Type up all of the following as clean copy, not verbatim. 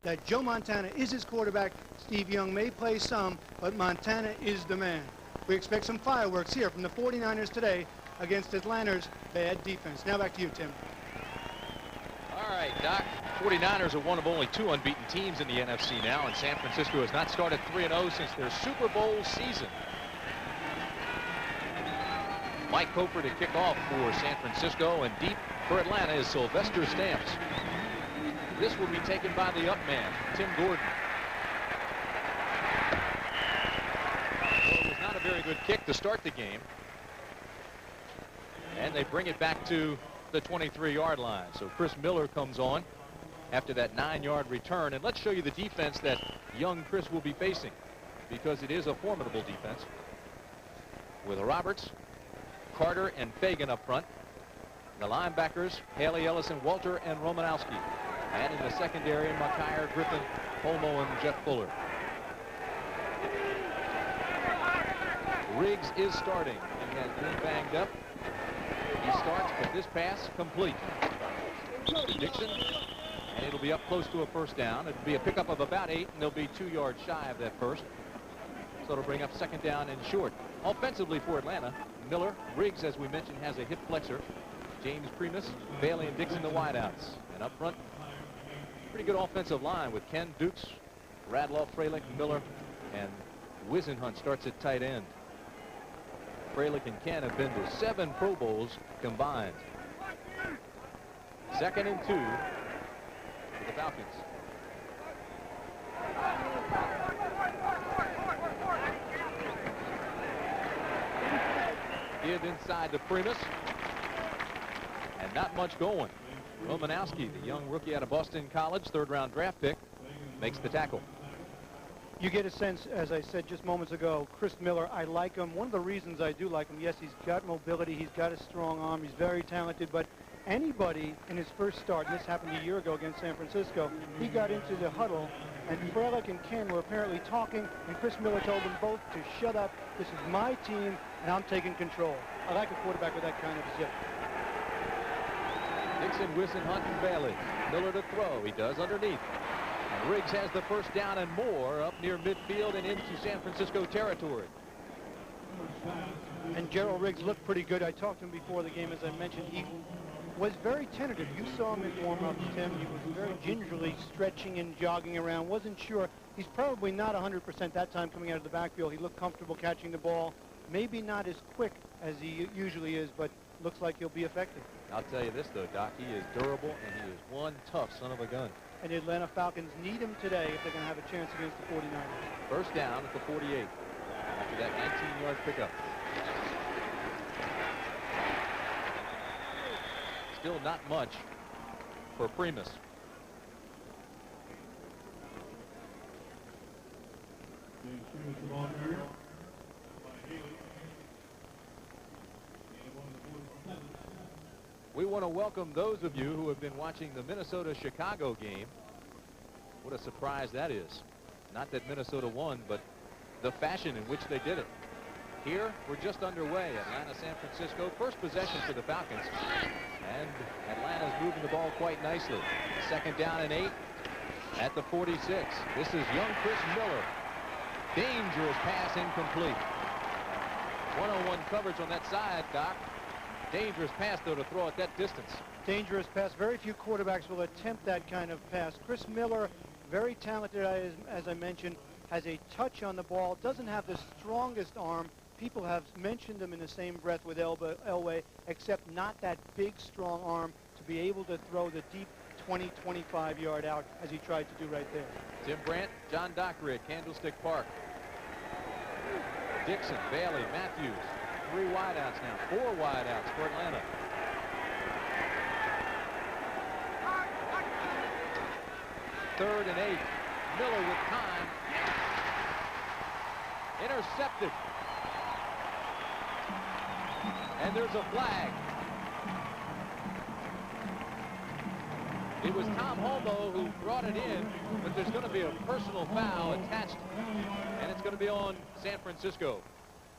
that Joe Montana is his quarterback. Steve Young may play some, but Montana is the man. We expect some fireworks here from the 49ers today against Atlanta's bad defense. Now back to you, Tim. All right, Doc. 49ers are one of only 2 unbeaten teams in the NFC now, and San Francisco has not started 3-0 since their Super Bowl season. Mike Cofer to kick off for San Francisco, and deep for Atlanta is Sylvester Stamps. This will be taken by the up man, Tim Gordon. Well, it was not a very good kick to start the game. And they bring it back to the 23-yard line. So Chris Miller comes on after that 9-yard return. And let's show you the defense that young Chris will be facing, because it is a formidable defense. With Roberts, Carter, and Fagan up front. The linebackers, Haley Ellison, Walter, and Romanowski. And in the secondary, McKyer, Griffin, Homo, and Jeff Fuller. Riggs is starting. He has been banged up. He starts, but this pass complete to Dixon, and it'll be up close to a first down. It'll be a pickup of about 8, and they'll be 2 yards shy of that first. So it'll bring up second down and short. Offensively for Atlanta, Miller, Riggs, as we mentioned, has a hip flexor. James Primus, Bailey, and Dixon the wideouts. And up front, pretty good offensive line with Ken Dukes, Radloff, Freilich, Miller, and Wisenhunt starts at tight end. Freilich and Ken have been to 7 Pro Bowls combined. 2nd and 2 for the Falcons. Give inside to Primus. And not much going. Romanowski, the young rookie out of Boston College, 3rd-round draft pick, makes the tackle. You get a sense, as I said just moments ago, Chris Miller, I like him. One of the reasons I do like him, yes, he's got mobility, he's got a strong arm, he's very talented, but anybody in his first start, and this happened a year ago against San Francisco, he got into the huddle, and Freilich and Ken were apparently talking, and Chris Miller told them both to shut up. This is my team, and I'm taking control. I like a quarterback with that kind of zip. Dixon, Wisenhunt, and Bailey. Miller to throw. He does underneath. And Riggs has the first down and more up near midfield and into San Francisco territory. And Gerald Riggs looked pretty good. I talked to him before the game, as I mentioned. He was very tentative. You saw him in warm-up, Tim. He was very gingerly stretching and jogging around. Wasn't sure. He's probably not 100% that time coming out of the backfield. He looked comfortable catching the ball. Maybe not as quick as he usually is, but looks like he'll be effective. I'll tell you this, though, Doc. He is durable, and he is one tough son of a gun. And the Atlanta Falcons need him today if they're going to have a chance against the 49ers. First down at the 48 after that 19-yard pickup. Still not much for Primus. We want to welcome those of you who have been watching the Minnesota-Chicago game. What a surprise that is. Not that Minnesota won, but the fashion in which they did it. Here, we're just underway. Atlanta, San Francisco. First possession for the Falcons. And Atlanta's moving the ball quite nicely. Second down and 8 at the 46. This is young Chris Miller. Dangerous pass incomplete. One-on-one coverage on that side, Doc. Dangerous pass, though, to throw at that distance. Dangerous pass. Very few quarterbacks will attempt that kind of pass. Chris Miller, very talented, as I mentioned, has a touch on the ball, doesn't have the strongest arm. People have mentioned him in the same breath with Elway, except not that big, strong arm to be able to throw the deep 20, 25-yard out as he tried to do right there. Tim Brandt, John Dockery at Candlestick Park. Dixon, Bailey, Matthews. 3 wideouts now. 4 wideouts for Atlanta. Third and 8. Miller with time. Intercepted. And there's a flag. It was Tom Homo who brought it in, but there's going to be a personal foul attached, and it's going to be on San Francisco.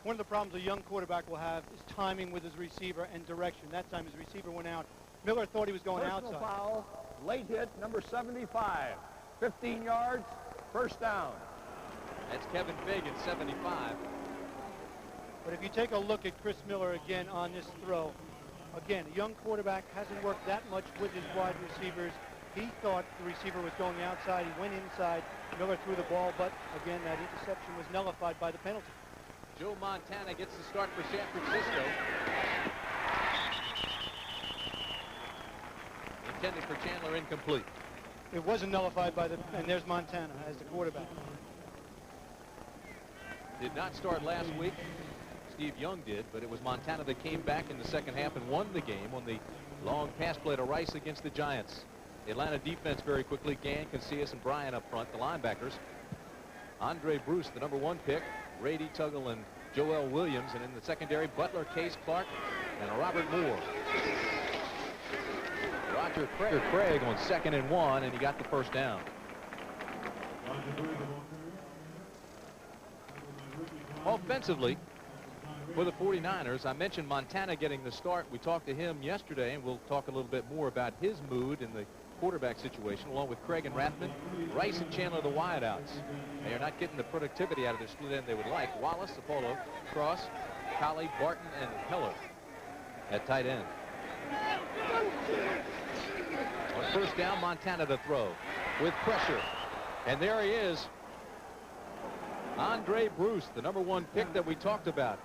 One of the problems a young quarterback will have is timing with his receiver and direction. That time his receiver went out. Miller thought he was going outside. Personal foul, late hit, number 75. 15 yards, first down. That's Kevin Fagan, 75. But if you take a look at Chris Miller again on this throw, again, a young quarterback hasn't worked that much with his wide receivers. He thought the receiver was going outside. He went inside. Miller threw the ball, but again, that interception was nullified by the penalty. Joe Montana gets the start for San Francisco. Intended for Chandler, incomplete. It wasn't nullified by and there's Montana as the quarterback. Did not start last week. Steve Young did, but it was Montana that came back in the second half and won the game on the long pass play to Rice against the Giants. The Atlanta defense very quickly. Gann, Casillas, and Bryan up front, the linebackers. Andre Bruce, the #1 pick. Rady Tuggle and Joel Williams. And in the secondary, Butler, Case Clark, and Robert Moore. Roger Craig on 2nd and 1, and he got the first down. Offensively, for the 49ers, I mentioned Montana getting the start. We talked to him yesterday, and we'll talk a little bit more about his mood in the quarterback situation, along with Craig and Rathman. Rice and Chandler, the wideouts. They are not getting the productivity out of their split end they would like. Wallace, Apollo, Cross, Colley, Barton, and Heller at tight end. On first down, Montana to throw with pressure. And there he is. Andre Bruce, the #1 pick that we talked about.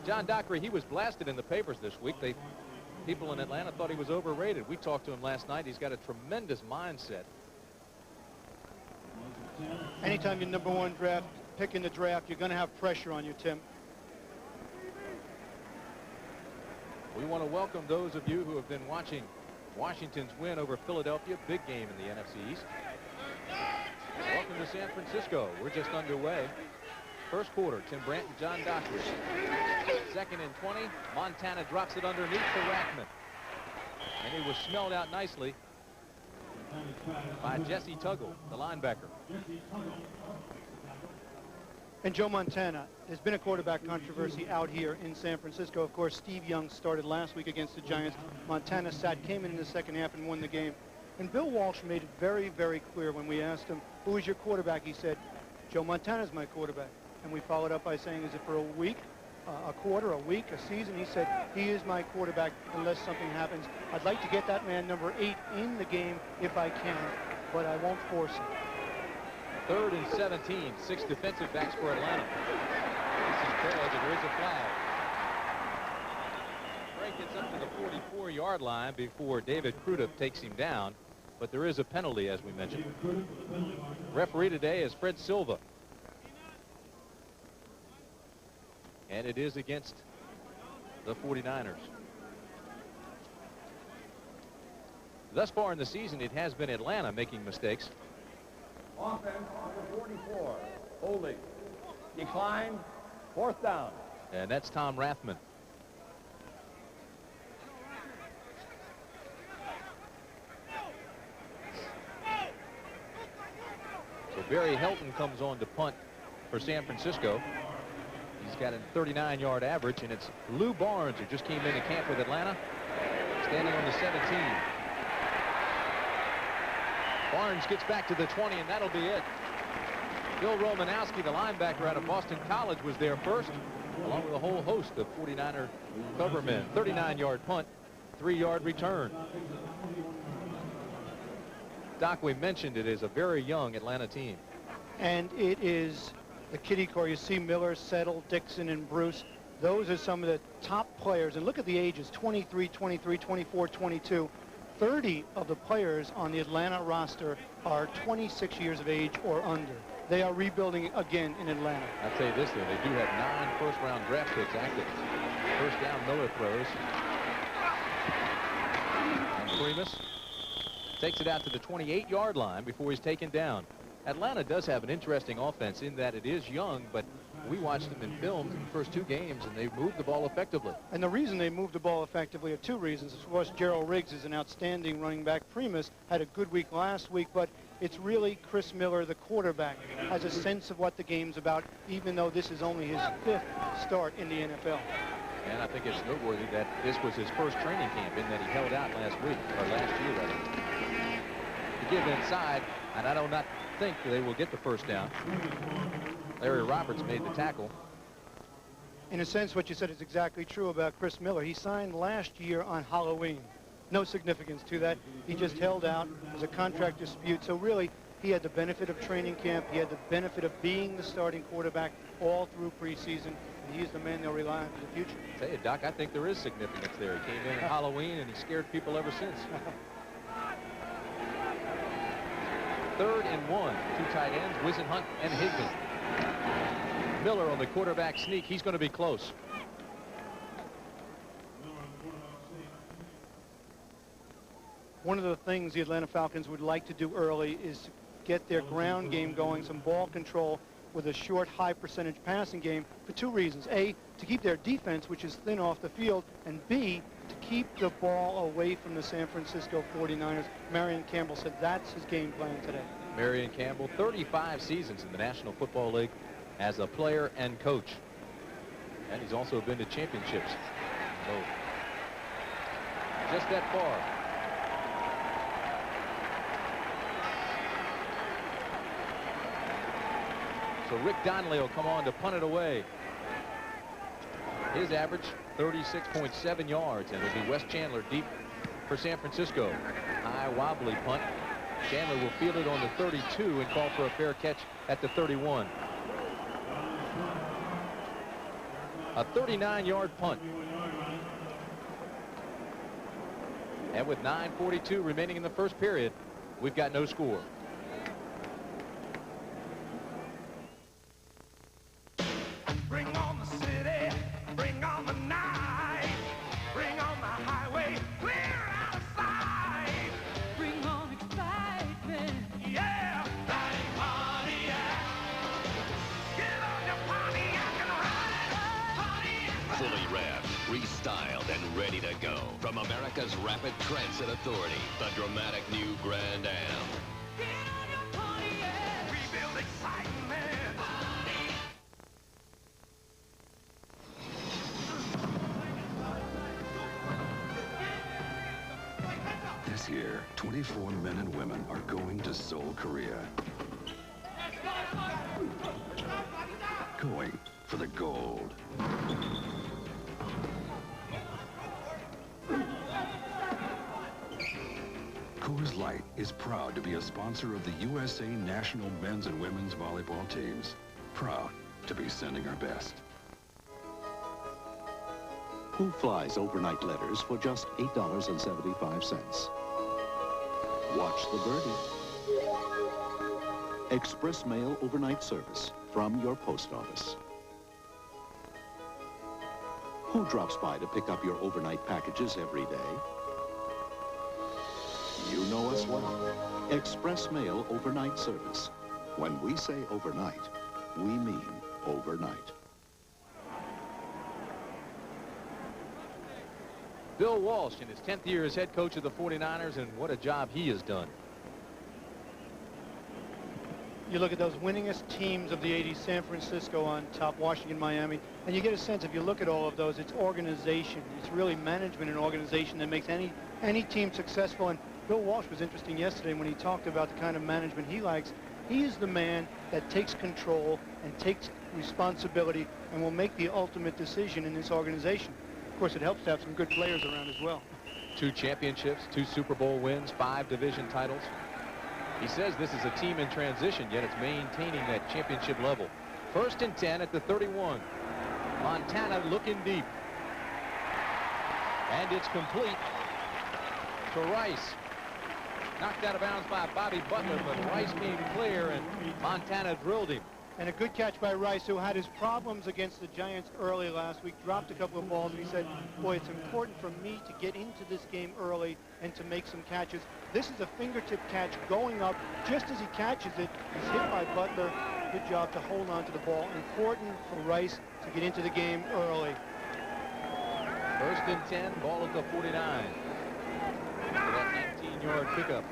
John Dockery, he was blasted in the papers this week. People in Atlanta thought he was overrated. We talked to him last night. He's got a tremendous mindset. Anytime you're #1 draft pick in the draft, you're going to have pressure on you, Tim. We want to welcome those of you who have been watching Washington's win over Philadelphia. Big game in the NFC East. Welcome to San Francisco. We're just underway. First quarter, Tim Brandt and John Dockery. 2nd and 20. Montana drops it underneath for Rathman. And he was smelled out nicely by Jesse Tuggle, the linebacker. And Joe Montana, there's been a quarterback controversy out here in San Francisco. Of course, Steve Young started last week against the Giants. Montana came in the second half and won the game. And Bill Walsh made it very, very clear when we asked him, who is your quarterback? He said, Joe Montana's my quarterback. And we followed up by saying, is it for a week, a quarter, a week, a season? He said, he is my quarterback unless something happens. I'd like to get that man #8 in the game if I can, but I won't force it. 3rd and 17. 6 defensive backs for Atlanta. This is Craig, and there is a flag. Craig gets up to the 44-yard line before David Crudup takes him down, but there is a penalty, as we mentioned. Referee today is Fred Silva. And it is against the 49ers. Thus far in the season, it has been Atlanta making mistakes. Offense, number 44, holding. Decline, 4th down. And that's Tom Rathman. So Barry Helton comes on to punt for San Francisco. He's got a 39-yard average, and it's Lou Barnes, who just came into camp with Atlanta, standing on the 17. Barnes gets back to the 20, and that'll be it. Bill Romanowski, the linebacker out of Boston College, was there first, along with a whole host of 49er covermen. 39-yard punt, 3-yard return. Doc, we mentioned it is a very young Atlanta team. And it is the kiddie core. You see Miller, Settle, Dixon, and Bruce. Those are some of the top players. And look at the ages, 23, 23, 24, 22. 30 of the players on the Atlanta roster are 26 years of age or under. They are rebuilding again in Atlanta. I'll tell you this, though. They do have 9 first-round draft picks active. First down, Miller throws. And Primus takes it out to the 28-yard line before he's taken down. Atlanta does have an interesting offense in that it is young, but we watched them in film in the first 2 games, and they moved the ball effectively. And the reason they moved the ball effectively are 2 reasons. Of course, Gerald Riggs is an outstanding running back. Primus had a good week last week, but it's really Chris Miller, the quarterback, has a sense of what the game's about, even though this is only his 5th start in the NFL. And I think it's noteworthy that this was his first training camp in that he held out last week, or last year, rather. To give inside, And I do not think they will get the first down. Larry Roberts made the tackle. In a sense, what you said is exactly true about Chris Miller. He signed last year on Halloween. No significance to that. He just held out. It was a contract dispute. So really, he had the benefit of training camp. He had the benefit of being the starting quarterback all through preseason. And he's the man they'll rely on for the future. I tell you, Doc, I think there is significance there. He came in at Halloween, and he scared people ever since. 3rd and 1. 2 tight ends, Wisenhunt and Higdon. Miller on the quarterback sneak. He's going to be close. One of the things the Atlanta Falcons would like to do early is get their ground game going, some ball control with a short, high percentage passing game for 2 reasons. A, to keep their defense, which is thin off the field, and B, to keep the ball away from the San Francisco 49ers. Marion Campbell said that's his game plan today. Marion Campbell, 35 seasons in the National Football League as a player and coach. And he's also been to championships. So, just that far. So Rick Donnelly will come on to punt it away. His average 36.7 yards, and it'll be Wes Chandler deep for San Francisco. High wobbly punt. Chandler will field it on the 32 and call for a fair catch at the 31. A 39-yard punt. And with 9:42 remaining in the first period, we've got no score. Bring on the city, bring on the night, bring on the highway, clear out of sight. Bring on excitement, yeah, riding Pontiac. Get on your Pontiac and ride, Pontiac. Fully revved, restyled, and ready to go. From America's Rapid Transit Authority, the dramatic new Grand Am. Get on your Pontiac. We build excitement. This year, 24 men and women are going to Seoul, Korea. Going for the gold. Coors Light is proud to be a sponsor of the USA National Men's and Women's Volleyball teams. Proud to be sending our best. Who flies overnight letters for just $8.75? Watch the birdie. Express mail overnight service from your post office. Who drops by to pick up your overnight packages every day? You know us well. Express mail overnight service. When we say overnight, we mean overnight. Bill Walsh in his 10th year as head coach of the 49ers, and what a job he has done. You look at those winningest teams of the 80s, San Francisco on top, Washington, Miami, and you get a sense, if you look at all of those, it's organization. It's really management and organization that makes any team successful. And Bill Walsh was interesting yesterday when he talked about the kind of management he likes. He is the man that takes control and takes responsibility and will make the ultimate decision in this organization. Of course, it helps to have some good players around as well. 2 championships, 2 Super Bowl wins, 5 division titles. He says this is a team in transition, yet it's maintaining that championship level. 1st and 10 at the 31. Montana looking deep. And it's complete to Rice. Knocked out of bounds by Bobby Butler, but Rice came clear, and Montana drilled him. And a good catch by Rice, who had his problems against the Giants early last week, dropped a couple of balls, and he said, boy, it's important for me to get into this game early and to make some catches. This is a fingertip catch going up. Just as he catches it, he's hit by Butler. Good job to hold on to the ball. Important for Rice to get into the game early. 1st and 10, ball at the 49. For that 19-yard pickup.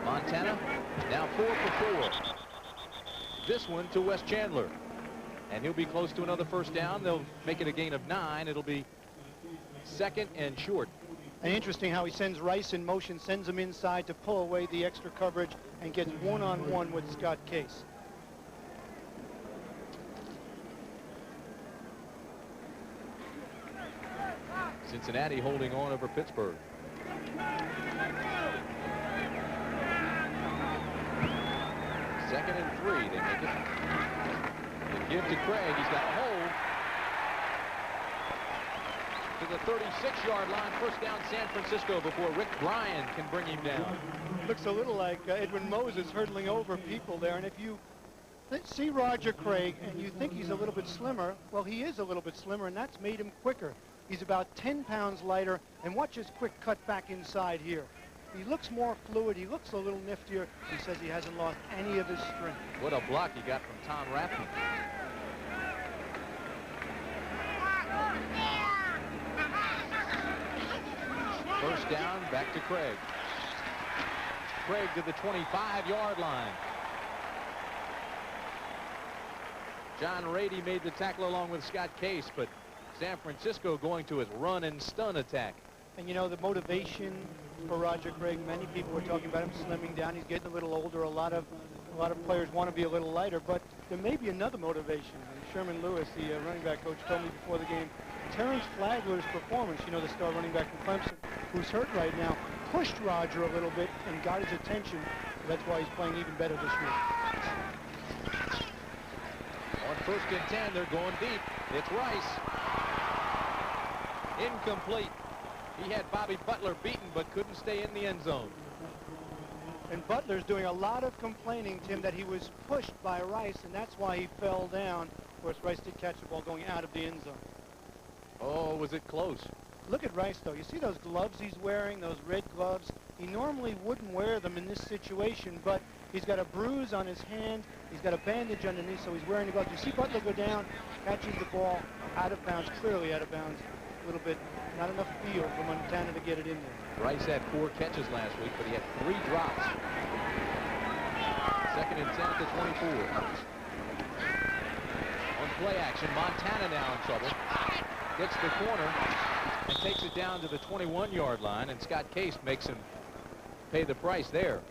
Montana now 4 for 4. This one to Wes Chandler, and he'll be close to another 1st down. They'll make it a gain of 9. It'll be 2nd and short. And interesting how he sends Rice in motion, sends him inside to pull away the extra coverage and gets one-on-one with Scott Case. Cincinnati holding on over Pittsburgh. Second and 3, they make it. They give to Craig. He's got a hold. To the 36-yard line. First down, San Francisco, before Rick Bryan can bring him down. Looks a little like Edwin Moses hurdling over people there. And if you see Roger Craig and you think he's a little bit slimmer, well, he is a little bit slimmer, and that's made him quicker. He's about 10 pounds lighter, and watch his quick cut back inside here. He looks more fluid. He looks a little niftier. He says he hasn't lost any of his strength. What a block he got from Tom Rathman. First down, back to Craig. Craig to the 25-yard line. John Rady made the tackle along with Scott Case, but San Francisco going to his run and stun attack. And you know, the motivation for Roger Craig, many people were talking about him slimming down. He's getting a little older. A lot of players want to be a little lighter, but there may be another motivation. And Sherman Lewis, the running back coach, told me before the game, Terrence Flagler's performance, you know, the star running back from Clemson, who's hurt right now, pushed Roger a little bit and got his attention. That's why he's playing even better this year. On 1st and 10, they're going deep. It's Rice. Incomplete. He had Bobby Butler beaten, but couldn't stay in the end zone. And Butler's doing a lot of complaining, Tim, that he was pushed by Rice, and that's why he fell down. Of course, Rice did catch the ball going out of the end zone. Oh, was it close? Look at Rice, though. You see those gloves he's wearing, those red gloves? He normally wouldn't wear them in this situation, but he's got a bruise on his hand. He's got a bandage underneath, so he's wearing the gloves. You see Butler go down, catches the ball out of bounds, clearly out of bounds. A little bit, not enough field for Montana to get it in there. Rice had 4 catches last week, but he had 3 drops. 2nd and 10 at the 24. On play action, Montana now in trouble. Gets the corner and takes it down to the 21-yard line, and Scott Case makes him pay the price there.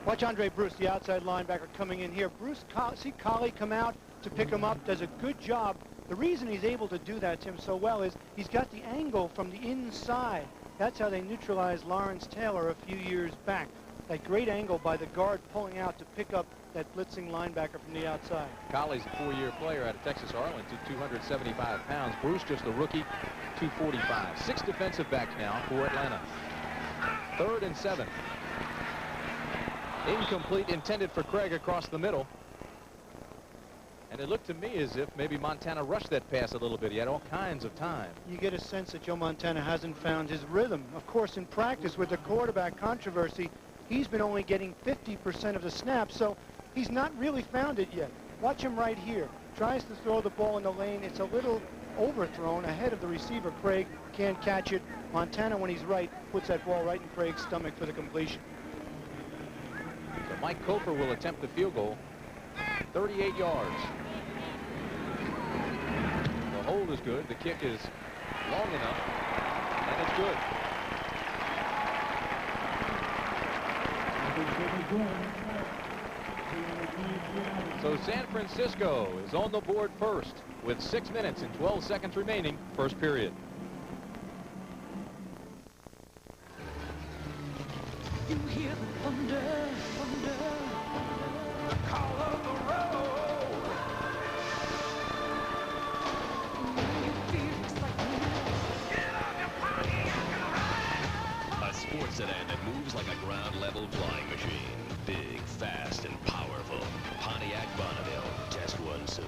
Watch Andre Bruce, the outside linebacker, coming in here. Bruce, see Colley come out to pick him up, does a good job. The reason he's able to do that, Tim, so well is he's got the angle from the inside. That's how they neutralized Lawrence Taylor a few years back. That great angle by the guard pulling out to pick up that blitzing linebacker from the outside. Colley's a 4-year player out of Texas Arlington, 275 pounds. Bruce just a rookie, 245. 6 defensive backs now for Atlanta. 3rd and 7. Incomplete, intended for Craig across the middle. And it looked to me as if maybe Montana rushed that pass a little bit. He had all kinds of time. You get a sense that Joe Montana hasn't found his rhythm. Of course, in practice with the quarterback controversy, he's been only getting 50% of the snaps, so he's not really found it yet. Watch him right here. Tries to throw the ball in the lane. It's a little overthrown ahead of the receiver. Craig can't catch it. Montana, when he's right, puts that ball right in Craig's stomach for the completion. So Mike Cofer will attempt the field goal. 38 yards. The hold is good. The kick is long enough, and it's good. So San Francisco is on the board first with 6 minutes and 12 seconds remaining, first period. You hear the thunder, thunder, the call of the road. You feel excitement. Get on your Pontiac and ride. A sports sedan that moves like a ground-level flying machine. Big, fast, and powerful. Pontiac Bonneville. Test one soon.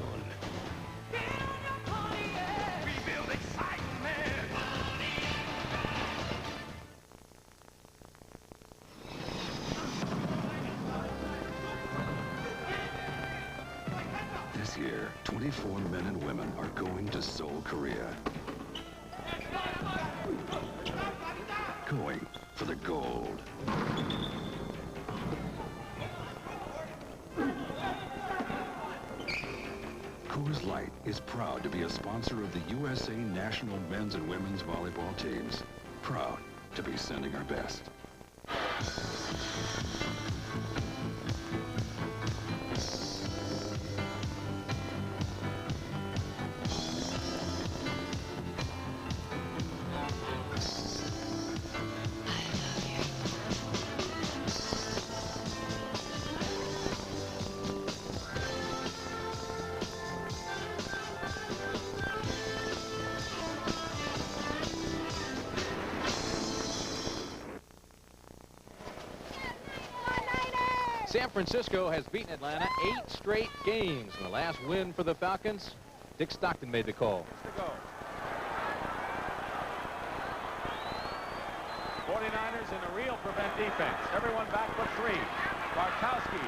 Get on your Pontiac. We build excitement. This year, 24 men and women are going to Seoul, Korea. Going for the gold. Coors Light Proud to be a sponsor of the USA National Men's and Women's Volleyball teams. Proud to be sending our best. San Francisco has beaten Atlanta 8 straight games. And the last win for the Falcons, Dick Stockton made the call. 49ers in a real prevent defense. Everyone back for 3. Barkowski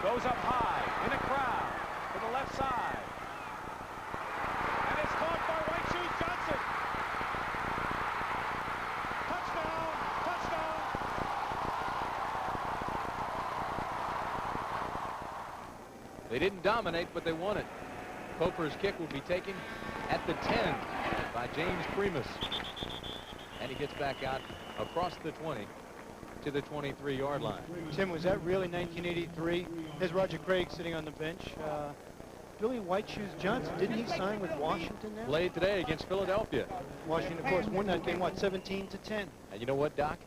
goes up high in a crowd to the left side. And it's caught by White Shoes Johnson. Touchdown! Touchdown! They didn't dominate, but they won it. Coper's kick will be taken at the 10 by James Primus. And he gets back out across the 20 to the 23-yard line. Tim, was that really 1983? There's Roger Craig sitting on the bench. Billy White Shoes Johnson, didn't he sign with Washington now? Played today against Philadelphia. Washington, of course, won that game, what, 17-10? And you know what, Doc?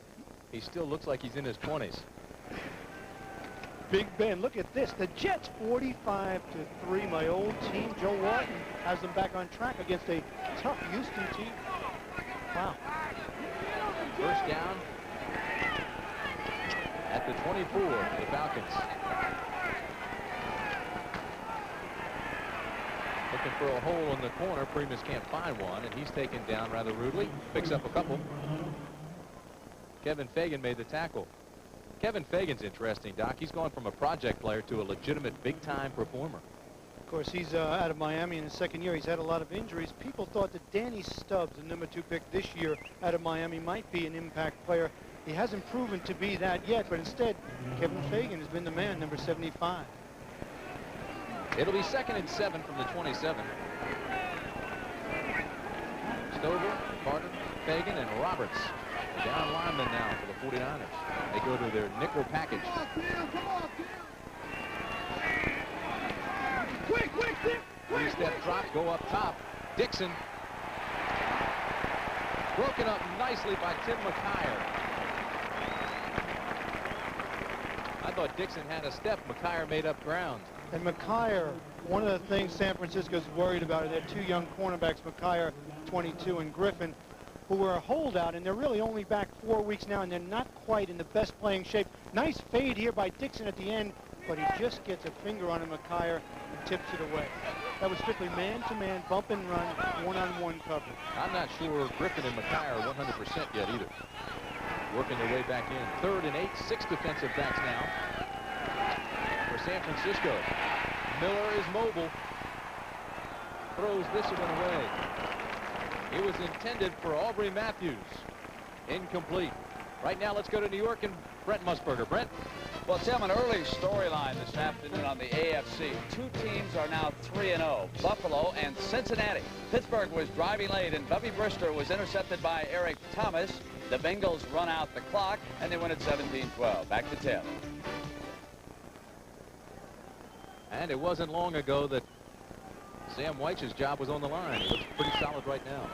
He still looks like he's in his 20s. Big Ben, look at this. The Jets 45-3. My old team, Joe Walton, has them back on track against a tough Houston team. Wow. First down at the 24 for the Falcons. Looking for a hole in the corner. Primus can't find one, and he's taken down rather rudely. Picks up a couple. Kevin Fagan made the tackle. Kevin Fagan's interesting, Doc. He's gone from a project player to a legitimate big-time performer. Of course, he's out of Miami in his second year. He's had a lot of injuries. People thought that Danny Stubbs, the #2 pick this year out of Miami, might be an impact player. He hasn't proven to be that yet, but instead, Kevin Fagan has been the man, number 75. It'll be 2nd and 7 from the 27. Stover, Carter, Fagan, and Roberts. Down linemen now for the 49ers. They go to their nickel package. Three-step drop, go up top. Dixon. Broken up nicely by Tim McKyer. I thought Dixon had a step. McKyer made up ground. And McKyer, one of the things San Francisco's worried about are their 2 young cornerbacks, McKyer, 22, and Griffin, who were a holdout, and they're really only back 4 weeks now, and they're not quite in the best playing shape. Nice fade here by Dixon at the end, but he just gets a finger on McKyer and tips it away. That was strictly man-to-man, bump and run, one-on-one coverage. I'm not sure Griffin and McKyer are 100% yet either. Working their way back in. 3rd and 8, 6 defensive backs now for San Francisco. Miller is mobile. Throws this one away. It was intended for Aubrey Matthews. Incomplete. Right now, let's go to New York and Brent Musburger. Brent? Well, Tim, an early storyline this afternoon on the AFC. 2 teams are now 3-0, Buffalo and Cincinnati. Pittsburgh was driving late, and Bubby Brister was intercepted by Eric Thomas. The Bengals run out the clock, and they win at 17-12. Back to Tim. And it wasn't long ago that Sam Weich's job was on the line. He looks pretty solid right now.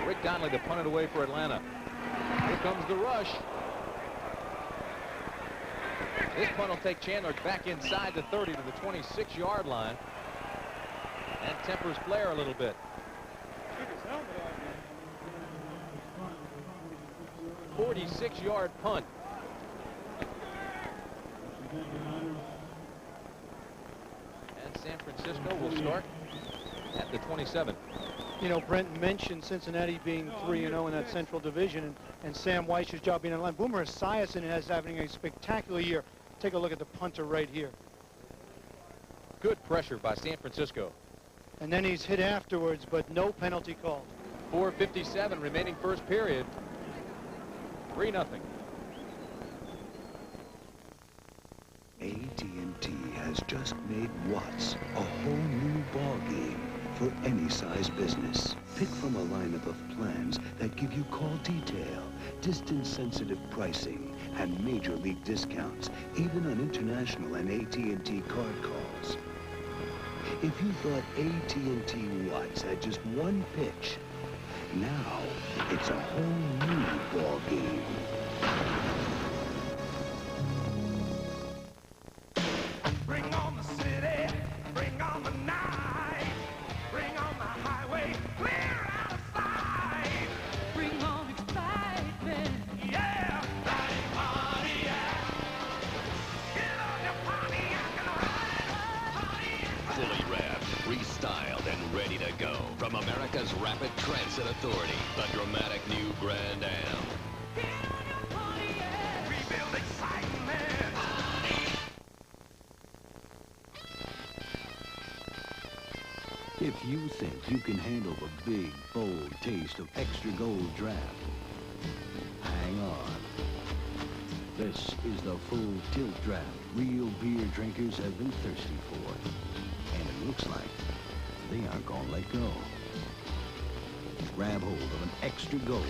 Rick Donnelly to punt it away for Atlanta. Here comes the rush. This punt will take Chandler back inside the 30 to the 26-yard line and tempers Flair a little bit. 46-yard punt. And San Francisco will start at the 27. You know, Brent mentioned Cincinnati being 3-0 in that Central Division, and Sam Weich's job being on the line. Boomer Esiason is having a spectacular year. Take a look at the punter right here. Good pressure by San Francisco. And then he's hit afterwards, but no penalty called. 4:57 remaining first period. 3-0. AT&T has has just made watts a whole new ballgame for any size business. Pick from a lineup of plans that give you call detail, distance-sensitive pricing, and major league discounts, even on international and AT&T card calls. If you thought AT&T Watts had just one pitch, now it's a whole new ballgame. Bring on the city, bring on the night, bring on the highway, clear out of sight. Bring on excitement, yeah. Riding Pontiac, get on your Pontiac and ride. Fully revved, restyled, and ready to go. From America's Rapid Transit Authority, the dramatic new Grand Am. Get on your Pontiac, we build excitement. If you think you can handle the big, bold taste of extra gold draft, hang on. This is the full tilt draft real beer drinkers have been thirsty for. And it looks like they aren't gonna let go. Grab hold of an extra gold.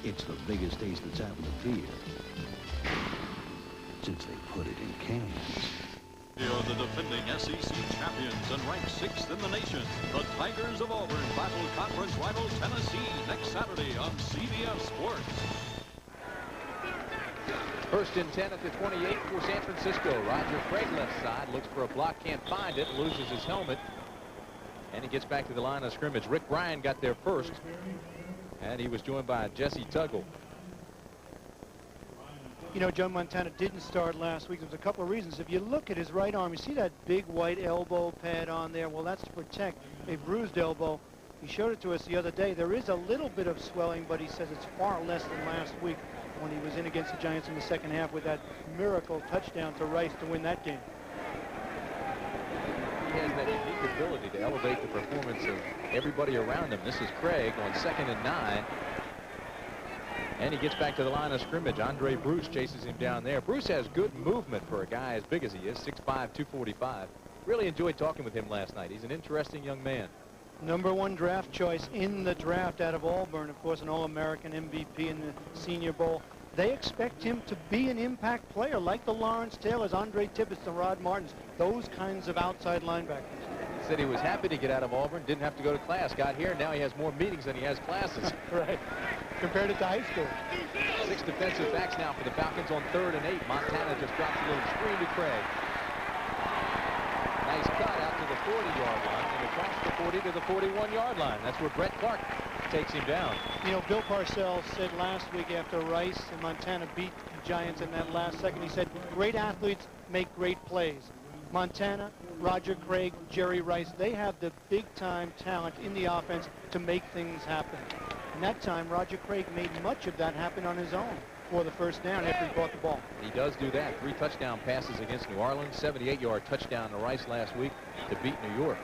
It's the biggest taste that's happened to beer since they put it in cans. Here are the defending SEC champions and ranked 6th in the nation. The Tigers of Auburn battle conference rival Tennessee next Saturday on CBS Sports. First and 10 at the 28 for San Francisco. Roger Craig left side, looks for a block, can't find it, loses his helmet. And he gets back to the line of scrimmage. Rick Bryan got there first, and he was joined by Jesse Tuggle. You know, Joe Montana didn't start last week. There's a couple of reasons. If you look at his right arm, you see that big white elbow pad on there? Well, that's to protect a bruised elbow. He showed it to us the other day. There is a little bit of swelling, but he says it's far less than last week when he was in against the Giants in the second half with that miracle touchdown to Rice to win that game. He has that unique ability to elevate the performance of everybody around him. This is Craig on 2nd and 9. And he gets back to the line of scrimmage. Andre Bruce chases him down there. Bruce has good movement for a guy as big as he is, 6'5", 245. Really enjoyed talking with him last night. He's an interesting young man. #1 draft choice in the draft out of Auburn. Of course, an All-American MVP in the Senior Bowl. They expect him to be an impact player like the Lawrence Taylors, Andre Tippett, the Rod Martins, those kinds of outside linebackers. He said he was happy to get out of Auburn, didn't have to go to class, got here, now he has more meetings than he has classes. Right, compared it to high school. 6 defensive backs now for the Falcons on 3rd and 8. Montana just drops a little screen to Craig. Nice cut out to the 40-yard line and across the 40 to the 41-yard line. That's where Brett Clark takes him down. You know, Bill Parcells said last week after Rice and Montana beat the Giants in that last second, he said, great athletes make great plays. Montana, Roger Craig, Jerry Rice, they have the big-time talent in the offense to make things happen. And that time, Roger Craig made much of that happen on his own for the first down after he caught the ball. He does do that. 3 touchdown passes against New Orleans, 78-yard touchdown to Rice last week to beat New York.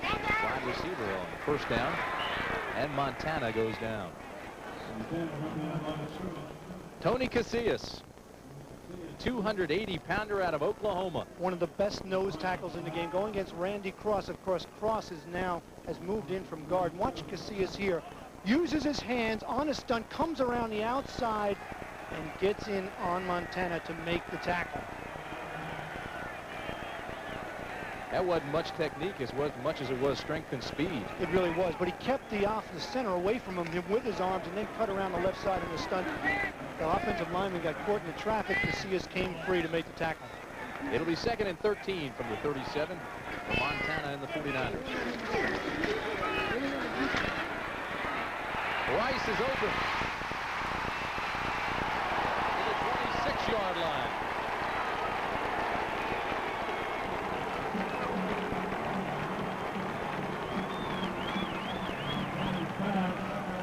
Wide receiver on first down, and Montana goes down. Tony Casillas, 280-pounder out of Oklahoma. One of the best nose tackles in the game, going against Randy Cross. Of course, Cross has moved in from guard. Watch Casillas here. Uses his hands on a stunt, comes around the outside, and gets in on Montana to make the tackle. That wasn't much technique as much as it was strength and speed. It really was, but he kept the center away from him with his arms and then cut around the left side in the stunt. The offensive lineman got caught in the traffic. Casillas came free to make the tackle. It'll be 2nd and 13 from the 37 for Montana and the 49ers. Rice is open to the 26-yard line.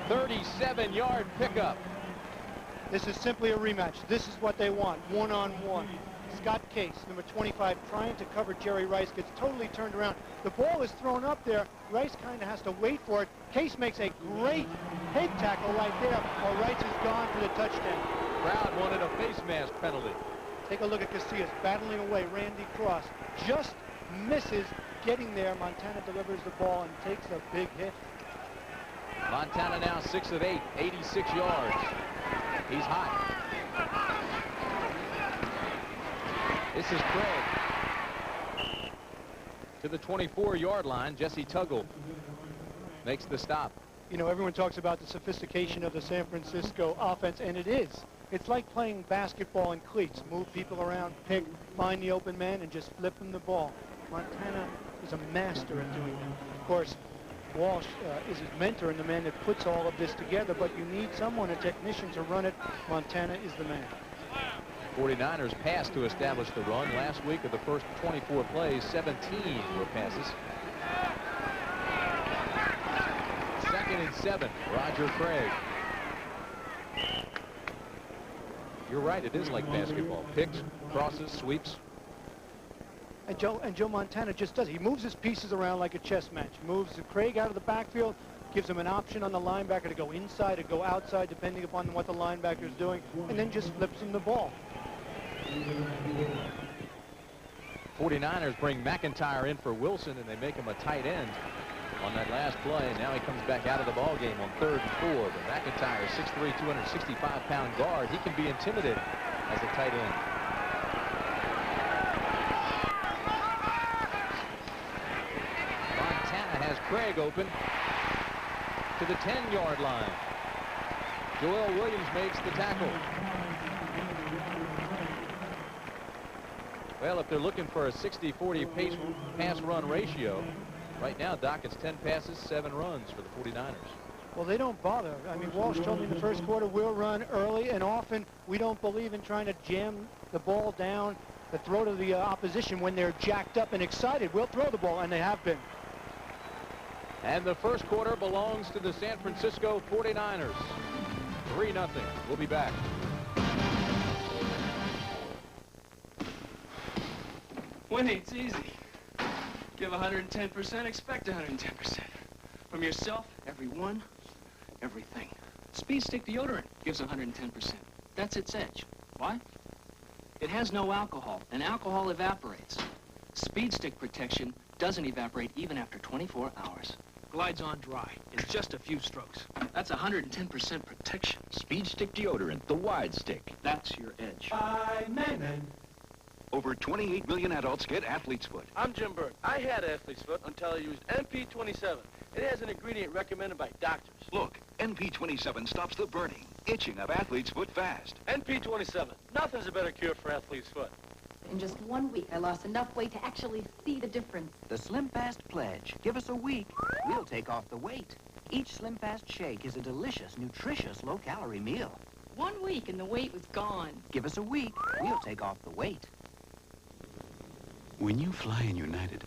$37-yard pickup. This is simply a rematch. This is what they want, one-on-one. Scott Case, number 25, trying to cover Jerry Rice, gets totally turned around. The ball is thrown up there. Rice kind of has to wait for it. Case makes a great head tackle right there, while Rice is gone for the touchdown. Crowd wanted a face mask penalty. Take a look at Casillas battling away. Randy Cross just misses getting there. Montana delivers the ball and takes a big hit. Montana now 6 of 8, 86 yards. He's hot. This is Craig. To the 24-yard line, Jesse Tuggle makes the stop. You know, everyone talks about the sophistication of the San Francisco offense, and it is. It's like playing basketball in cleats. Move people around, pick, find the open man, and just flip them the ball. Montana is a master at doing that. Of course, Walsh is his mentor and the man that puts all of this together, but you need someone, a technician, to run it. Montana is the man. 49ers passed to establish the run. Last week of the first 24 plays, 17 were passes. 2nd and 7, Roger Craig. You're right, it is like basketball. Picks, crosses, sweeps. And Joe Montana just does. He moves his pieces around like a chess match. Moves Craig out of the backfield, gives him an option on the linebacker to go inside or go outside, depending upon what the linebacker is doing, and then just flips him the ball. 49ers bring McIntyre in for Wilson, and they make him a tight end on that last play. Now he comes back out of the ball game on 3rd and 4. But McIntyre, 6'3", 265-pound guard. He can be intimidated as a tight end. Montana has Craig open to the 10-yard line. Joel Williams makes the tackle. Well, if they're looking for a 60-40 pass-run ratio, right now, Doc, it's 10 passes, 7 runs for the 49ers. Well, they don't bother. I mean, Walsh told me in the first quarter, we'll run early, and often we don't believe in trying to jam the ball down the throat of the opposition when they're jacked up and excited. We'll throw the ball, and they have been. And the first quarter belongs to the San Francisco 49ers. 3-0. We'll be back. Winning's easy. Give 110%, expect 110%. From yourself, everyone, everything. Speed Stick deodorant gives 110%. That's its edge. Why? It has no alcohol, and alcohol evaporates. Speed Stick protection doesn't evaporate even after 24 hours. Glides on dry in just a few strokes. That's 110% protection. Speed Stick deodorant, the wide stick. That's your edge. Over 28 million adults get athlete's foot. I'm Jim Bird. I had athlete's foot until I used NP27. It has an ingredient recommended by doctors. Look, NP27 stops the burning, itching of athlete's foot fast. NP27. Nothing's a better cure for athlete's foot. In just 1 week, I lost enough weight to actually see the difference. The Slim Fast Pledge. Give us a week. We'll take off the weight. Each Slim Fast shake is a delicious, nutritious, low-calorie meal. 1 week and the weight was gone. Give us a week. We'll take off the weight. When you fly in United,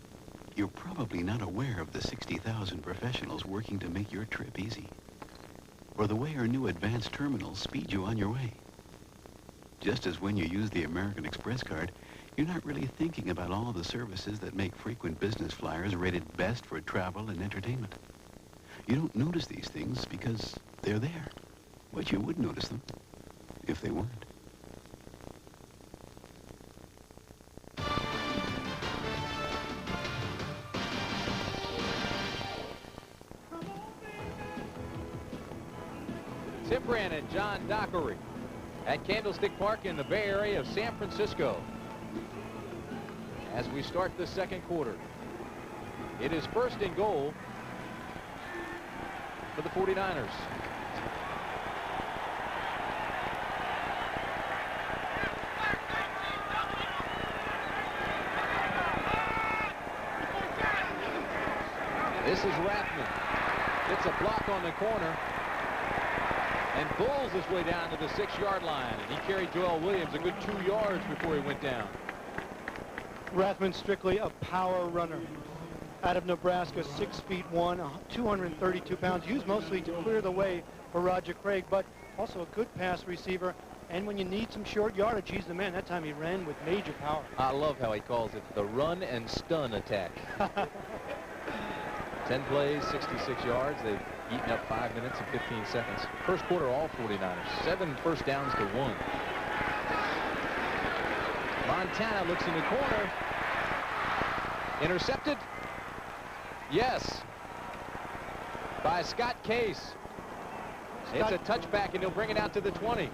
you're probably not aware of the 60,000 professionals working to make your trip easy, or the way our new advanced terminals speed you on your way. Just as when you use the American Express card, you're not really thinking about all the services that make frequent business flyers rated best for travel and entertainment. You don't notice these things because they're there, but you would notice them if they weren't. Ciprian and John Dockery at Candlestick Park in the Bay Area of San Francisco. As we start the second quarter, it is 1st and goal for the 49ers. This is Rathman. Gets a block on the corner and pulls his way down to the 6-yard line. And he carried Joel Williams a good 2 yards before he went down. Rathman strictly a power runner. Out of Nebraska, 6'1", 232 pounds, used mostly to clear the way for Roger Craig, but also a good pass receiver. And when you need some short yardage, he's the man. That time he ran with major power. I love how he calls it the run and stun attack. 10 plays, 66 yards. They've eaten up 5 minutes and 15 seconds. First quarter, all 49ers. 7 first downs to 1. Montana looks in the corner. Intercepted. Yes. By Scott Case. It's a touchback, and he'll bring it out to the 20.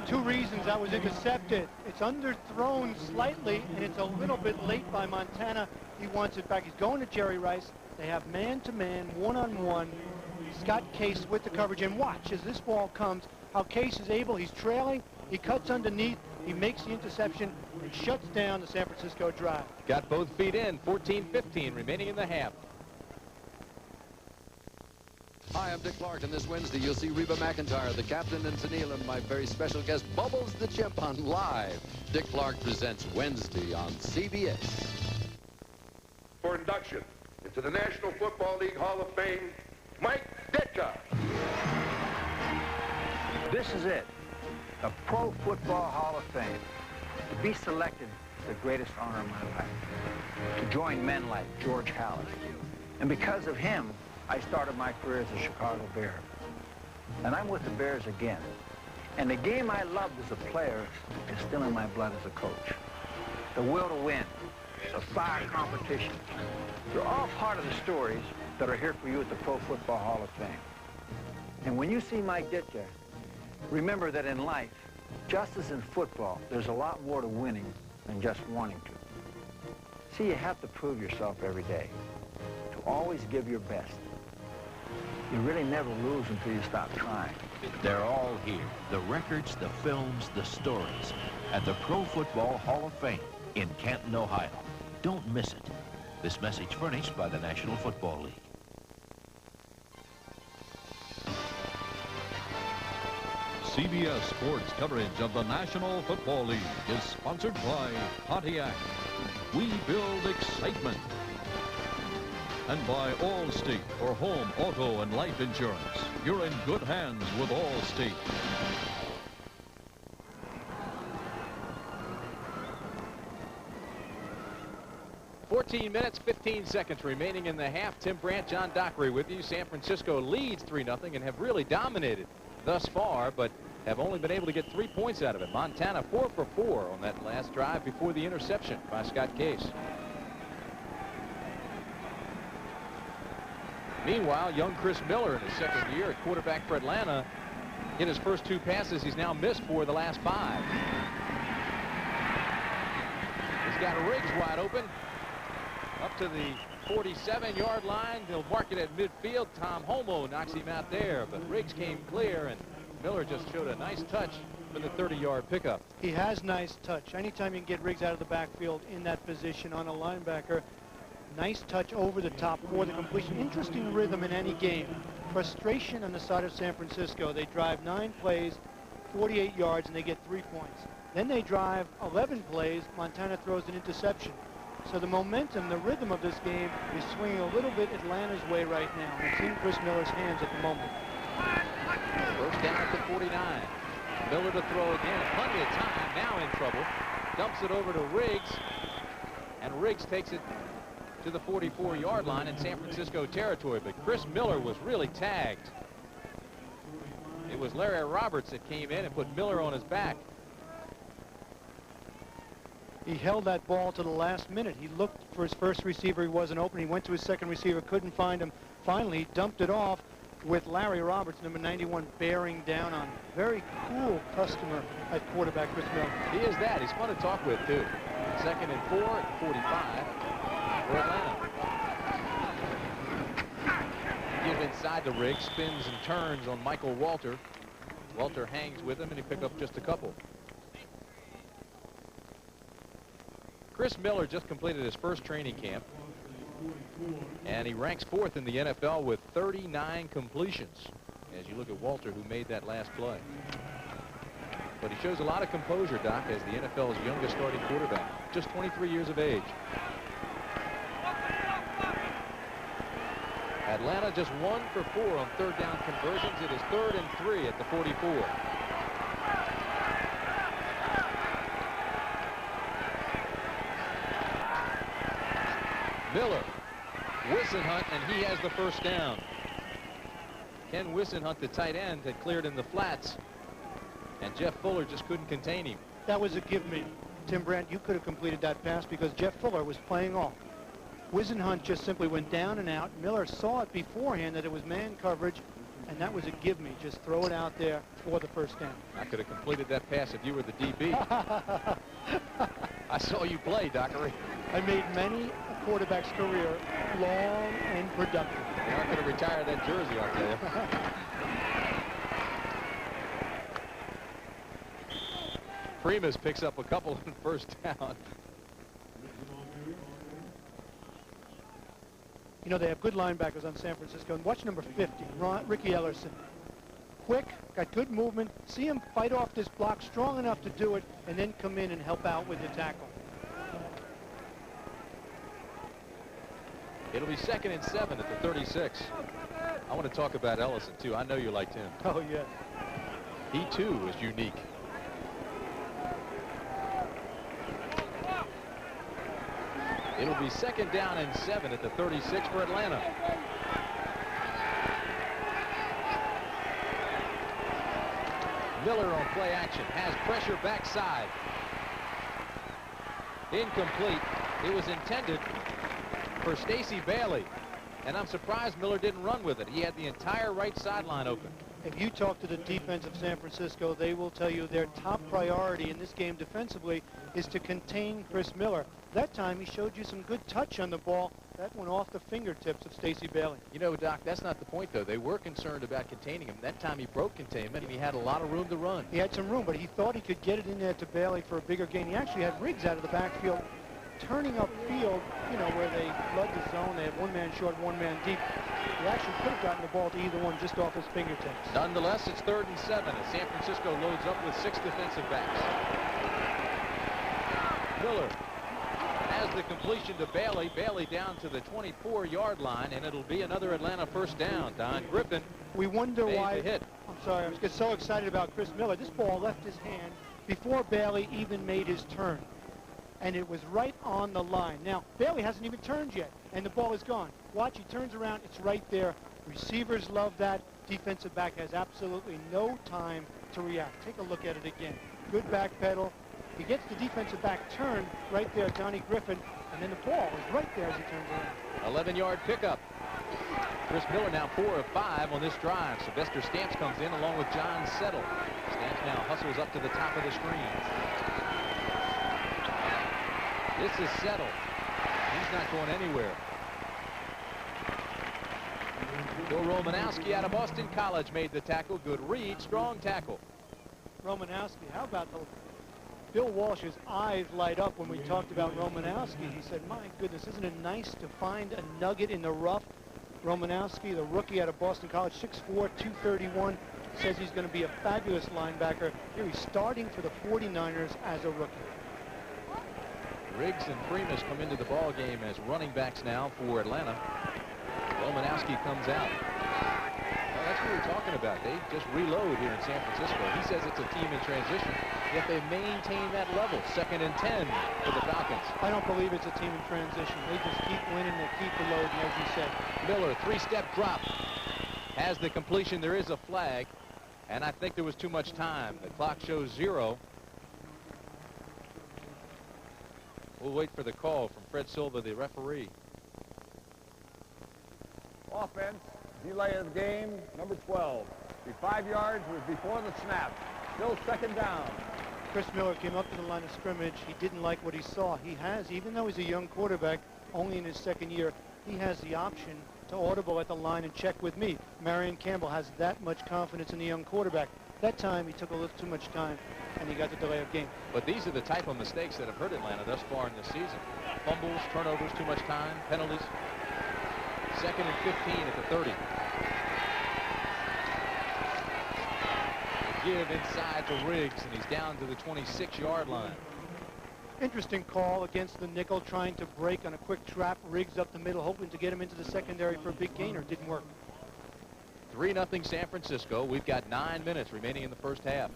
2 reasons that was intercepted. It's underthrown slightly, and it's a little bit late by Montana. He wants it back. He's going to Jerry Rice. They have man-to-man, one-on-one. Scott Case with the coverage, and watch as this ball comes, how Case is able, he's trailing, he cuts underneath, he makes the interception, and shuts down the San Francisco drive. Got both feet in, 14-15 remaining in the half. Hi, I'm Dick Clark, and this Wednesday you'll see Reba McEntire, the captain, and Tennille, and my very special guest, Bubbles the Chimp, on Live. Dick Clark presents Wednesday on CBS. For induction into the National Football League Hall of Fame, Mike Ditka. This is it, the Pro Football Hall of Fame. To be selected is the greatest honor of my life. To join men like George Halas. And because of him, I started my career as a Chicago Bear. And I'm with the Bears again. And the game I loved as a player is still in my blood as a coach. The will to win, the fire competition. They're all part of the stories that are here for you at the Pro Football Hall of Fame. And when you see Mike Ditka, remember that in life, just as in football, there's a lot more to winning than just wanting to. See, you have to prove yourself every day, to always give your best. You really never lose until you stop trying. They're all here. The records, the films, the stories at the Pro Football Hall of Fame in Canton, Ohio. Don't miss it. This message furnished by the National Football League. CBS Sports coverage of the National Football League is sponsored by Pontiac. We build excitement. And by Allstate for home, auto, and life insurance. You're in good hands with Allstate. $14 minutes, 15 seconds remaining in the half. Tim Brandt, John Dockery with you. San Francisco leads 3-0 and have really dominated thus far, but have only been able to get 3 points out of it. Montana 4 for 4 on that last drive before the interception by Scott Case. Meanwhile, young Chris Miller in his second year at quarterback for Atlanta. In his first 2 passes, he's now missed 4 of the last 5. He's got Riggs wide open. Up to the 47-yard line. They'll mark it at midfield. Tom Homo knocks him out there, but Riggs came clear, and Miller just showed a nice touch for the 30-yard pickup. He has nice touch. Anytime you can get Riggs out of the backfield in that position on a linebacker, nice touch over the top for the completion. Interesting rhythm in any game. Frustration on the side of San Francisco. They drive 9 plays, 48 yards, and they get 3 points. Then they drive 11 plays. Montana throws an interception. So the momentum, the rhythm of this game is swinging a little bit Atlanta's way right now. And it's in Chris Miller's hands at the moment. First down at the 49. Miller to throw again. Plenty of time. Now in trouble. Dumps it over to Riggs. And Riggs takes it to the 44-yard line in San Francisco territory. But Chris Miller was really tagged. It was Larry Roberts that came in and put Miller on his back. He held that ball to the last minute. He looked for his first receiver. He wasn't open. He went to his second receiver, couldn't find him. Finally, he dumped it off with Larry Roberts, number 91, bearing down on. Very cool customer at quarterback, Chris Miller. He is that. He's fun to talk with, too. 2nd and 4 at 45 for Atlanta. Give inside the rig, spins and turns on Michael Walter. Walter hangs with him, and he picked up just a couple. Chris Miller just completed his first training camp, and he ranks 4th in the NFL with 39 completions, as you look at Walter, who made that last play. But he shows a lot of composure, Doc, as the NFL's youngest starting quarterback, just 23 years of age. Atlanta just 1 for 4 on 3rd down conversions. It is 3rd and 3 at the 44. Miller, Wissenhunt, and he has the first down. Ken Wissenhunt, the tight end, had cleared in the flats, and Jeff Fuller just couldn't contain him. That was a give me. Tim Brandt, you could have completed that pass because Jeff Fuller was playing off. Whisenhunt just simply went down and out. Miller saw it beforehand that it was man coverage, and that was a give me. Just throw it out there for the first down. I could have completed that pass if you were the DB. I saw you play, Dockery. I made many a quarterback's career long and productive. You're not going to retire that jersey, I'll tell you. Primus picks up a couple on first down. You know, they have good linebackers on San Francisco. And watch number 50, Ricky Ellerson. Quick, got good movement. See him fight off this block, strong enough to do it, and then come in and help out with the tackle. It'll be 2nd and 7 at the 36. I want to talk about Ellison, too. I know you liked him. Oh, yeah. He, too, is unique. It'll be 2nd down and 7 at the 36 for Atlanta. Miller on play action, has pressure backside. Incomplete. It was intended for Stacey Bailey, and I'm surprised Miller didn't run with it. He had the entire right sideline open. If you talk to the defense of San Francisco, they will tell you their top priority in this game defensively is to contain Chris Miller. That time he showed you some good touch on the ball. That went off the fingertips of Stacey Bailey. You know, Doc, that's not the point, though. They were concerned about containing him. That time he broke containment, and he had a lot of room to run. He had some room, but he thought he could get it in there to Bailey for a bigger gain. He actually had Riggs out of the backfield, turning upfield, you know, where they flood the zone. They have one man short, one man deep. He actually could have gotten the ball to either one just off his fingertips. Nonetheless, it's 3rd and 7 as San Francisco loads up with 6 defensive backs. Miller has the completion to Bailey. Bailey down to the 24-yard line, and it'll be another Atlanta first down. Don Griffin. We wonder why. Hit. I'm sorry, I was just so excited about Chris Miller. This ball left his hand before Bailey even made his turn. And it was right on the line. Now, Bailey hasn't even turned yet, and the ball is gone. Watch, he turns around, it's right there. Receivers love that. Defensive back has absolutely no time to react. Take a look at it again. Good back pedal. He gets the defensive back turned right there, Donnie Griffin, and then the ball is right there as he turns around. 11-yard pickup. Chris Miller now 4 of 5 on this drive. Sylvester Stamps comes in along with John Settle. Stamps now hustles up to the top of the screen. This is Settle. He's not going anywhere. Bill Romanowski out of Boston College made the tackle. Good read, strong tackle. Romanowski, how about the Bill Walsh's eyes light up when we talked about Romanowski. He said, my goodness, isn't it nice to find a nugget in the rough? Romanowski, the rookie out of Boston College, 6'4", 231, says he's going to be a fabulous linebacker. Here he's starting for the 49ers as a rookie. Riggs and Primus come into the ball game as running backs now for Atlanta. Romanowski comes out. Well, that's what we're talking about. They just reload here in San Francisco. He says it's a team in transition, yet they maintain that level. 2nd and 10 for the Falcons. I don't believe it's a team in transition. They just keep winning. They keep the load, as you said. Miller, 3-step drop. Has the completion. There is a flag, and I think there was too much time. The clock shows 0. We'll wait for the call from Fred Silva, the referee. Offense, delay of the game, number 12. The 5 yards was before the snap. Still 2nd down. Chris Miller came up to the line of scrimmage. He didn't like what he saw. He has, even though he's a young quarterback, only in his 2nd year, he has the option to audible at the line and check with me. Marion Campbell has that much confidence in the young quarterback. That time, he took a little too much time, and he got the delay of game. But these are the type of mistakes that have hurt Atlanta thus far in this season. Fumbles, turnovers, too much time, penalties. 2nd and 15 at the 30. The give inside to Riggs, and he's down to the 26-yard line. Interesting call against the nickel, trying to break on a quick trap. Riggs up the middle, hoping to get him into the secondary for a big gainer. Didn't work. 3-0 San Francisco. We've got 9 minutes remaining in the first half.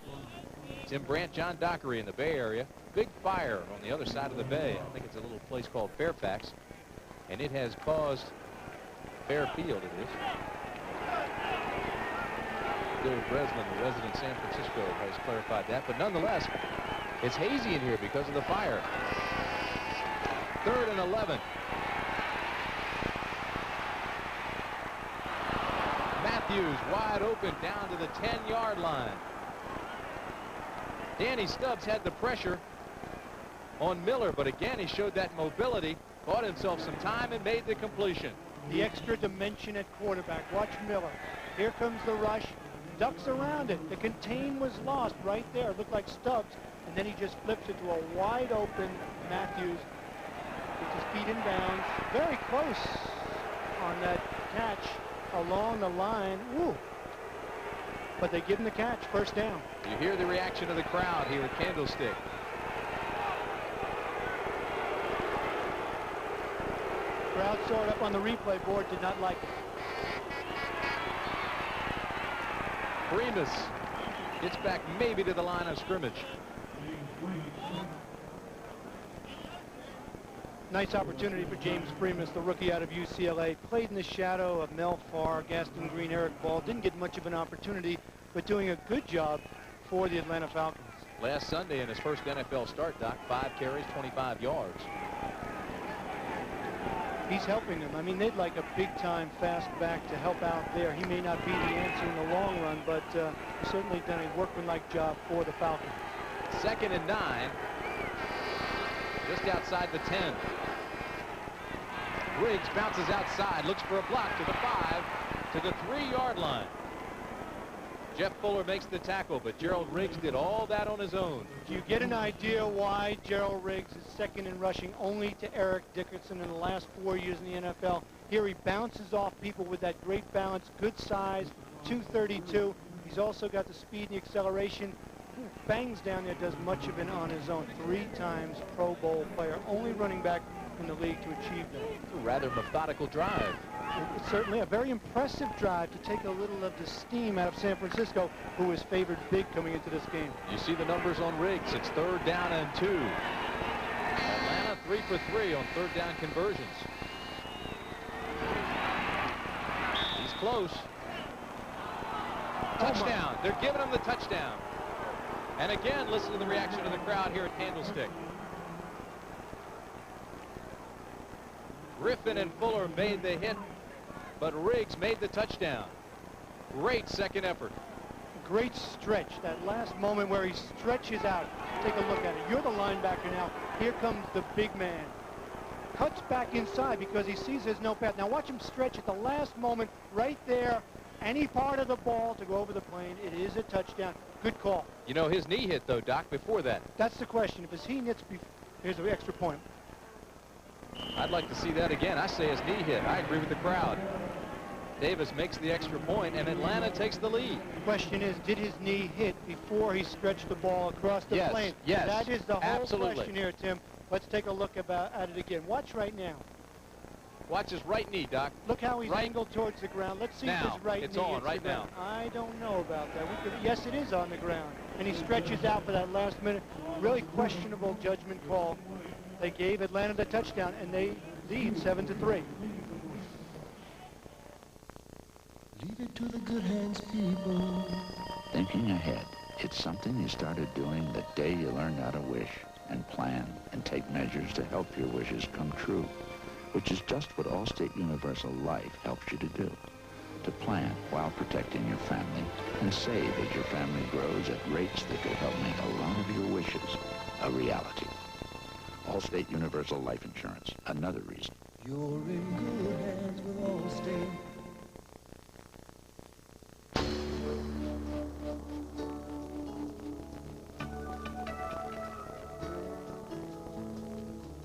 Tim Brandt, John Dockery in the Bay Area. Big fire on the other side of the bay. I think it's a little place called Fairfax, and it has caused Fairfield, it is. Bill Breslin, the resident San Francisco, has clarified that. But nonetheless, It's hazy in here because of the fire. 3rd and 11. Matthews wide open down to the 10-yard line. Danny Stubbs had the pressure on Miller, but again he showed that mobility, bought himself some time and made the completion. The extra dimension at quarterback. Watch Miller. Here comes the rush. Ducks around it. The contain was lost right there. It looked like Stubbs, and then he just flips it to a wide open Matthews. Gets his feet in bounds. Very close on that catch along the line. Ooh. But they give him the catch. First down. You hear the reaction of the crowd here at Candlestick. Crowd saw it up on the replay board, did not like it. Primus gets back maybe to the line of scrimmage. Nice opportunity for James Primus, the rookie out of UCLA. Played in the shadow of Mel Farr, Gaston Green, Eric Ball. Didn't get much of an opportunity, but doing a good job for the Atlanta Falcons. Last Sunday in his first NFL start, Doc, 5 carries, 25 yards. He's helping them. I mean, they'd like a big-time fast back to help out there. He may not be the answer in the long run, but he's certainly done a workmanlike job for the Falcons. 2nd and 9. Just outside the 10. Riggs bounces outside, looks for a block to the 5, to the 3-yard line. Jeff Fuller makes the tackle, but Gerald Riggs did all that on his own. Do you get an idea why Gerald Riggs is second in rushing only to Eric Dickerson in the last 4 years in the NFL? Here he bounces off people with that great balance, good size, 232. He's also got the speed and the acceleration. Bangs down there, does much of it on his own. 3 times Pro Bowl player, only running back in the league to achieve that. A rather methodical drive. It's certainly a very impressive drive to take a little of the steam out of San Francisco, who was favored big coming into this game. You see the numbers on Riggs. It's 3rd down and 2. Atlanta 3 for 3 on 3rd down conversions. He's close. Touchdown. They're giving him the touchdown. And again, listen to the reaction of the crowd here at Candlestick. Griffin and Fuller made the hit, but Riggs made the touchdown. Great second effort. Great stretch. That last moment where he stretches out. Take a look at it. You're the linebacker now. Here comes the big man. Cuts back inside because he sees there's no path. Now watch him stretch at the last moment right there. Any part of the ball to go over the plane. It is a touchdown. Good call. You know, his knee hit, though, Doc, before that. That's the question. If his knee hits, here's the extra point. I'd like to see that again. I say his knee hit. I agree with the crowd. Davis makes the extra point, and Atlanta takes the lead. The question is, did his knee hit before he stretched the ball across the plane? Yes, that is the whole absolutely. question here, Tim. Let's take a look at it again. Watch right now. Watch his right knee, Doc. Look how he's angled towards the ground. Let's see if his right knee it's on hits right the ground. now. I don't know about that. Yes, it is on the ground. And he stretches out for that last minute. Really questionable judgment call. They gave Atlanta the touchdown, and they lead 7-3. Leave it to the good hands, people. Thinking ahead. It's something you started doing the day you learned how to wish and plan and take measures to help your wishes come true, which is just what Allstate Universal Life helps you to do. To plan while protecting your family and save as your family grows at rates that could help make a lot of your wishes a reality. Allstate Universal Life Insurance, another reason. You're in good hands with Allstate.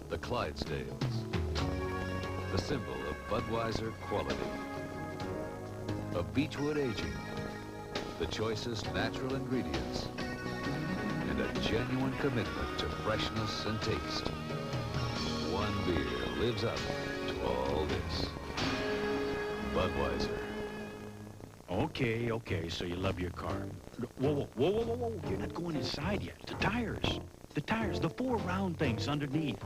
The Clydesdales, the symbol of Budweiser quality, of Beechwood aging, the choicest natural ingredients, and a genuine commitment to freshness and taste. One beer lives up to all this. Budweiser. Okay, so you love your car. Whoa, you're not going inside yet. The tires, the 4 round things underneath.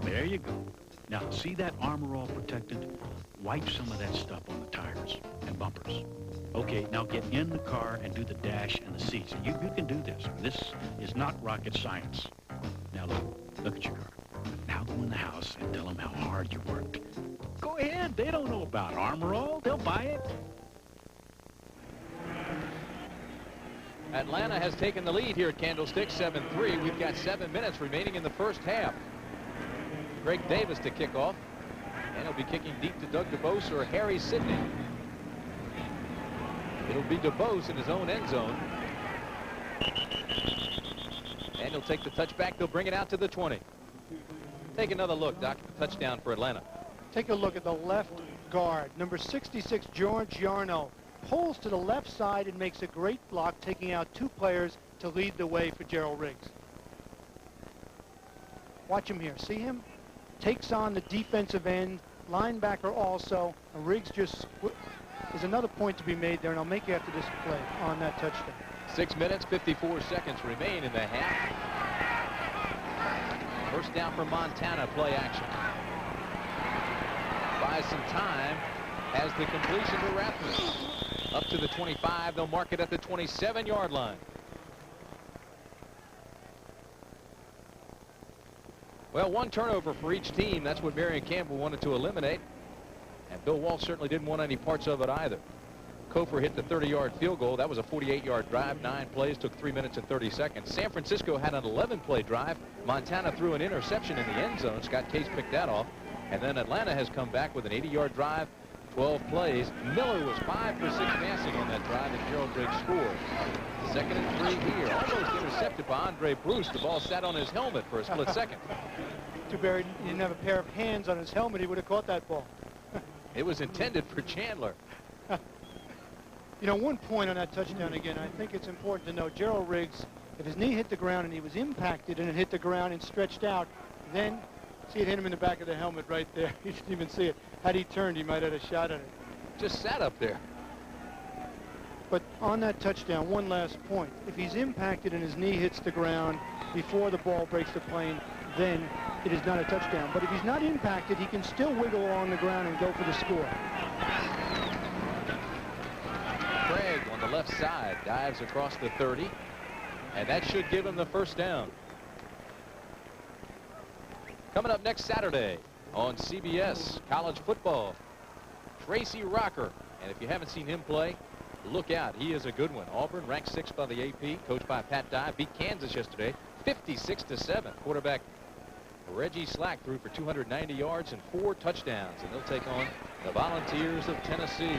There you go. Now, see that armor all protected? Wipe some of that stuff on the tires and bumpers. Okay, now get in the car and do the dash and the seats. You can do this. This is not rocket science. Now look at your car. Now go in the house and tell them how hard you worked. Go ahead. They don't know about Armor All. They'll buy it. Atlanta has taken the lead here at Candlestick, 7-3. We've got 7 minutes remaining in the first half. Greg Davis to kick off. And he'll be kicking deep to Doug DeBose or Harry Sidney. It'll be DeBose in his own end zone. And he'll take the touchback. They'll bring it out to the 20. Take another look, Doc, at the touchdown for Atlanta. Take a look at the left guard. Number 66, George Yarno, pulls to the left side and makes a great block, taking out 2 players to lead the way for Gerald Riggs. Watch him here. See him? Takes on the defensive end, linebacker also. And Riggs just... There's another point to be made there, and I'll make it after this play on that touchdown. 6 minutes, 54 seconds remain in the half. First down for Montana, play action. Buys some time as the completion to Rathman. Up to the 25, they'll mark it at the 27-yard line. Well, 1 turnover for each team. That's what Marion Campbell wanted to eliminate. And Bill Walsh certainly didn't want any parts of it either. Kofor hit the 30-yard field goal. That was a 48-yard drive. 9 plays, took 3 minutes and 30 seconds. San Francisco had an 11-play drive. Montana threw an interception in the end zone. Scott Case picked that off. And then Atlanta has come back with an 80-yard drive, 12 plays. Miller was 5 for 6 passing on that drive, and Gerald Riggs scored. 2nd and 3 here. Almost intercepted by Andre Bruce. The ball sat on his helmet for a split second. Too bad he didn't have a pair of hands on his helmet. He would have caught that ball. It was intended for Chandler. You know, 1 point on that touchdown again. I think it's important to know Gerald Riggs, if his knee hit the ground and he was impacted and it hit the ground and stretched out, then see it hit him in the back of the helmet right there. He didn't even see it. Had he turned, he might have had a shot at it. Just sat up there. But on that touchdown, 1 last point. If he's impacted and his knee hits the ground before the ball breaks the plane, then it is not a touchdown. But if he's not impacted, he can still wiggle along the ground and go for the score. Craig on the left side dives across the 30, and that should give him the first down. Coming up next Saturday on CBS, college football, Tracy Rocker. And if you haven't seen him play, look out. He is a good one. Auburn ranked 6th by the AP, coached by Pat Dye, beat Kansas yesterday, 56-7. Quarterback Reggie Slack threw for 290 yards and 4 touchdowns, and they'll take on the Volunteers of Tennessee.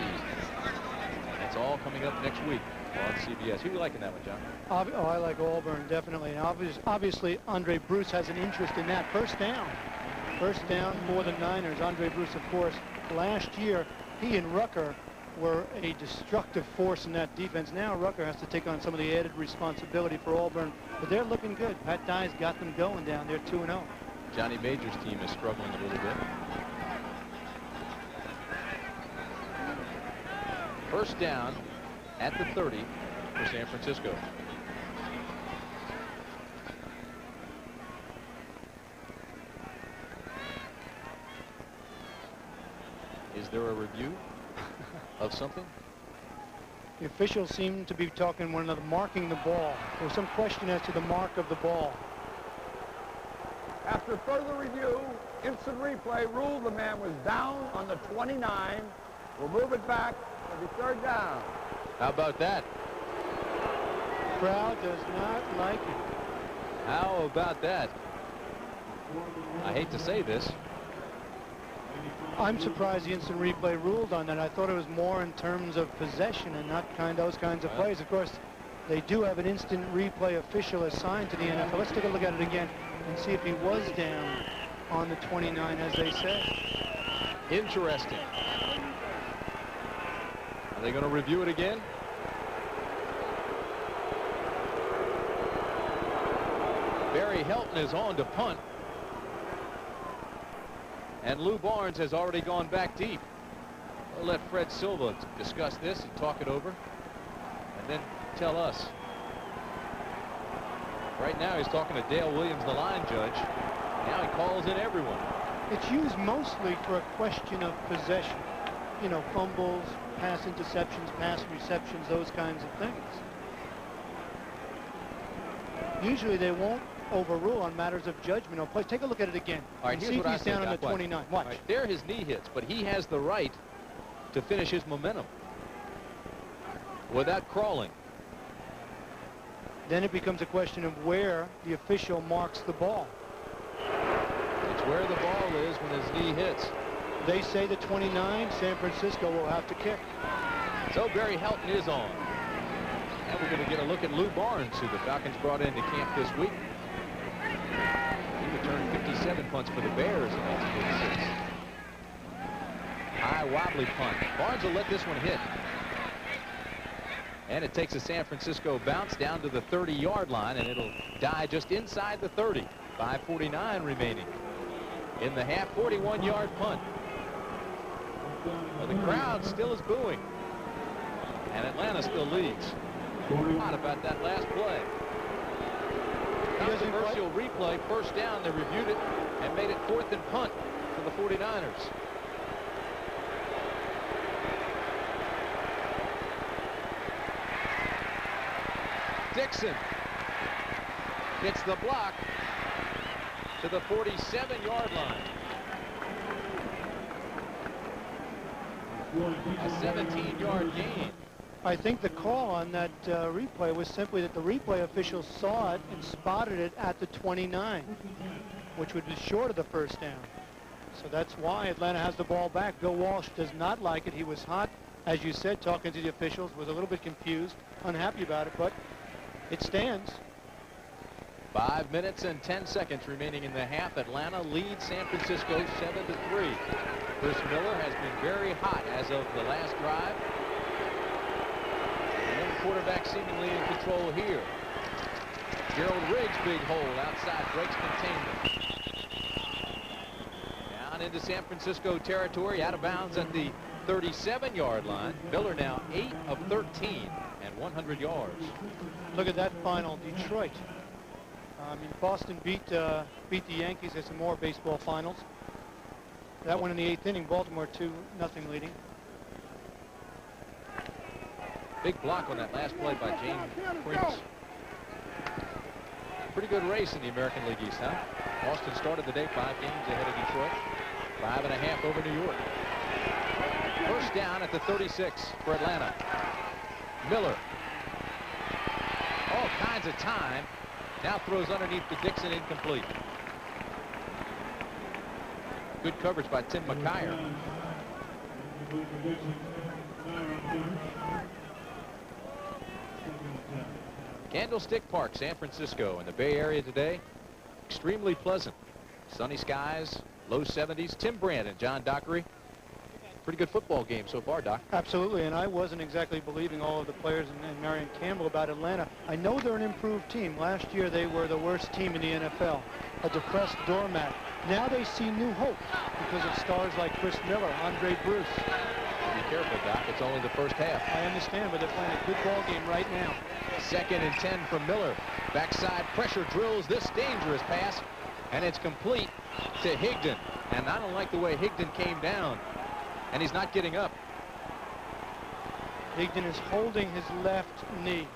That's all coming up next week on CBS. Who are you liking that one, John? Oh, I like Auburn, definitely. And obviously, Andre Bruce has an interest in that. First down for the Niners. Andre Bruce, of course, last year, he and Rucker were a destructive force in that defense. Now Rucker has to take on some of the added responsibility for Auburn, but they're looking good. Pat Dye's got them going down there 2-0. Johnny Major's team is struggling a little bit. First down at the 30 for San Francisco. Is there a review of something? The officials seem to be talking one another, marking the ball. There was some question as to the mark of the ball. After further review, instant replay ruled the man was down on the 29. We'll move it back. It'll be 3rd down. How about that? Crowd does not like it. How about that? I hate to say this. I'm surprised the instant replay ruled on that. I thought it was more in terms of possession and not those kinds of plays. Of course, they do have an instant replay official assigned to the NFL. Let's take a look at it again and see if he was down on the 29, as they say. Interesting. Are they going to review it again? Barry Helton is on to punt. And Lou Barnes has already gone back deep. We'll let Fred Silva discuss this and talk it over, and then tell us. Right now he's talking to Dale Williams, the line judge. Now he calls in everyone. It's used mostly for a question of possession. You know, fumbles, pass interceptions, pass receptions, those kinds of things. Usually they won't overrule on matters of judgment or play. Take a look at it again. All right, and here's see what if I he's say, down on the Doc. 29. Watch. All right, there his knee hits, but he has the right to finish his momentum without crawling. Then it becomes a question of where the official marks the ball. It's where the ball is when his knee hits. They say the 29, San Francisco will have to kick. So Barry Helton is on. And we're going to get a look at Lou Barnes, who the Falcons brought into camp this week. He returned 57 punts for the Bears in 1986. High wobbly punt. Barnes will let this one hit. And it takes a San Francisco bounce down to the 30-yard line, and it'll die just inside the 30. 5:49 remaining in the half. 41-yard punt. Well, the crowd still is booing, and Atlanta still leads. What about that last play? Controversial replay, first down. They reviewed it and made it 4th and punt for the 49ers. Dixon hits the block to the 47-yard line. A 17-yard gain. I think the call on that replay was simply that the replay official saw it and spotted it at the 29, which would be short of the first down. So that's why Atlanta has the ball back. Bill Walsh does not like it. He was hot, as you said, talking to the officials, was a little bit confused, unhappy about it, but it stands. 5 minutes and 10 seconds remaining in the half. Atlanta leads San Francisco 7-3. Chris Miller has been very hot as of the last drive. And the quarterback seemingly in control here. Gerald Riggs, big hole outside, breaks containment. Down into San Francisco territory, out of bounds at the 37-yard line. Miller now 8 of 13 and 100 yards. Look at that final, Detroit. I mean, Boston beat the Yankees. There's some more baseball finals. That one in the 8th inning, Baltimore 2-0 leading. Big block on that last play by James Prince. Pretty good race in the American League East, huh? Boston started the day 5 games ahead of Detroit. 5.5 over New York. First down at the 36 for Atlanta. Miller. All kinds of time. Now throws underneath to Dixon, incomplete. Good coverage by Tim McKyer. Candlestick Park, San Francisco, in the Bay Area today. Extremely pleasant. Sunny skies, low 70s. Tim Brandt and John Dockery. Pretty good football game so far, Doc. Absolutely, and I wasn't exactly believing all of the players and Marion Campbell about Atlanta. I know they're an improved team. Last year they were the worst team in the NFL, a depressed doormat. Now they see new hope because of stars like Chris Miller, Andre Bruce. Be careful, Doc. It's only the first half. I understand, but they're playing a good ball game right now. 2nd and 10 from Miller. Backside pressure drills this dangerous pass, and it's complete to Higdon. And I don't like the way Higdon came down. And he's not getting up. Higdon is holding his left knee.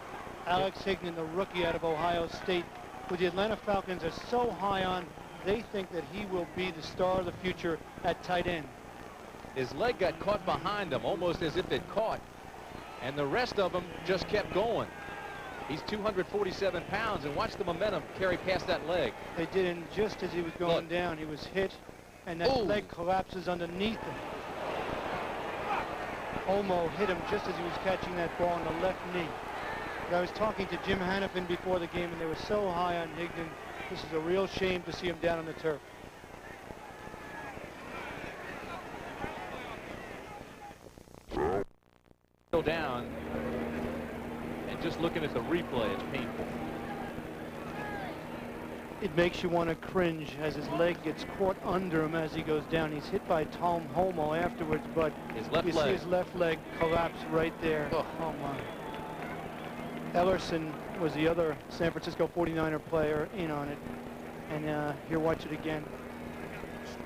Alex Higdon, the rookie out of Ohio State, who the Atlanta Falcons are so high on, they think that he will be the star of the future at tight end. His leg got caught behind him, almost as if it caught. And the rest of them just kept going. He's 247 pounds, and watch the momentum carry past that leg. They did, and just as he was going down, he was hit, and that leg collapses underneath him. Olmo hit him just as he was catching that ball on the left knee. But I was talking to Jim Hannafin before the game, and they were so high on Higdon. This is a real shame to see him down on the turf. Still down, and just looking at the replay, it's painful. It makes you want to cringe as his leg gets caught under him as he goes down. He's hit by Tom Holmoe afterwards, but you see his left leg collapse right there. Oh my. Ellerson was the other San Francisco 49er player in on it. And here, watch it again.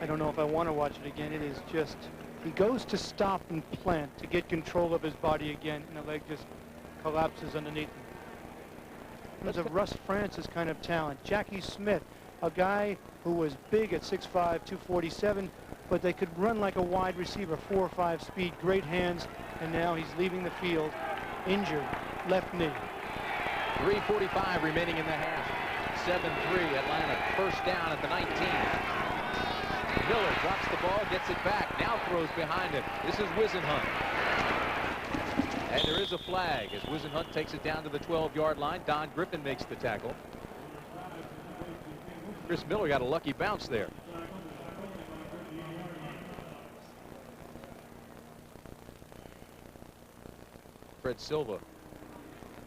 I don't know if I want to watch it again. It is just He goes to stop and plant to get control of his body again, and the leg just collapses underneath him. There's a Russ Francis kind of talent. Jackie Smith, a guy who was big at 6'5", 247, but they could run like a wide receiver, 4-5 speed, great hands, and now he's leaving the field, injured, left knee. 3:45 remaining in the half. 7-3 Atlanta, first down at the 19. Miller drops the ball, gets it back, now throws behind him. This is Wisenhunt. And there is a flag as Wisenhunt takes it down to the 12-yard line. Don Griffin makes the tackle. Chris Miller got a lucky bounce there. Fred Silva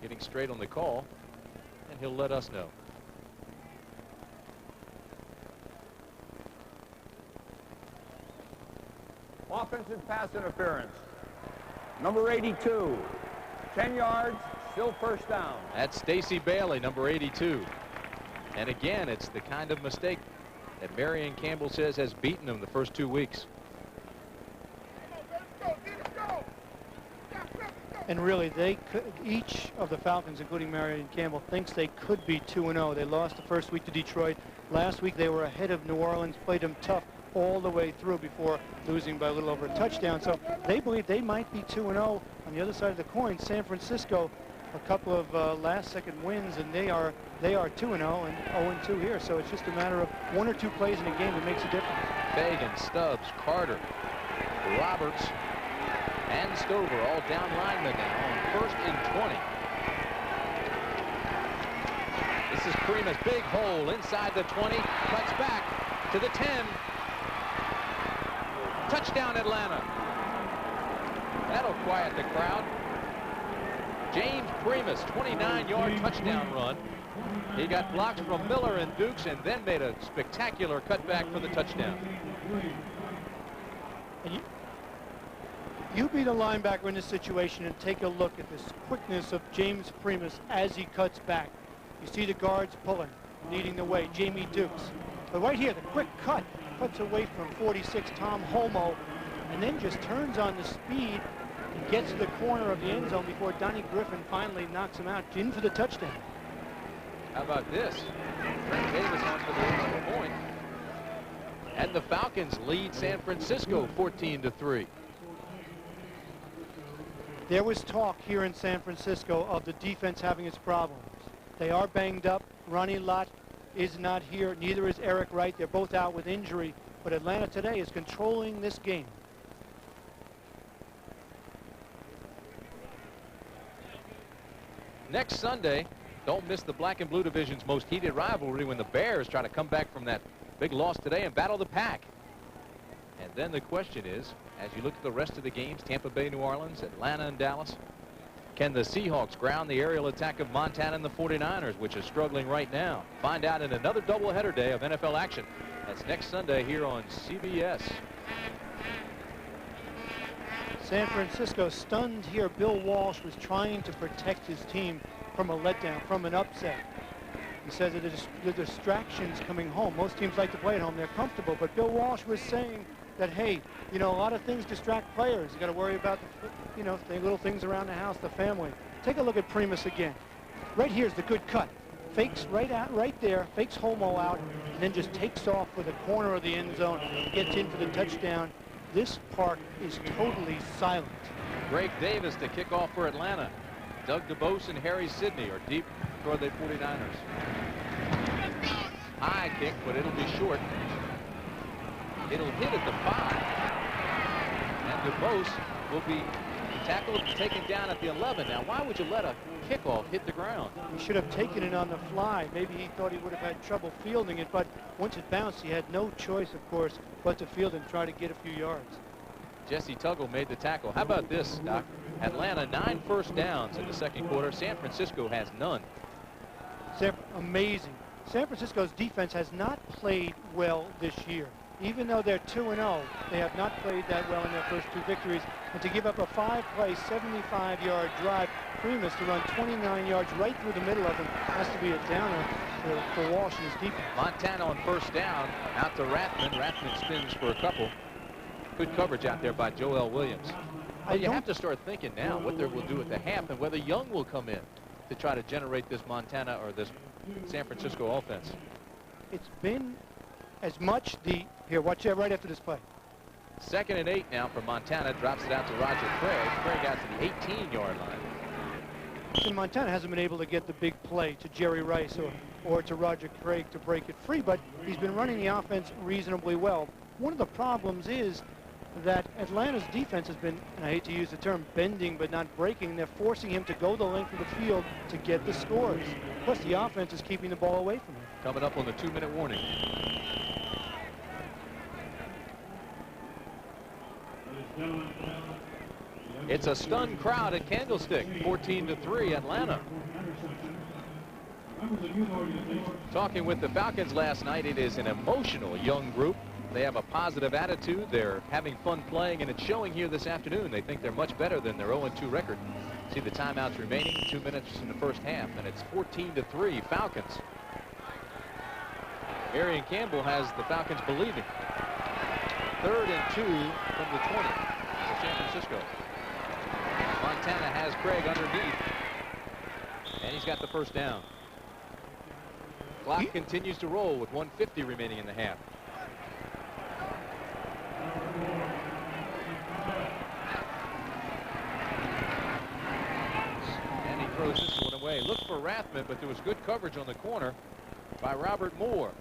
getting straight on the call, and he'll let us know. Offensive pass interference. Number 82. 10 yards, still first down. That's Stacy Bailey, number 82. And again, it's the kind of mistake that Marion Campbell says has beaten him the first 2 weeks. And really, they could, each of the Falcons, including Marion Campbell, thinks they could be 2-0. They lost the first week to Detroit. Last week, they were ahead of New Orleans, played them tough all the way through before losing by a little over a touchdown. So they believe they might be 2-0. On the other side of the coin, San Francisco, a couple of last-second wins, and they are 2-0 and 0-2 here. So it's just a matter of 1 or 2 plays in a game that makes a difference. Fagan, Stubbs, Carter, Roberts, and Stover all down linemen now on 1st and 20. This is Primus, big hole inside the 20, cuts back to the 10. Touchdown Atlanta. That'll quiet the crowd. James Primus, 29-yard touchdown run. He got blocks from Miller and Dukes and then made a spectacular cutback for the touchdown. And you be the linebacker in this situation and take a look at this quickness of James Primus as he cuts back. You see the guards pulling, leading the way, Jamie Dukes. But right here, the quick cut, cuts away from 46, Tom Holmoe, and then just turns on the speed and gets to the corner of the end zone before Donnie Griffin finally knocks him out, in for the touchdown. How about this? Frank Davis on for the extra point. And the Falcons lead San Francisco 14-3. There was talk here in San Francisco of the defense having its problems. They are banged up. Ronnie Lott is not here. Neither is Eric Wright. They're both out with injury. But Atlanta today is controlling this game. Next Sunday, don't miss the Black and Blue Division's most heated rivalry when the Bears try to come back from that big loss today and battle the Pack. And then the question is, as you look at the rest of the games, Tampa Bay, New Orleans, Atlanta, and Dallas, can the Seahawks ground the aerial attack of Montana and the 49ers, which is struggling right now? Find out in another doubleheader day of NFL action. That's next Sunday here on CBS. San Francisco stunned here. Bill Walsh was trying to protect his team from a letdown, from an upset. He says that the distractions coming home. Most teams like to play at home. They're comfortable. But Bill Walsh was saying that, hey, you know, a lot of things distract players. You got to worry about, the, you know, the little things around the house, the family. Take a look at Primus again. Right here's the good cut. Fakes right there, fakes Holmoe out, and then just takes off for the corner of the end zone, gets in for the touchdown. This park is totally silent. Greg Davis to kick off for Atlanta. Doug DeBose and Harry Sidney are deep for the 49ers. High kick, but it'll be short. It'll hit at the 5. And DeBose will be tackled and taken down at the 11. Now, why would you let a kickoff hit the ground? He should have taken it on the fly. Maybe he thought he would have had trouble fielding it, but once it bounced, he had no choice, of course, but to field and try to get a few yards. Jesse Tuggle made the tackle. How about this, Doc? Atlanta 9 first downs in the second quarter. San Francisco has none. Amazing. San Francisco's defense has not played well this year. Even though they're 2-0, they have not played that well in their first 2 victories. And to give up a 5-play, 75-yard drive, Primus to run 29 yards right through the middle of them has to be a downer for Walsh and his defense. Montana on first down, out to Rathman. Rathman spins for a couple. Good coverage out there by Joel Williams. Well, you have to start thinking now what they will do at the half and whether Young will come in to try to generate this Montana or this San Francisco offense. It's been as much here, watch that right after this play. 2nd and 8 now for Montana. Drops it out to Roger Craig. Craig out to the 18-yard line. And Montana hasn't been able to get the big play to Jerry Rice or to Roger Craig to break it free, but he's been running the offense reasonably well. One of the problems is that Atlanta's defense has been, and I hate to use the term, bending but not breaking. They're forcing him to go the length of the field to get the scores. Plus, the offense is keeping the ball away from him. Coming up on the 2-minute warning. It's a stunned crowd at Candlestick, 14-3 Atlanta. Talking with the Falcons last night, it is an emotional young group. They have a positive attitude. They're having fun playing, and it's showing here this afternoon. They think they're much better than their 0-2 record. See the timeouts remaining, 2 minutes in the first half, and it's 14-3 Falcons. Arian Campbell has the Falcons believing. 3rd and 2 from the 20 for San Francisco. Montana has Craig underneath, and he's got the first down. Clock continues to roll with 1:50 remaining in the half. And he throws this one away. Looks for Rathman, but there was good coverage on the corner by Robert Moore.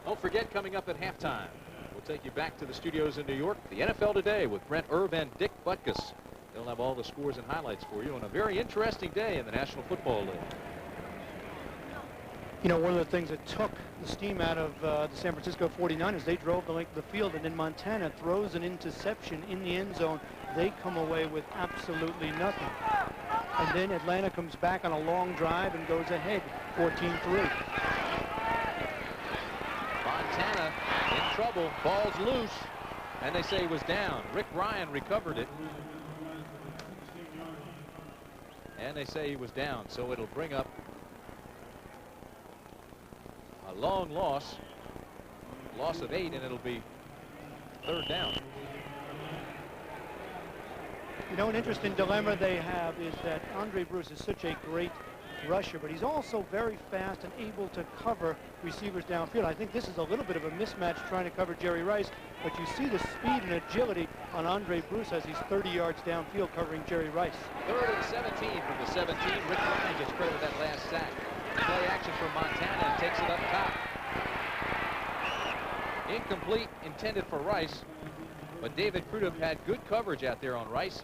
Don't forget, coming up at halftime, we'll take you back to the studios in New York. The NFL Today with Brent Erb and Dick Butkus. They'll have all the scores and highlights for you on a very interesting day in the National Football League. You know, one of the things that took the steam out of the San Francisco 49ers, they drove the length of the field, and then Montana throws an interception in the end zone. They come away with absolutely nothing. And then Atlanta comes back on a long drive and goes ahead 14-3. Montana in trouble, ball's loose, and they say he was down. Rick Ryan recovered it. And they say he was down, so it'll bring up a long loss of 8, and it'll be 3rd down. You know, an interesting dilemma they have is that Andre Bruce is such a great rusher, but he's also very fast and able to cover receivers downfield. I think this is a little bit of a mismatch trying to cover Jerry Rice, but you see the speed and agility on Andre Bruce as he's 30 yards downfield covering Jerry Rice. 3rd and 17 from the 17. Rick Ryan gets credit with that last sack. Play action for Montana and takes it up top. Incomplete, intended for Rice, but David Crudup had good coverage out there on Rice,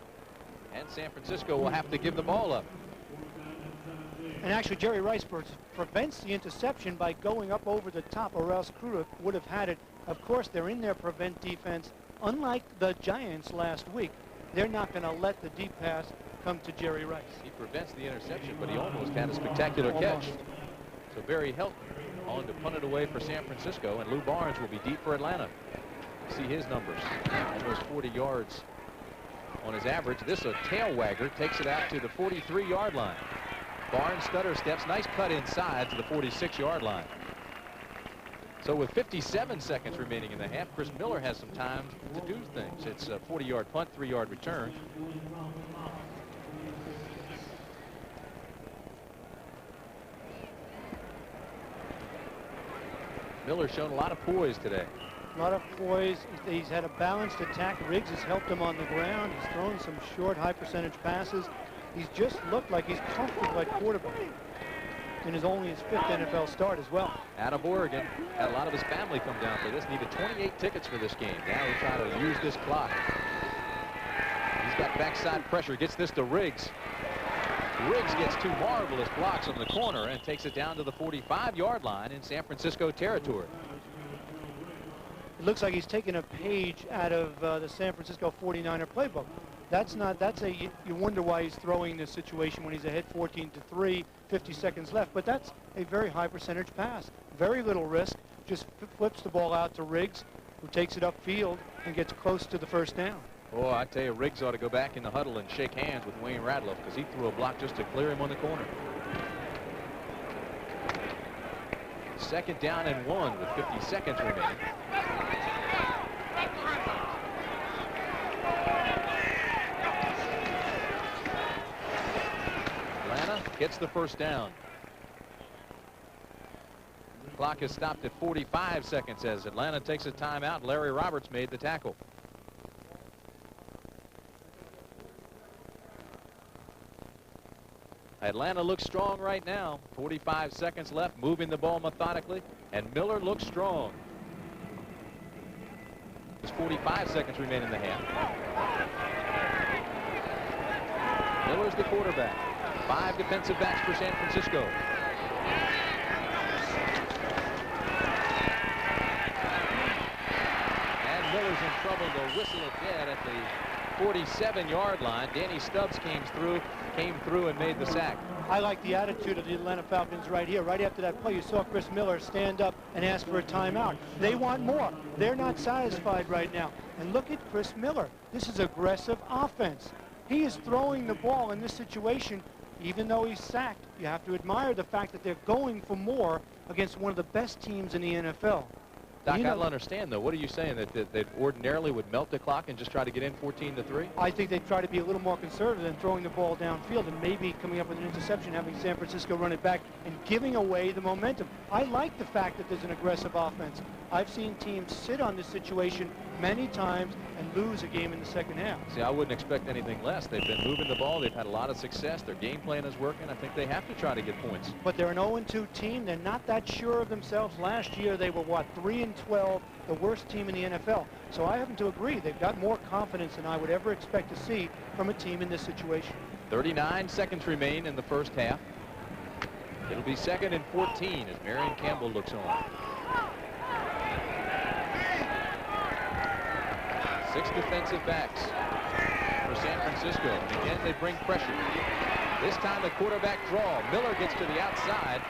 and San Francisco will have to give the ball up. And actually, Jerry Rice prevents the interception by going up over the top, or else Crudup would have had it. Of course, they're in their prevent defense. Unlike the Giants last week, they're not going to let the deep pass come to Jerry Rice. He prevents the interception, but he almost had a spectacular catch. So Barry Helton on to punt it away for San Francisco, and Lou Barnes will be deep for Atlanta. See his numbers, almost 40 yards on his average. This a tail wagger, takes it out to the 43-yard line. Barnes stutter steps, nice cut inside to the 46-yard line. So with 57 seconds remaining in the half, Chris Miller has some time to do things. It's a 40-yard punt, 3-yard return. Miller's shown a lot of poise today. A lot of poise. He's had a balanced attack. Riggs has helped him on the ground. He's thrown some short, high-percentage passes. He's just looked like he's comfortable at quarterback. And is only his 5th NFL start as well. Out of Oregon, had a lot of his family come down for this. Needed 28 tickets for this game. Now he's trying to use this clock. He's got backside pressure. Gets this to Riggs. Riggs gets 2 marvelous blocks on the corner and takes it down to the 45-yard line in San Francisco territory. It looks like he's taking a page out of the San Francisco 49er playbook. You wonder why he's throwing this situation when he's ahead 14-3, 50 seconds left, but that's a very high percentage pass. Very little risk, just flips the ball out to Riggs, who takes it upfield and gets close to the first down. Oh, I tell you, Riggs ought to go back in the huddle and shake hands with Wayne Radloff, because he threw a block just to clear him on the corner. 2nd down and 1 with 50 seconds remaining. Atlanta gets the 1st down. Clock is stopped at 45 seconds as Atlanta takes a timeout. Larry Roberts made the tackle. Atlanta looks strong right now. 45 seconds left, moving the ball methodically, and Miller looks strong. There's 45 seconds remain in the half. Miller's the quarterback. 5 defensive backs for San Francisco. And Miller's in trouble. They'll whistle it dead at the 47-yard line. Danny Stubbs came through and made the sack. I like the attitude of the Atlanta Falcons right here. Right after that play, you saw Chris Miller stand up and ask for a timeout. They want more. They're not satisfied right now. And look at Chris Miller. This is aggressive offense. He is throwing the ball in this situation, even though he's sacked. You have to admire the fact that they're going for more against one of the best teams in the NFL. Doc, I don't understand, though. What are you saying, that ordinarily would melt the clock and just try to get in 14-3? I think they try to be a little more conservative than throwing the ball downfield and maybe coming up with an interception, having San Francisco run it back and giving away the momentum. I like the fact that there's an aggressive offense. I've seen teams sit on this situation many times and lose a game in the 2nd half. See, I wouldn't expect anything less. They've been moving the ball. They've had a lot of success. Their game plan is working. I think they have to try to get points. But they're an 0-2 team. They're not that sure of themselves. Last year, they were, what, 3-12, the worst team in the NFL. So I happen to agree. They've got more confidence than I would ever expect to see from a team in this situation. 39 seconds remain in the 1st half. It'll be 2nd and 14 as Marion Campbell looks on. 6 defensive backs for San Francisco. And again, they bring pressure. This time the quarterback draw. Miller gets to the outside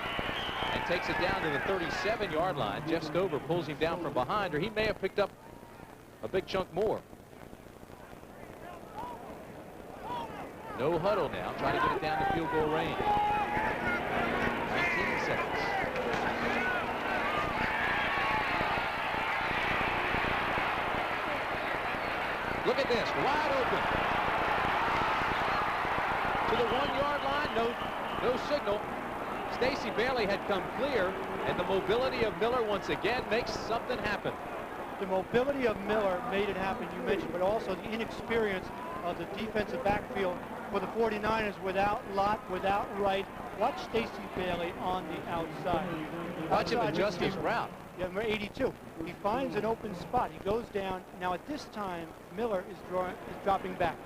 and takes it down to the 37-yard line. Jeff Stover pulls him down from behind, or he may have picked up a big chunk more. No huddle now, trying to get it down to field goal range. 19 seconds. Look at this, wide open. To the 1-yard line, no signal. Stacey Bailey had come clear, and the mobility of Miller once again makes something happen. The mobility of Miller made it happen, you mentioned, but also the inexperience of the defensive backfield for the 49ers without Lott, without Wright. Watch Stacey Bailey on the outside. Watch him adjust his route. Yeah, number 82. He finds an open spot. He goes down. Now at this time, Miller is dropping back.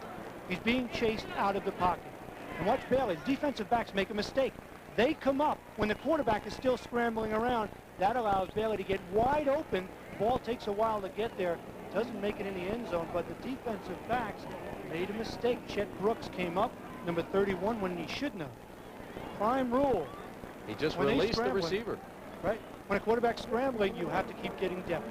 He's being chased out of the pocket. And watch Bailey. The defensive backs make a mistake. They come up when the quarterback is still scrambling around. That allows Bailey to get wide open. Ball takes a while to get there. Doesn't make it in the end zone, but the defensive backs made a mistake. Chet Brooks came up, number 31, when he shouldn't have. Prime rule. He just released the receiver. Right. When a quarterback's scrambling, you have to keep getting depth.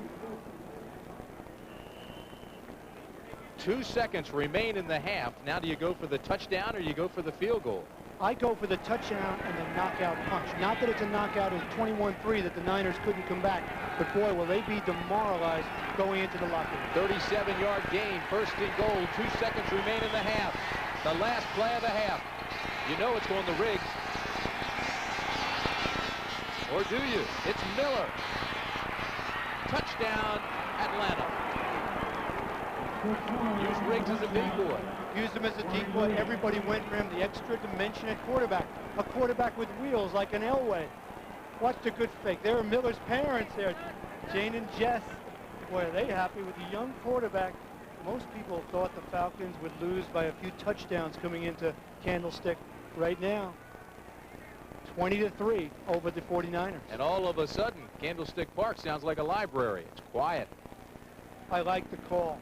2 seconds remain in the half. Now do you go for the touchdown or you go for the field goal? I go for the touchdown and the knockout punch. Not that it's a knockout. It was 21-3 that the Niners couldn't come back. But boy, will they be demoralized going into the locker room. 37-yard gain, 1st and goal. 2 seconds remain in the half. The last play of the half. You know it's going to Riggs. Or do you? It's Miller. Touchdown, Atlanta. Use Riggs as a big boy. Used him as a decoy. Everybody went for him. The extra dimension at quarterback. A quarterback with wheels like an Elway. Watch the good fake. There are Miller's parents there. Jane and Jess. Boy, are they happy with the young quarterback. Most people thought the Falcons would lose by a few touchdowns coming into Candlestick. Right now, 20-3 over the 49ers. And all of a sudden, Candlestick Park sounds like a library. It's quiet. I like the call.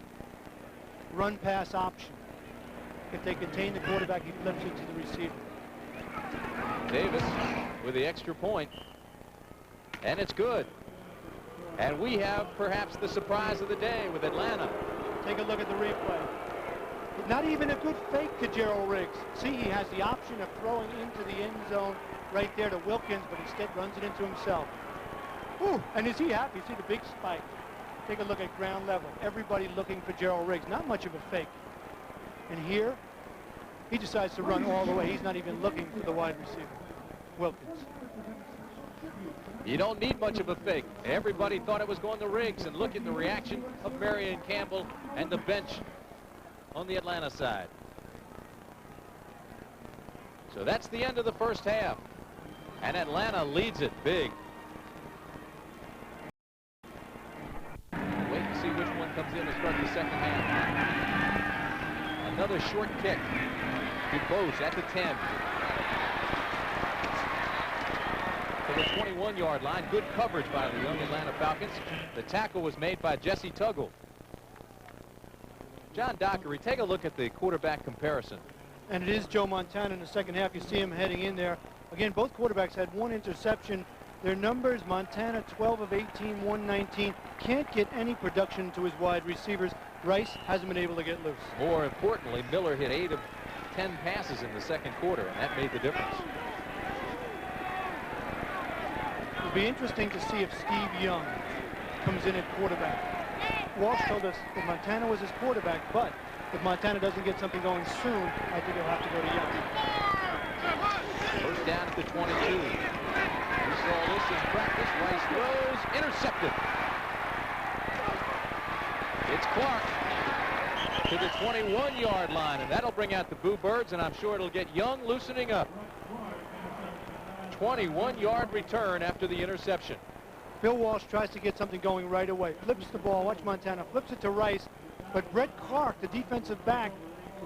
Run pass option. If they contain the quarterback, he flips it to the receiver. Davis with the extra point. And it's good. And we have perhaps the surprise of the day with Atlanta. Take a look at the replay. Not even a good fake to Gerald Riggs. See, he has the option of throwing into the end zone right there to Wilkins, but instead runs it into himself. Ooh, and is he happy? See the big spike. Take a look at ground level. Everybody looking for Gerald Riggs. Not much of a fake. And here, he decides to run all the way. He's not even looking for the wide receiver, Wilkins. You don't need much of a fake. Everybody thought it was going to Riggs, and look at the reaction of Marion Campbell and the bench on the Atlanta side. So that's the end of the first half, and Atlanta leads it big. Wait and see which one comes in to start the second half. Another short kick. DuBose at the 10. To the 21-yard line. Good coverage by the young Atlanta Falcons. The tackle was made by Jesse Tuggle. John Dockery, take a look at the quarterback comparison. And it is Joe Montana in the second half. You see him heading in there. Again, both quarterbacks had one interception. Their numbers, Montana 12 of 18, 119. Can't get any production to his wide receivers. Rice hasn't been able to get loose. More importantly, Miller hit 8 of 10 passes in the second quarter, and that made the difference. It'll be interesting to see if Steve Young comes in at quarterback. Walsh told us that Montana was his quarterback, but if Montana doesn't get something going soon, I think he'll have to go to Young. First down at the 22. We saw this in practice. Rice throws, intercepted. It's Clark to the 21-yard line, and that'll bring out the Boo Birds, and I'm sure it'll get Young loosening up. 21-yard return after the interception. Bill Walsh tries to get something going right away. Flips the ball. Watch Montana. Flips it to Rice. But Brett Clark, the defensive back,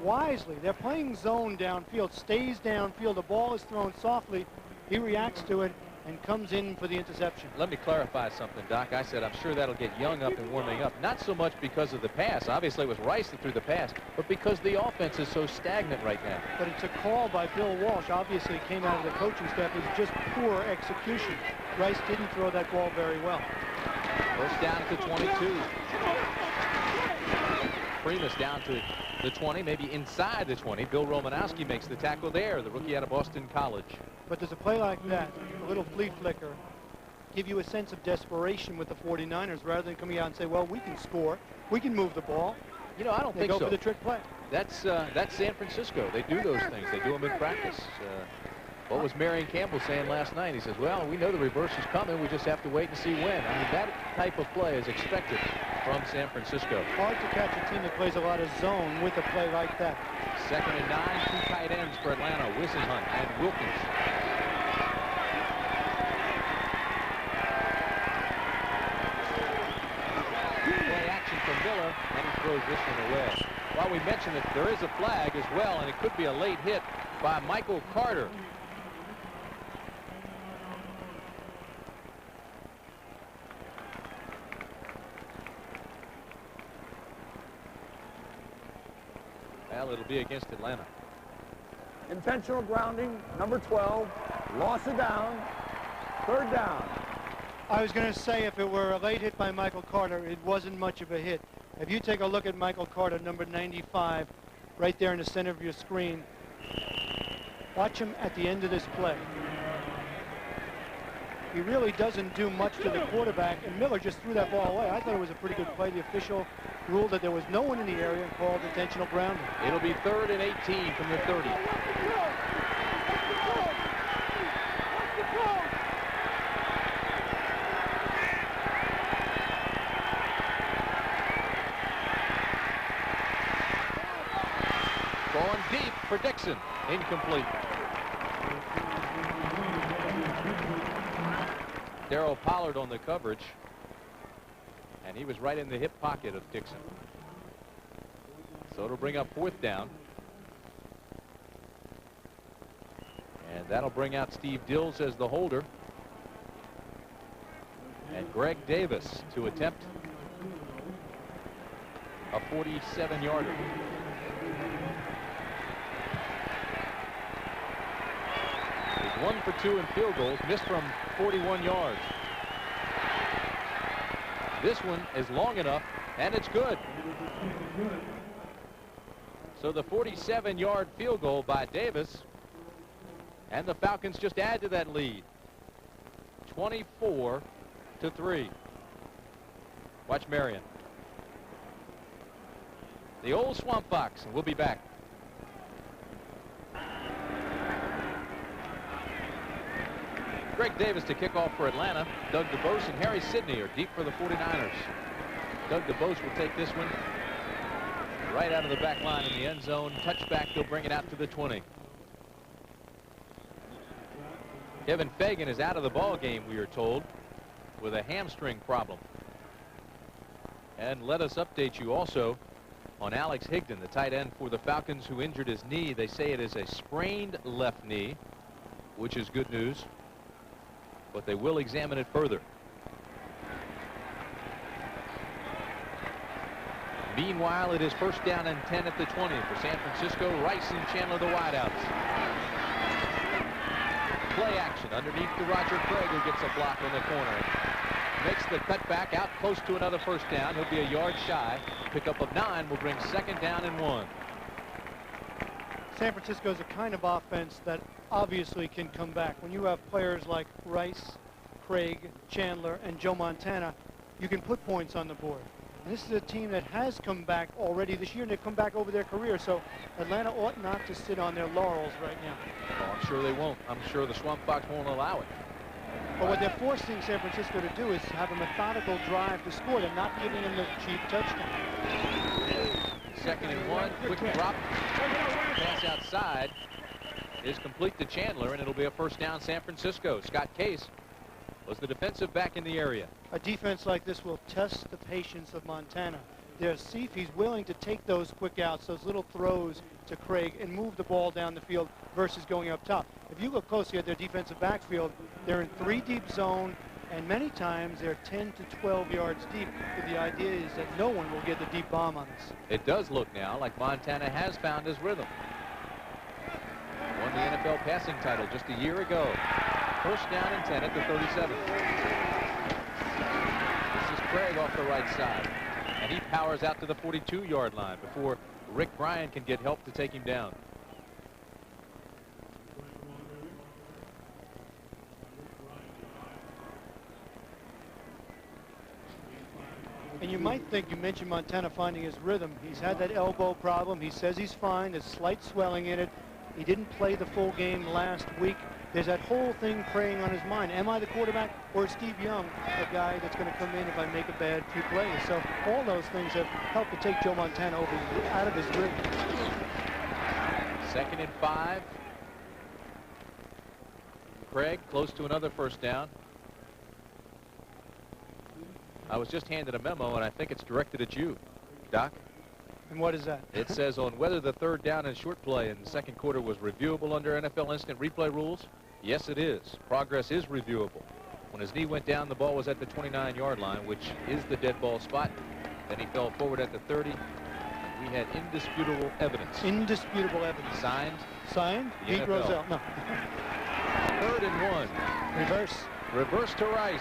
wisely, they're playing zone downfield, stays downfield. The ball is thrown softly. He reacts to it and comes in for the interception. Let me clarify something, Doc. I said I'm sure that'll get Young up and warming up. Not so much because of the pass. Obviously, it was Rice that threw the pass, but because the offense is so stagnant right now. But it's a call by Bill Walsh. Obviously, it came out of the coaching staff. It was just poor execution. Rice didn't throw that ball very well. First down at the 22. Primus down to the 20, maybe inside the 20. Bill Romanowski makes the tackle there, the rookie out of Boston College. But there's a play like that, a little flea flicker, give you a sense of desperation with the 49ers rather than coming out and say, well, we can score, we can move the ball. You know, I don't think so. They go for the trick play. That's San Francisco. They do those things. They do them in practice. What was Marion Campbell saying last night? He says, well, we know the reverse is coming. We just have to wait and see when. I mean, that type of play is expected from San Francisco. Hard to catch a team that plays a lot of zone with a play like that. Second and 9, 2 tight ends for Atlanta, Wissenhunt and Wilkins. Play action from Miller, and he throws this one away. Well, we mentioned that there is a flag as well, and it could be a late hit by Michael Carter. Well, it'll be against Atlanta. Intentional grounding, number 12, loss of down, third down. I was going to say if it were a late hit by Michael Carter, it wasn't much of a hit. If you take a look at Michael Carter, number 95, right there in the center of your screen, watch him at the end of this play. He really doesn't do much to the quarterback, and Miller just threw that ball away. I thought it was a pretty good play. The official ruled that there was no one in the area and called intentional grounding. It'll be 3rd and 18 from the 30. Going deep for Dixon. Incomplete. Darrell Pollard on the coverage, and he was right in the hip pocket of Dixon. So it'll bring up 4th down. And that'll bring out Steve Dills as the holder. And Greg Davis to attempt a 47-yarder. He's 1 for 2 in field goals, missed from 41 yards. This one is long enough, and it's good. So the 47-yard field goal by Davis, and the Falcons just add to that lead. 24-17. to 3. Watch Marion. The old Swamp Fox, and we'll be back. Greg Davis to kick off for Atlanta. Doug DeBose and Harry Sidney are deep for the 49ers. Doug DeBose will take this one right out of the back line in the end zone. Touchback, they'll bring it out to the 20. Kevin Fagan is out of the ball game, we are told, with a hamstring problem. And let us update you also on Alex Higdon, the tight end for the Falcons, who injured his knee. They say it is a sprained left knee, which is good news, but they will examine it further. Meanwhile, it is first down and 10 at the 20 for San Francisco. Rice and Chandler, the wideouts. Play action underneath to Roger Craig, who gets a block in the corner. Makes the cutback out close to another first down. He'll be a yard shy. Pickup of 9 will bring second down and 1. San Francisco is a kind of offense that obviously can come back. When you have players like Rice, Craig, Chandler, and Joe Montana, you can put points on the board. And this is a team that has come back already this year, and they've come back over their career. So Atlanta ought not to sit on their laurels right now. Well, I'm sure they won't. I'm sure the Swamp Fox won't allow it. But what they're forcing San Francisco to do is have a methodical drive to score. They're not giving them the cheap touchdown. Second and 1, quick drop. Pass outside is complete to Chandler, and it'll be a first down San Francisco. Scott Case was the defensive back in the area. A defense like this will test the patience of Montana. They'll see if he's willing to take those quick outs, those little throws to Craig, and move the ball down the field versus going up top. If you look closely at their defensive backfield, they're in 3 deep zone, and many times they're 10 to 12 yards deep. But the idea is that no one will get the deep bomb on us. It does look now like Montana has found his rhythm. Won the NFL passing title just a year ago. First down and 10 at the 37. This is Craig off the right side. And he powers out to the 42-yard line before Rick Bryan can get help to take him down. And you might think, you mentioned Montana finding his rhythm. He's had that elbow problem. He says he's fine. There's slight swelling in it. He didn't play the full game last week. There's that whole thing preying on his mind. Am I the quarterback, or is Steve Young the guy that's going to come in if I make a bad few plays? So all those things have helped to take Joe Montana out of his rhythm. Second and 5. Craig close to another first down. I was just handed a memo, and I think it's directed at you, Doc. And what is that? It says on whether the third down and short play in the second quarter was reviewable under NFL instant replay rules. Yes, it is. Progress is reviewable. When his knee went down, the ball was at the 29-yard line, which is the dead ball spot. Then he fell forward at the 30. We had indisputable evidence. Indisputable evidence. Signed? Signed? Pete NFL. Rozelle. No. Third and 1. Reverse. Reverse to Rice.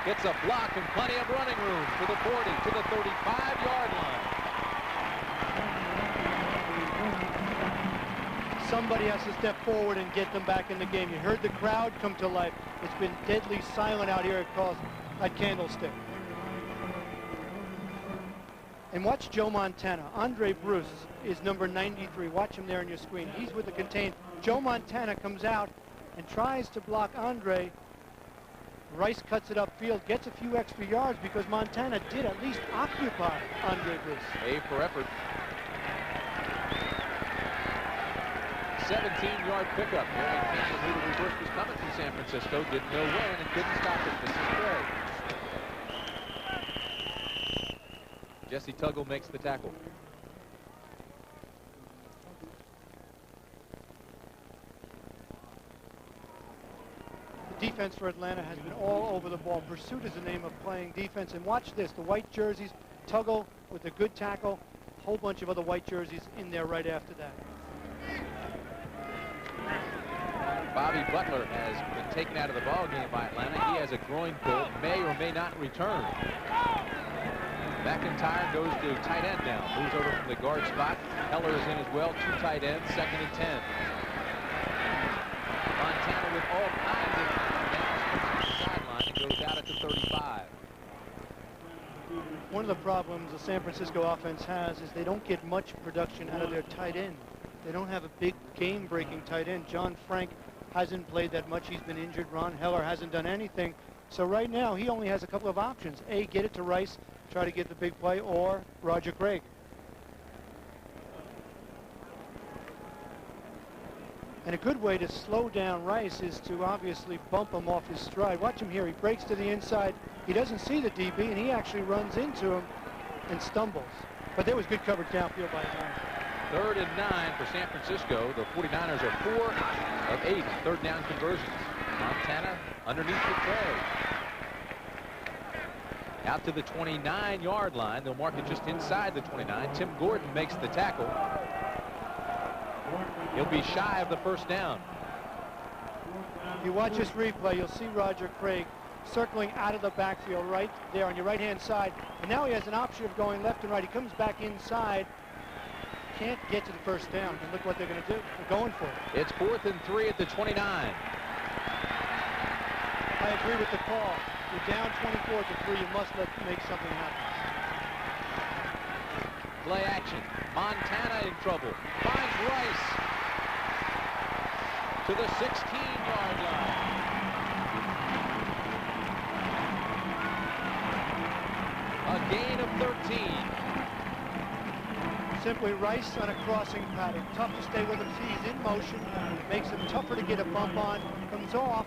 Gets a block and plenty of running room to the 40, to the 35-yard line. Somebody has to step forward and get them back in the game. You heard the crowd come to life. It's been deadly silent out here at Candlestick. And watch Joe Montana. Andre Bruce is number 93. Watch him there on your screen. He's with the contain. Joe Montana comes out and tries to block Andre. Rice cuts it upfield, gets a few extra yards because Montana did at least occupy Andre Bruce. A for effort. 17-yard pickup. Harry Campbell knew the reverse was coming from San Francisco, didn't know when, and couldn't stop it. This is Craig. Jesse Tuggle makes the tackle. The defense for Atlanta has been all over the ball. Pursuit is the name of playing defense. And watch this, the white jerseys, Tuggle with a good tackle, a whole bunch of other white jerseys in there right after that. Bobby Butler has been taken out of the ball game by Atlanta. He has a groin pull, may or may not return. McIntyre goes to tight end now. Moves over from the guard spot. Heller is in as well. 2 tight ends, second and 10. Montana with all kinds of downs to the sideline and goes out at the 35. One of the problems the San Francisco offense has is they don't get much production out of their tight end. They don't have a big game-breaking tight end. John Frank hasn't played that much. He's been injured. Ron Heller hasn't done anything. So right now, he only has a couple of options. A, get it to Rice, try to get the big play, or Roger Craig. And a good way to slow down Rice is to obviously bump him off his stride. Watch him here. He breaks to the inside. He doesn't see the DB, and he actually runs into him and stumbles. But there was good coverage downfield by him. 3rd and 9 for San Francisco. The 49ers are 4 of 8 third down conversions. Montana underneath the tray. Out to the 29-yard line. They'll mark it just inside the 29. Tim Gordon makes the tackle. He'll be shy of the first down. If you watch this replay, you'll see Roger Craig circling out of the backfield right there on your right-hand side. And now he has an option of going left and right. He comes back inside. Can't get to the first down. And look what they're going to do. They're going for it. It's 4th and 3 at the 29. I agree with the call. You're down 24-3. You must make something happen. Play action. Montana in trouble. Finds Rice to the 16-yard line. A gain of 13. Simply Rice on a crossing pattern. Tough to stay with him. He's in motion. Makes him tougher to get a bump on. Comes off.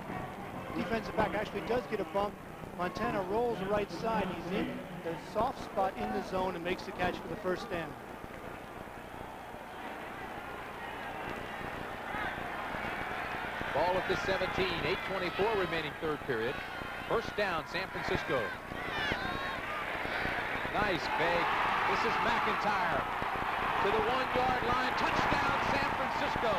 Defensive back actually does get a bump. Montana rolls the right side. He's in the soft spot in the zone and makes the catch for the first down. Ball at the 17. 8:24 remaining third period. First down, San Francisco. Nice fake. This is McIntyre to the 1-yard line. Touchdown, San Francisco.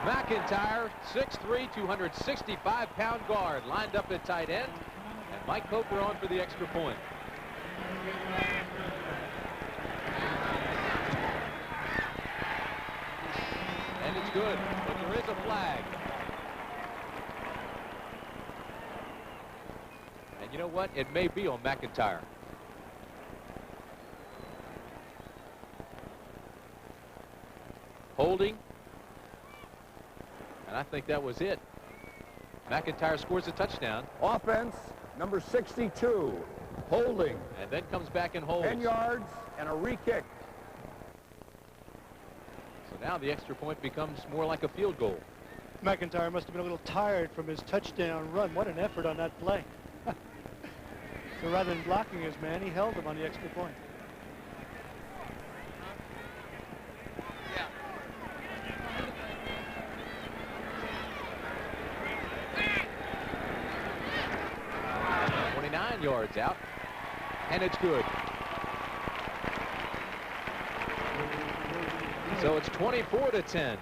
McIntyre, 6'3", 265-pound guard, lined up at tight end, and Mike Coker on for the extra point. And it's good, but there is a flag. And you know what? It may be on McIntyre. Holding. And I think that was it. McIntyre scores a touchdown. Offense, number 62, holding. And then comes back and holds. 10 yards and a re-kick. So now the extra point becomes more like a field goal. McIntyre must have been a little tired from his touchdown run. What an effort on that play. So rather than blocking his man, he held him on the extra point. Yards out, and it's good. So it's 24-10.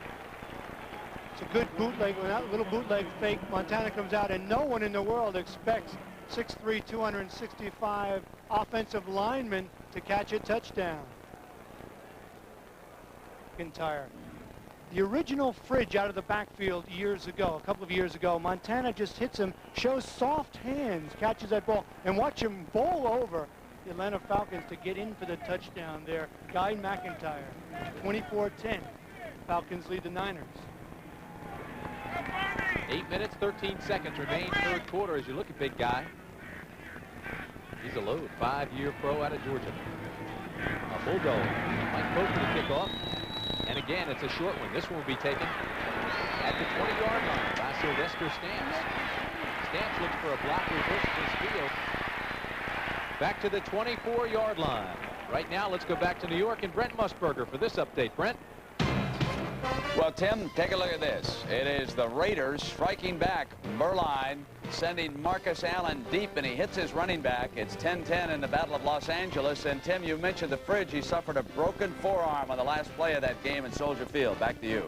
It's a good bootleg, that little bootleg fake. Montana comes out, and no one in the world expects 6'3", 265 offensive lineman to catch a touchdown. McIntyre. The original Fridge out of the backfield years ago, a couple of years ago, Montana just hits him, shows soft hands, catches that ball, and watch him bowl over the Atlanta Falcons to get in for the touchdown there. Guy McIntyre, 24-10. Falcons lead the Niners. 8 minutes, 13 seconds remain third quarter as you look at big guy. He's a load, 5-year pro out of Georgia. A Bulldog. Mike Coker to kick off. And again, it's a short one. This one will be taken at the 20-yard line by Sylvester Stamps. Stamps looks for a block, reverses his field. Back to the 24-yard line. Right now, let's go back to New York and Brent Musburger for this update. Brent? Well, Tim, take a look at this. It is the Raiders striking back. Berline sending Marcus Allen deep, and he hits his running back. It's 10-10 in the Battle of Los Angeles. And, Tim, you mentioned the Fridge. He suffered a broken forearm on the last play of that game in Soldier Field. Back to you.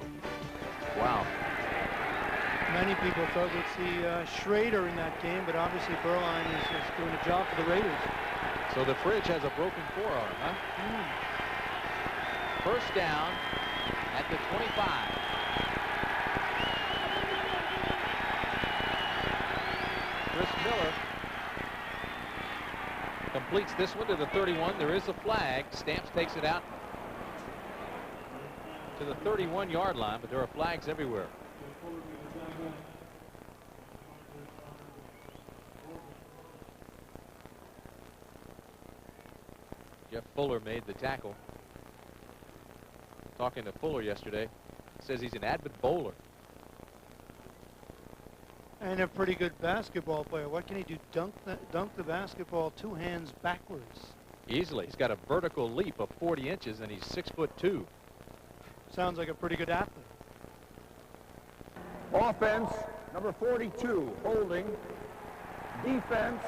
Wow. Many people thought we'd see Schrader in that game, but obviously Berline is doing a job for the Raiders. So the Fridge has a broken forearm, huh? First down at the 25. Chris Miller completes this one to the 31. There is a flag. Stamps takes it out to the 31-yard line, but there are flags everywhere. Jeff Fuller made the tackle. Talking to Fuller yesterday, says he's an avid bowler. And a pretty good basketball player. What can he do? Dunk the basketball 2 hands backwards. Easily. He's got a vertical leap of 40 inches, and he's 6'2". Sounds like a pretty good athlete. Offense, number 42, holding. Defense,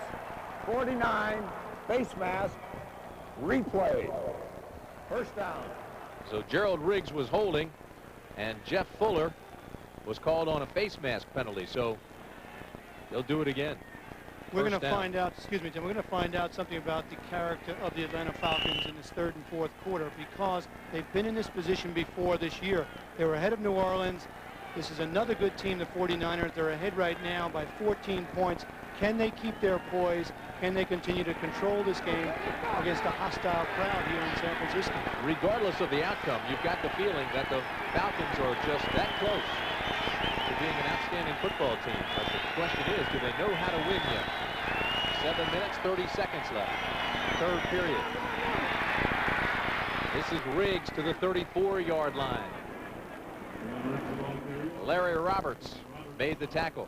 49, face mask, replay. First down. So Gerald Riggs was holding, and Jeff Fuller was called on a face mask penalty. So they'll do it again. We're going to find out, excuse me, Tim, we're going to find out something about the character of the Atlanta Falcons in this 3rd and 4th quarter, because they've been in this position before this year. They were ahead of New Orleans. This is another good team, the 49ers. They're ahead right now by 14 points. Can they keep their poise? Can they continue to control this game against a hostile crowd here in San Francisco? Regardless of the outcome, you've got the feeling that the Falcons are just that close to being an outstanding football team. But the question is, do they know how to win yet? 7 minutes, 30 seconds left. 3rd period. This is Riggs to the 34-yard line. Larry Roberts made the tackle.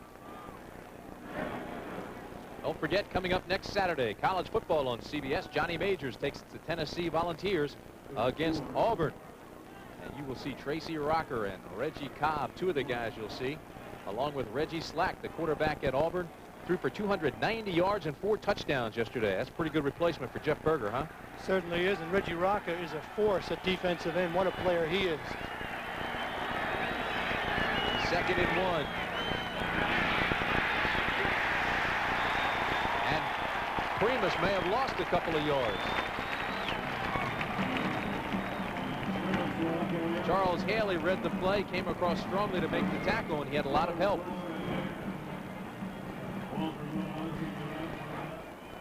Don't forget, coming up next Saturday, college football on CBS. Johnny Majors takes the Tennessee Volunteers against Auburn. And you will see Tracy Rocker and Reggie Cobb, 2 of the guys you'll see, along with Reggie Slack, the quarterback at Auburn, threw for 290 yards and 4 touchdowns yesterday. That's a pretty good replacement for Jeff Berger, huh? Certainly is, and Reggie Rocker is a force at defensive end. What a player he is. 2nd and 1. Primus may have lost a couple of yards. Charles Haley read the play, came across strongly to make the tackle, and he had a lot of help.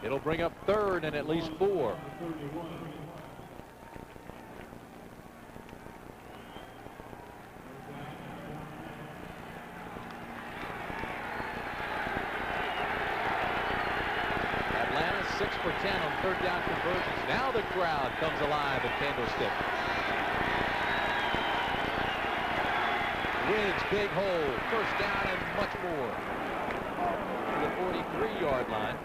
It'll bring up 3rd and at least 4. Atlanta 6 for 10 on 3rd down conversions. Now the crowd comes alive at Candlestick. Riggs, big hole, 1st down and much more. To the 43-yard line.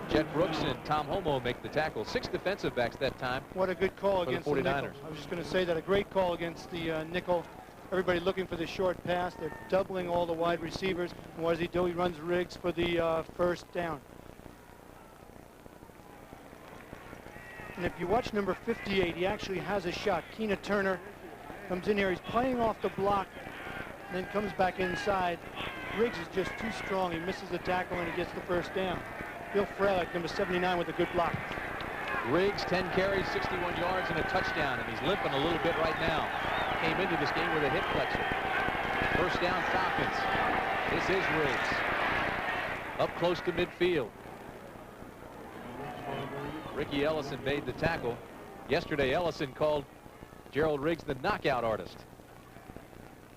Jet Brooks and Tom Homo make the tackle. 6 defensive backs that time. What a good call against the 49ers. nickel. I was just going to say that, a great call against the nickel. Everybody looking for the short pass. They're doubling all the wide receivers. And what does he do? He runs Riggs for the 1st down. And if you watch number 58, he actually has a shot. Keena Turner comes in here. He's playing off the block, and then comes back inside. Riggs is just too strong. He misses the tackle, and he gets the 1st down. Bill Frelick, number 79, with a good block. Riggs, 10 carries, 61 yards, and a touchdown, and he's limping a little bit right now. Came into this game with a hip flexor. 1st down, Falcons. This is Riggs. Up close to midfield. Ricky Ellison made the tackle. Yesterday, Ellison called Gerald Riggs the knockout artist.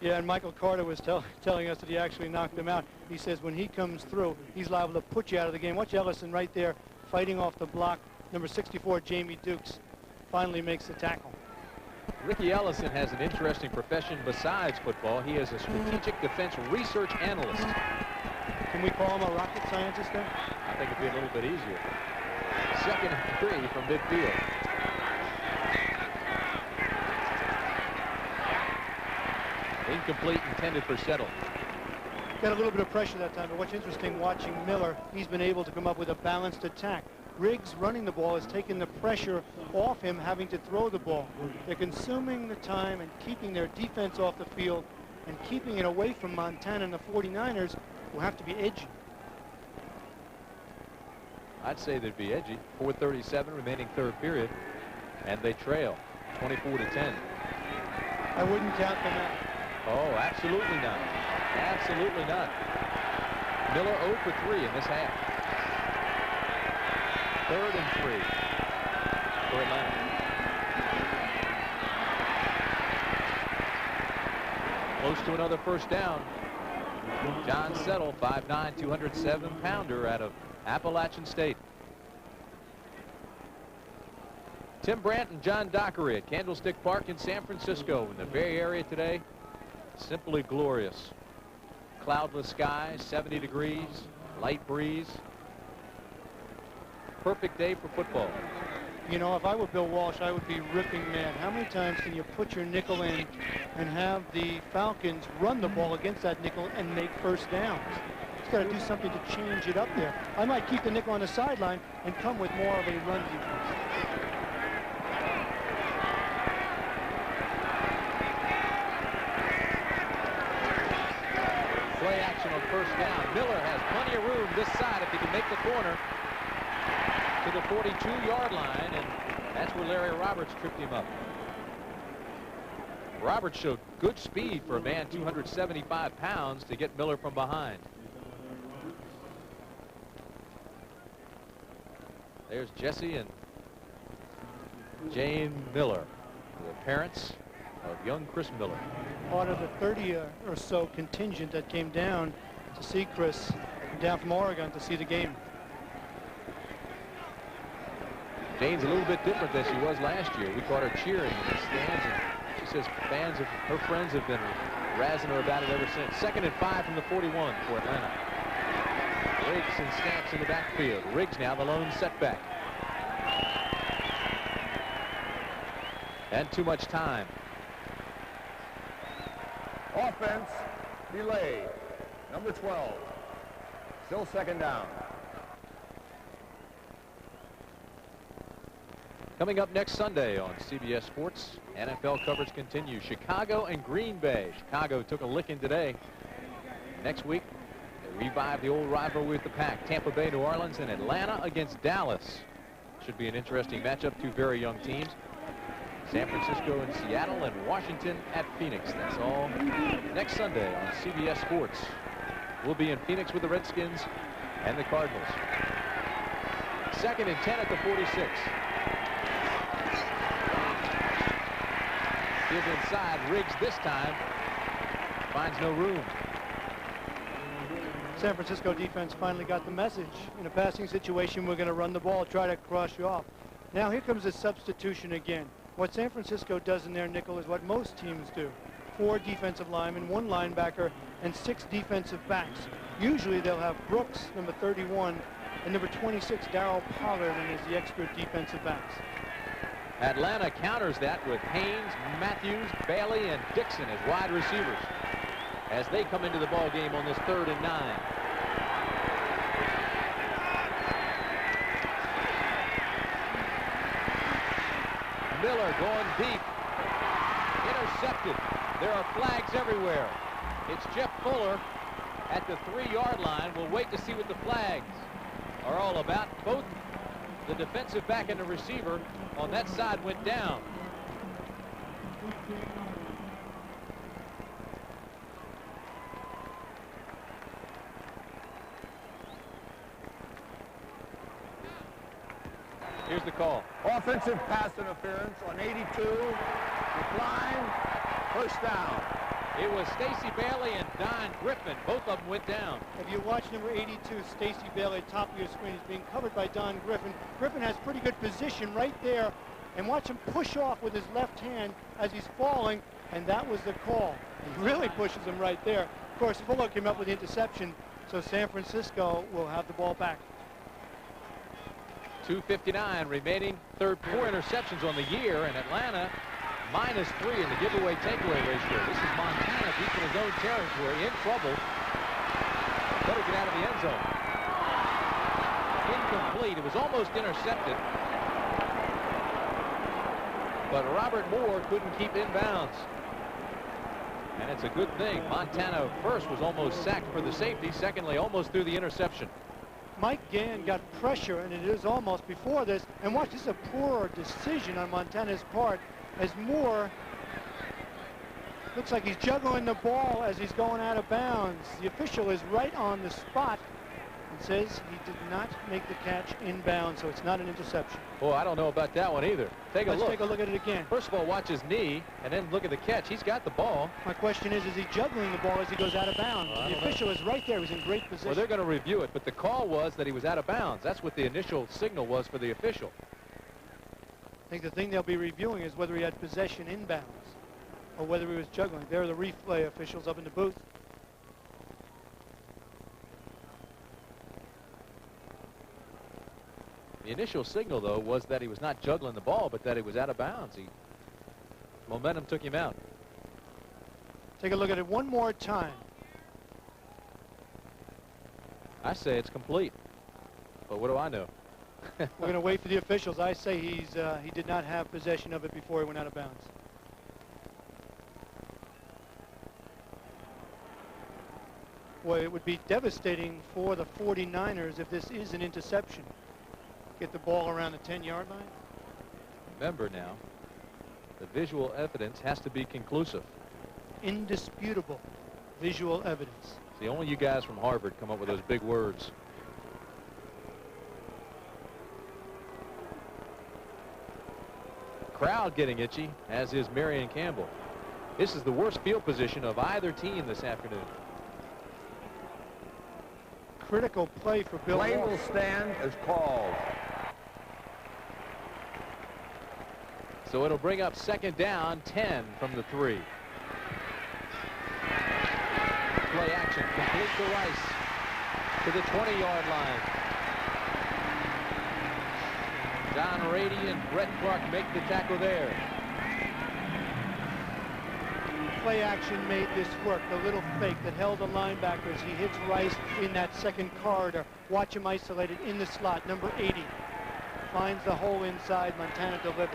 Yeah, and Michael Carter was telling us that he actually knocked him out. He says when he comes through, he's liable to put you out of the game. Watch Ellison right there fighting off the block. Number 64, Jamie Dukes, finally makes the tackle. Ricky Ellison has an interesting profession besides football. He is a strategic defense research analyst. Can we call him a rocket scientist then? I think it'd be a little bit easier. 2nd and 3 from midfield. Incomplete, intended for Settle. Got a little bit of pressure that time, but what's interesting watching Miller, he's been able to come up with a balanced attack. Riggs running the ball has taken the pressure off him having to throw the ball. They're consuming the time and keeping their defense off the field and keeping it away from Montana and the 49ers, who have to be edgy. I'd say they'd be edgy. 4:37 remaining third period, and they trail 24-10. I wouldn't count them out. Oh, absolutely not. Absolutely not. Miller 0 for 3 in this half. 3rd and 3 for Atlanta. Close to another first down. John Settle, 5'9", 207-pounder out of Appalachian State. Tim Brandt and John Dockery at Candlestick Park in San Francisco in the Bay Area today. Simply glorious. Cloudless skies, 70 degrees, light breeze. Perfect day for football. You know, if I were Bill Walsh, I would be ripping mad. How many times can you put your nickel in and have the Falcons run the ball against that nickel and make first downs? He's got to do something to change it up there. I might keep the nickel on the sideline and come with more of a run defense. Play action on first down. Miller has plenty of room this side if he can make the corner to the 42-yard line, and that's where Larry Roberts tripped him up. Roberts showed good speed for a man 275 pounds to get Miller from behind. There's Jesse and Jane Miller, the parents of young Chris Miller. Part of the 30 or so contingent that came down to see Chris, down from Oregon to see the game. Jane's a little bit different than she was last year. We caught her cheering in the stands, and she says fans of her friends have been razzing her about it ever since. 2nd and 5 from the 41 for Atlanta. Riggs and Stamps in the backfield. Riggs now the lone setback. And too much time. Offense, delay. Number 12. Still 2nd down. Coming up next Sunday on CBS Sports, NFL coverage continues. Chicago and Green Bay. Chicago took a licking today. Next week, they revive the old rivalry with the Pack. Tampa Bay, New Orleans, and Atlanta against Dallas. Should be an interesting matchup. Two very young teams. San Francisco and Seattle, and Washington at Phoenix. That's all next Sunday on CBS Sports. We'll be in Phoenix with the Redskins and the Cardinals. 2nd and 10 at the 46. Give inside. Riggs this time finds no room. San Francisco defense finally got the message. In a passing situation, we're going to run the ball, try to cross you off. Now here comes the substitution again. What San Francisco does in their nickel is what most teams do. 4 defensive linemen, 1 linebacker, and 6 defensive backs. Usually they'll have Brooks, number 31, and number 26, Darryl Pollard, and is the extra defensive backs. Atlanta counters that with Haynes, Matthews, Bailey, and Dixon as wide receivers as they come into the ball game on this 3rd and 9. Miller going deep. Intercepted. There are flags everywhere. It's Jeff Fuller at the 3-yard line. We'll wait to see what the flags are all about. Both the defensive back and the receiver on that side went down. Here's the call. Offensive pass interference on 82. Decline. First down. It was Stacy Bailey and Don Griffin. Both of them went down. If you watch number 82, Stacy Bailey, top of your screen, is being covered by Don Griffin. Griffin has pretty good position right there. And watch him push off with his left hand as he's falling. And that was the call. He really pushes him right there. Of course, Fuller came up with the interception. So San Francisco will have the ball back. 2:59 remaining. 4 interceptions on the year, and Atlanta -3 in the giveaway takeaway ratio. This is Montana deep in his own territory, in trouble. Better get out of the end zone. Incomplete. It was almost intercepted. But Robert Moore couldn't keep inbounds. And it's a good thing. Montana first was almost sacked for the safety. Secondly, almost threw the interception. Mike Gann got pressure, and it is almost before this. And watch, this is a poor decision on Montana's part, as Moore looks like he's juggling the ball as he's going out of bounds. The official is right on the spot and says he did not make the catch inbound, so it's not an interception. Well, I don't know about that one either. Let's take a look at it again. First of all, watch his knee, and then look at the catch. He's got the ball. My question is he juggling the ball as he goes out of bounds? The official is right there. He was in great position. Well, they're going to review it, but the call was that he was out of bounds. That's what the initial signal was for the official. I think the thing they'll be reviewing is whether he had possession inbounds or whether he was juggling. There are the replay officials up in the booth. The initial signal, though, was that he was not juggling the ball, but that he was out of bounds. Momentum took him out. Take a look at it one more time. I say it's complete. But what do I know? We're going to wait for the officials. I say he did not have possession of it before he went out of bounds. Well, it would be devastating for the 49ers if this is an interception. Get the ball around the 10-yard line. Remember now, the visual evidence has to be conclusive. Indisputable visual evidence. See, only you guys from Harvard come up with those big words. Crowd getting itchy, as is Marion Campbell. This is the worst field position of either team this afternoon. Critical play for Bill. Play will stand as called. So it'll bring up second down, 10 from the 3. Play action, complete to Rice to the 20-yard line. Don Rady and Brett Clark make the tackle there. Play action made this work. The little fake that held the linebackers. He hits Rice in that second corridor. Watch him isolated in the slot. Number 80 finds the hole inside. Montana delivers.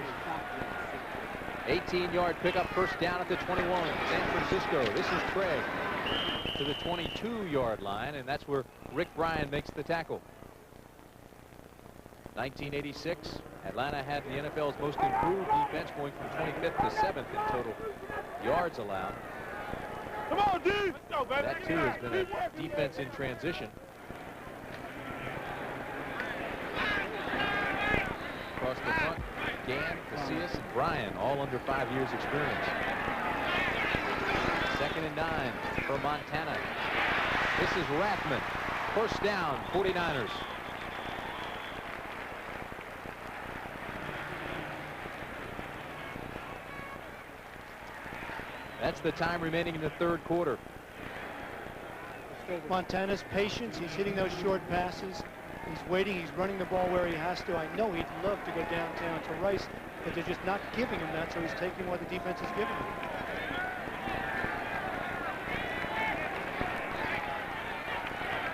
18-yard pickup, first down at the 21. San Francisco. This is Craig to the 22-yard line, and that's where Rick Bryan makes the tackle. 1986, Atlanta had the NFL's most improved defense, going from 25th to 7th in total yards allowed. Come on, D! Let's go, baby. That, too, has been a defense in transition. Across the front, Gann, Casillas, and Bryan, all under 5 years experience. 2nd and 9 for Montana. This is Rathman. First down, 49ers. That's the time remaining in the third quarter. Montana's patience. He's hitting those short passes. He's waiting. He's running the ball where he has to. I know he'd love to go downtown to Rice, but they're just not giving him that, so he's taking what the defense is giving him.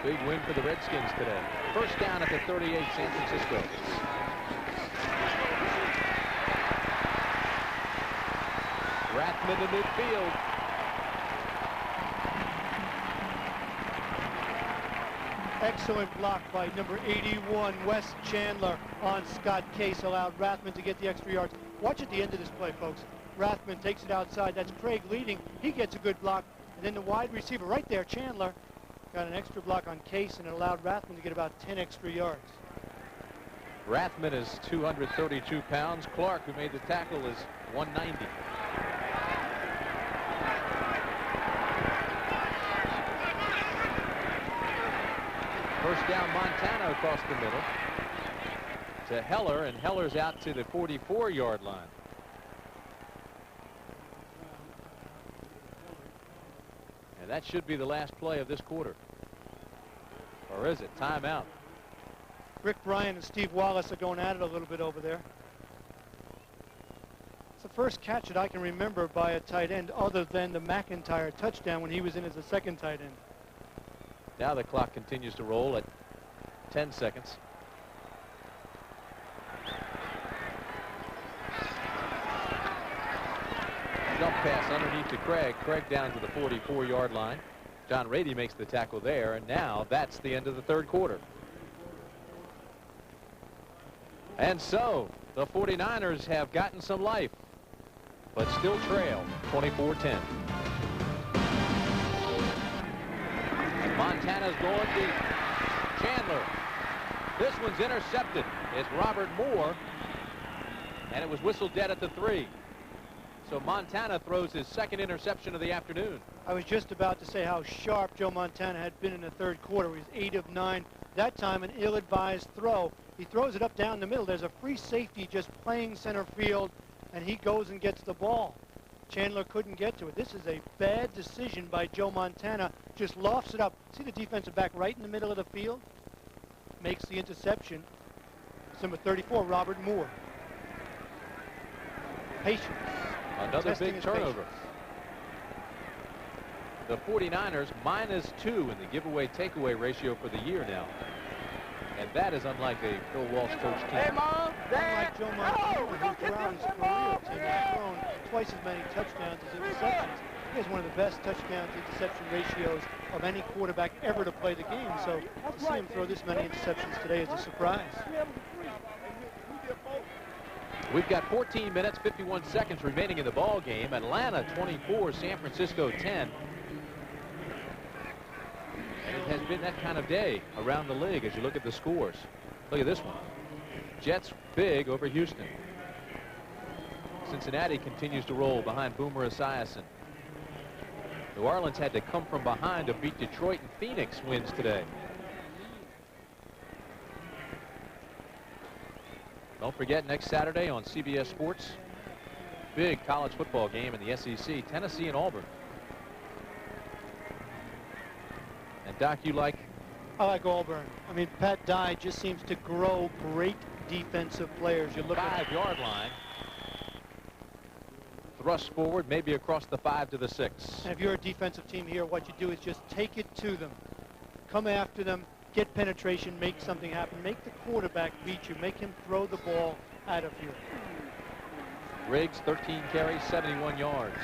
Big win for the Redskins today. First down at the 38, San Francisco. Rathman in midfield. Excellent block by number 81, Wes Chandler, on Scott Case. Allowed Rathman to get the extra yards. Watch at the end of this play, folks. Rathman takes it outside. That's Craig leading. He gets a good block. And then the wide receiver right there, Chandler, got an extra block on Case, and it allowed Rathman to get about 10 extra yards. Rathman is 232 pounds. Clark, who made the tackle, is 190. First down, Montana across the middle to Heller, and Heller's out to the 44-yard line. And that should be the last play of this quarter. Or is it? Timeout. Rick Bryan and Steve Wallace are going at it a little bit over there. It's a first catch that I can remember by a tight end other than the McIntyre touchdown when he was in as a second tight end. Now the clock continues to roll at 10 seconds. Jump pass underneath to Craig. Craig down to the 44-yard line. John Rady makes the tackle there, and now that's the end of the third quarter. And so the 49ers have gotten some life, but still trail 24-10. Montana's going deep. Chandler. This one's intercepted. It's Robert Moore, and it was whistled dead at the 3. So Montana throws his second interception of the afternoon. I was just about to say how sharp Joe Montana had been in the third quarter. He was 8 of 9. That time an ill-advised throw. He throws it up down the middle. There's a free safety just playing center field, and he goes and gets the ball. Chandler couldn't get to it. This is a bad decision by Joe Montana. Just lofts it up. See the defensive back right in the middle of the field? Makes the interception. It's number 34, Robert Moore. Patience. Another big turnover. The 49ers -2 in the giveaway takeaway ratio for the year now. And that is unlike a Bill Walsh coach team. Hey, Mom, Unlike Joe Montana, who throughout his career team has thrown twice as many touchdowns as interceptions. He has one of the best touchdown to interception ratios of any quarterback ever to play the game. So to see him throw this many interceptions today is a surprise. We've got 14 minutes, 51 seconds remaining in the ball game. Atlanta 24, San Francisco 10. And it has been that kind of day around the league as you look at the scores. Look at this one. Jets big over Houston. Cincinnati continues to roll behind Boomer Esiason. New Orleans had to come from behind to beat Detroit, and Phoenix wins today. Don't forget, next Saturday on CBS Sports, big college football game in the SEC, Tennessee and Auburn. And Doc, you like? I like Auburn. I mean, Pat Dye just seems to grow great defensive players. You look at 5-yard line. Thrust forward, maybe across the 5 to the 6. And if you're a defensive team here, what you do is just take it to them. Come after them, get penetration, make something happen. Make the quarterback beat you. Make him throw the ball out of here. Riggs, 13 carries, 71 yards.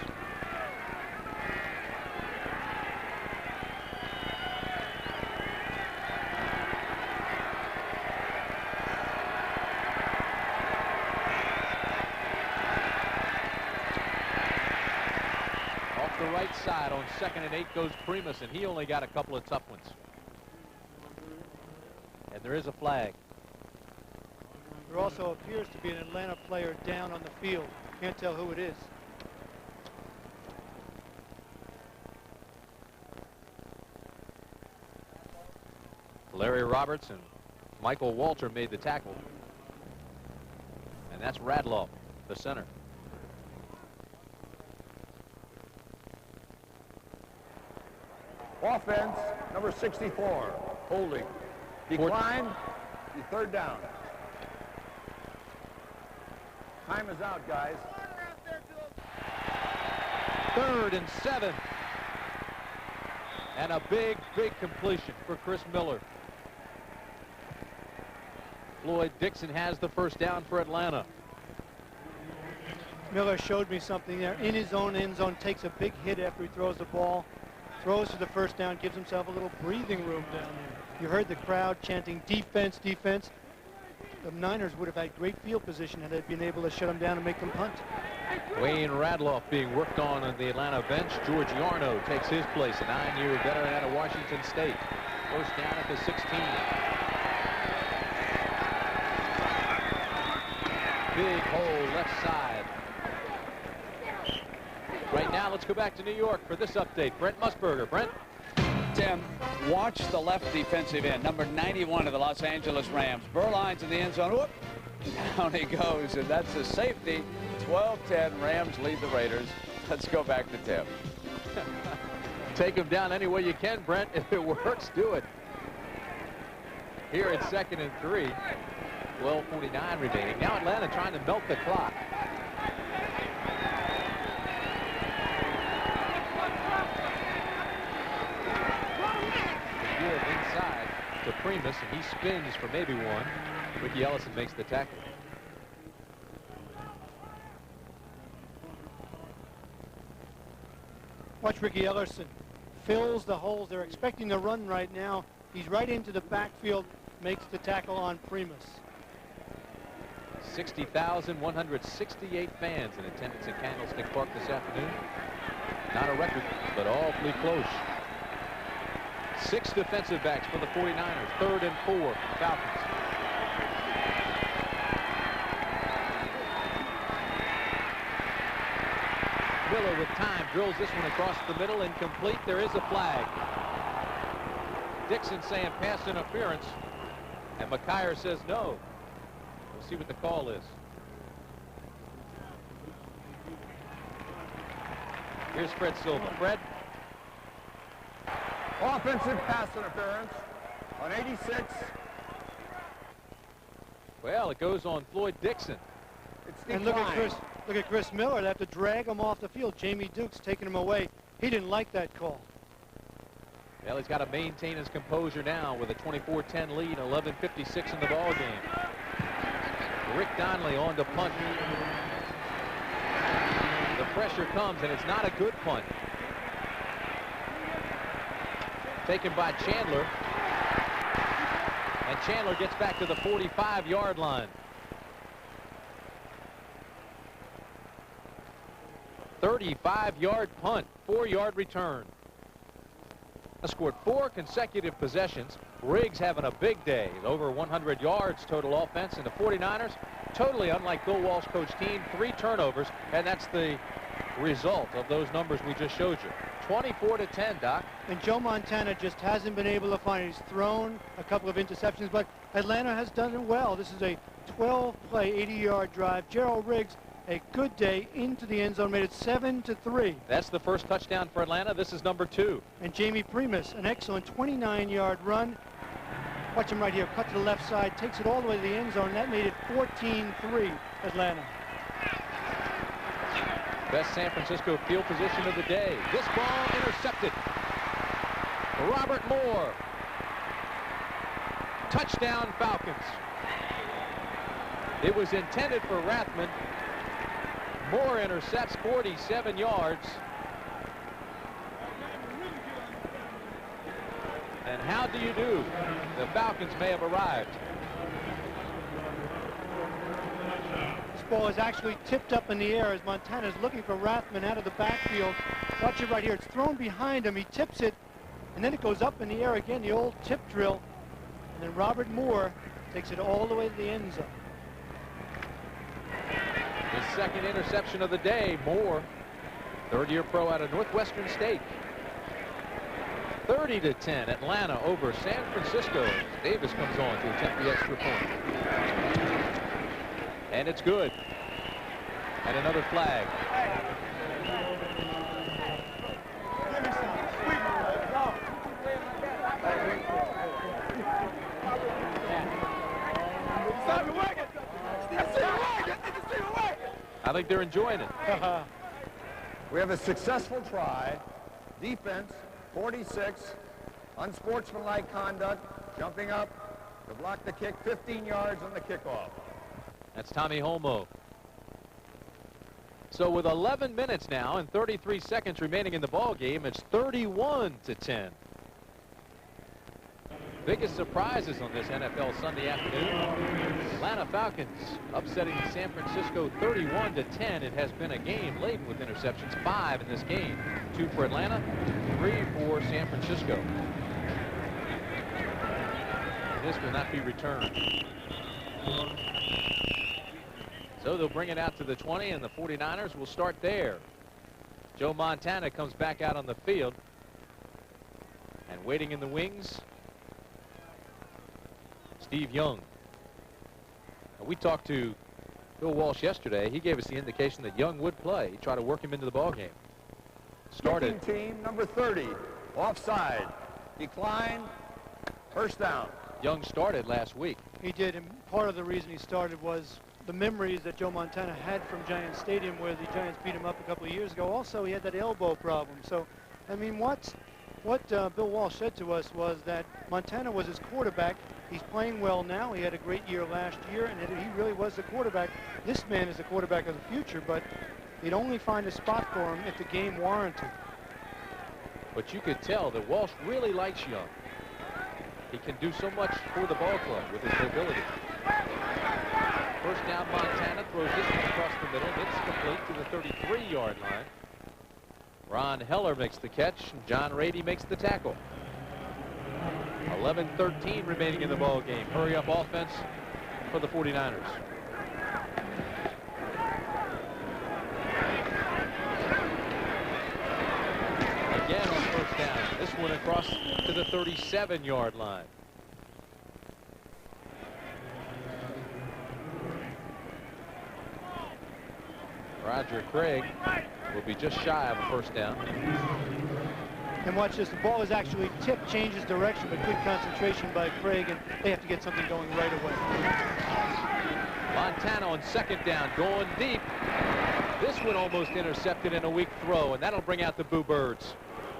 Off the right side on 2nd and 8 goes Primus, and he only got a couple of tough ones. And there is a flag. There also appears to be an Atlanta player down on the field. Can't tell who it is. Larry Roberts and Michael Walter made the tackle. And that's Radloff, the center. Offense, number 64, holding. Decline, the 3rd down. Time is out, guys. 3rd and 7. And a big, big completion for Chris Miller. Floyd Dixon has the first down for Atlanta. Miller showed me something there. In his own end zone, takes a big hit after he throws the ball. Throws for the first down, gives himself a little breathing room down there. You heard the crowd chanting defense, defense. The Niners would have had great field position had they been able to shut them down and make them punt. Wayne Radloff being worked on the Atlanta bench. George Yarno takes his place, a 9-year veteran out of Washington State. First down at the 16. Big hole left side. Right now, let's go back to New York for this update. Brent Musburger. Brent? Tim, watch the left defensive end, number 91 of the Los Angeles Rams. Burline's in the end zone. Whoop! Down he goes, and that's a safety. 12-10, Rams lead the Raiders. Let's go back to Tim. Take him down any way you can, Brent. If it works, do it. Here it's 2nd and 3. 12:49 remaining. Now Atlanta trying to melt the clock. to Primus, and he spins for maybe one. Ricky Ellison makes the tackle. Watch Ricky Ellison. Fills the holes. They're expecting the run right now. He's right into the backfield, makes the tackle on Primus. 60,168 fans in attendance at Candlestick Park this afternoon. Not a record, but awfully close. 6 defensive backs for the 49ers. 3rd and 4, Falcons. Miller with time drills this one across the middle, incomplete. There is a flag. Dixon saying pass interference, and McKyer says no. We'll see what the call is. Here's Fred Silva. Fred. Offensive pass interference on 86. Well, it goes on Floyd Dixon. And look at Chris Miller. They have to drag him off the field. Jamie Dukes taking him away. He didn't like that call. Well, he's got to maintain his composure now with a 24-10 lead, 11:56 in the ball game. Rick Donnelly on to punt. The pressure comes, and it's not a good punt. Taken by Chandler. And Chandler gets back to the 45-yard line. 35-yard punt, 4-yard return. Scored 4 consecutive possessions. Riggs having a big day, over 100 yards total offense, and the 49ers, totally unlike Bill Walsh coach team, 3 turnovers, and that's the result of those numbers we just showed you. 24-10, Doc. And Joe Montana just hasn't been able to find it. He's thrown a couple of interceptions, but Atlanta has done it well. This is a 12-play, 80-yard drive. Gerald Riggs, a good day into the end zone, made it 7-3. That's the first touchdown for Atlanta. This is number 2. And Jamie Primus, an excellent 29-yard run. Watch him right here, cut to the left side, takes it all the way to the end zone. That made it 14-3, Atlanta. Best San Francisco field position of the day. This ball intercepted. Robert Moore. Touchdown, Falcons. It was intended for Rathman. Moore intercepts 47 yards. And how do you do? The Falcons may have arrived. This ball is actually tipped up in the air as Montana is looking for Rathman out of the backfield. Watch it right here. It's thrown behind him. He tips it, and then it goes up in the air again, the old tip drill. And then Robert Moore takes it all the way to the end zone. The second interception of the day. Moore, third-year pro out of Northwestern State. 30-10, Atlanta over San Francisco. Davis comes on to attempt the extra point. And it's good. And another flag. I think they're enjoying it. We have a successful try. Defense, 46. Unsportsmanlike conduct, jumping up to block the kick, 15 yards on the kickoff. That's Tommy Holmoe. So with 11 minutes now and 33 seconds remaining in the ball game, it's 31-10. Biggest surprises on this NFL Sunday afternoon. Atlanta Falcons upsetting San Francisco 31-10. It has been a game laden with interceptions, 5 in this game. 2 for Atlanta, 3 for San Francisco. And this will not be returned. So they'll bring it out to the 20, and the 49ers will start there. Joe Montana comes back out on the field. And waiting in the wings, Steve Young. Now, we talked to Bill Walsh yesterday. He gave us the indication that Young would play. He tried to work him into the ball game. Started. Team number 30, offside, decline, first down. Young started last week. He did, and part of the reason he started was the memories that Joe Montana had from Giants Stadium, where the Giants beat him up a couple of years ago. Also, he had that elbow problem. So, I mean, What Bill Walsh said to us was that Montana was his quarterback. He's playing well now. He had a great year last year, and he really was the quarterback. This man is the quarterback of the future, but he'd only find a spot for him if the game warranted. But you could tell that Walsh really likes Young. He can do so much for the ball club with his mobility. First down, Montana throws this one across the middle. It's complete to the 33-yard line. Ron Heller makes the catch, and John Rady makes the tackle. 11-13 remaining in the ball game. Hurry up offense for the 49ers. Again on first down. This one across to the 37-yard line. Roger Craig will be just shy of a first down. And watch this. The ball is actually tipped, changes direction, but good concentration by Craig, and they have to get something going right away. Montana on second down, going deep. This one almost intercepted in a weak throw, and that'll bring out the Boo Birds.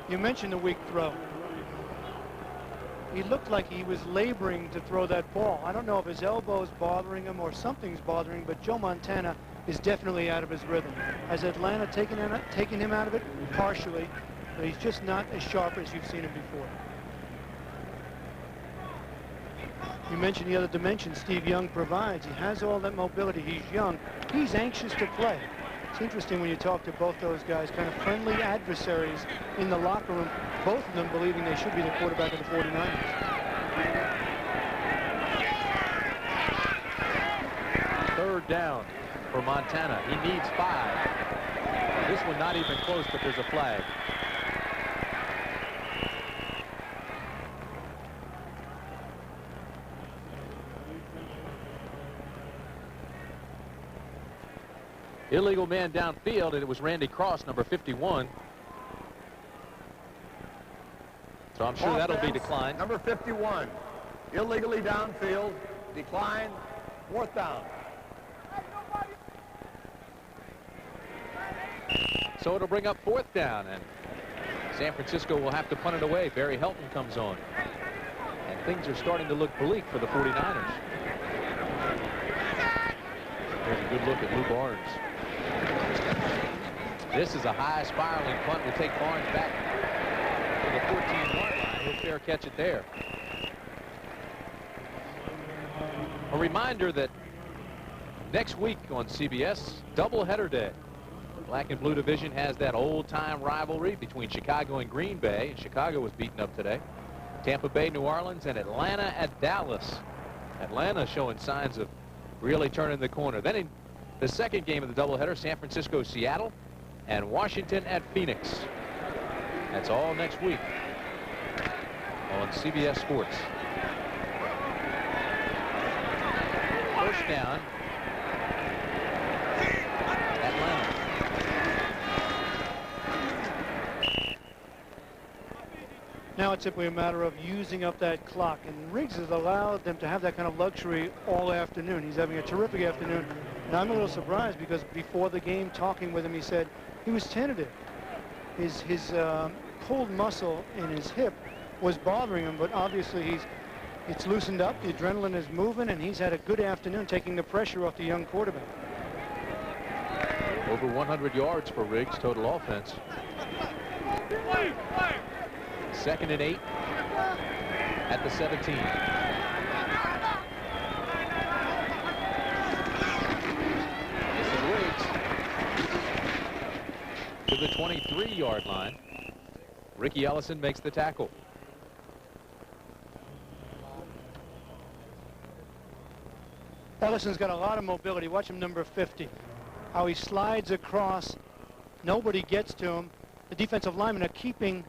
You mentioned the weak throw. He looked like he was laboring to throw that ball. I don't know if his elbow is bothering him or something's bothering him, but Joe Montana is definitely out of his rhythm. Has Atlanta taken him out of it? Partially, but he's just not as sharp as you've seen him before. You mentioned the other dimension Steve Young provides. He has all that mobility. He's young. He's anxious to play. It's interesting when you talk to both those guys, kind of friendly adversaries in the locker room, both of them believing they should be the quarterback of the 49ers. Third down for Montana. He needs 5. This one not even close, but there's a flag. Illegal man downfield, and it was Randy Cross, number 51. So I'm sure that'll be declined. Number 51, illegally downfield, declined, 4th down. So it'll bring up 4th down, and San Francisco will have to punt it away. Barry Helton comes on. And things are starting to look bleak for the 49ers. There's a good look at Lou Barnes. This is a high spiraling punt. Will take Barnes back to the 14-yard line. He'll fair catch it there. A reminder that next week on CBS, doubleheader day. The Black and Blue division has that old-time rivalry between Chicago and Green Bay. Chicago was beaten up today. Tampa Bay, New Orleans, and Atlanta at Dallas. Atlanta showing signs of really turning the corner. Then in the second game of the doubleheader, San Francisco, Seattle, and Washington at Phoenix. That's all next week on CBS Sports. First down, Atlanta. Now it's simply a matter of using up that clock, and Riggs has allowed them to have that kind of luxury all afternoon. He's having a terrific afternoon, and I'm a little surprised because before the game, talking with him, he said he was tentative. His pulled muscle in his hip was bothering him, but obviously it's loosened up. The adrenaline is moving, and he's had a good afternoon taking the pressure off the young quarterback. Over 100 yards for Riggs, total offense. 2nd and 8 at the 17. This is Riggs to the 23-yard line. Ricky Ellison makes the tackle. Ellison's got a lot of mobility. Watch him, number 50. How he slides across. Nobody gets to him. The defensive linemen are keeping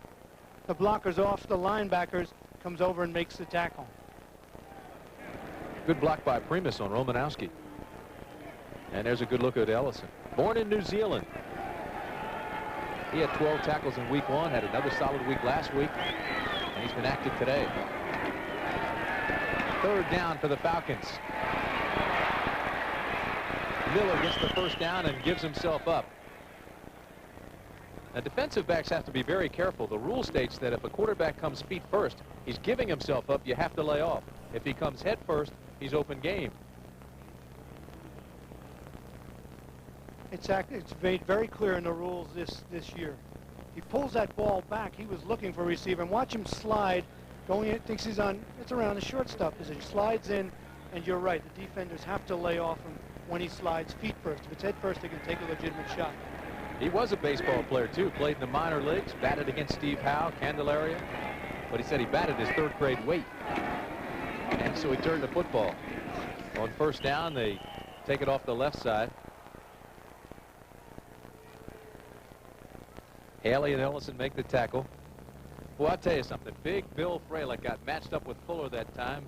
the blockers off the linebackers. Comes over and makes the tackle. Good block by Primus on Romanowski. And there's a good look at Ellison. Born in New Zealand. He had 12 tackles in week 1, had another solid week last week, and he's been active today. 3rd down for the Falcons. Miller gets the first down and gives himself up. Now, defensive backs have to be very careful. The rule states that if a quarterback comes feet first, he's giving himself up, you have to lay off. If he comes head first, he's open game. It's made very clear in the rules this year. He pulls that ball back. He was looking for a receiver, and watch him slide. Going in, thinks he's on. It's around the shortstop position. Slides in, and you're right. The defenders have to lay off him when he slides feet first. If it's head first, they can take a legitimate shot. He was a baseball player too. Played in the minor leagues. Batted against Steve Howe, Candlestick. But he said he batted his third grade weight, and so he turned to football. On first down, they take it off the left side. Haley and Ellison make the tackle. Well, I'll tell you something. Big Bill Fralick got matched up with Fuller that time.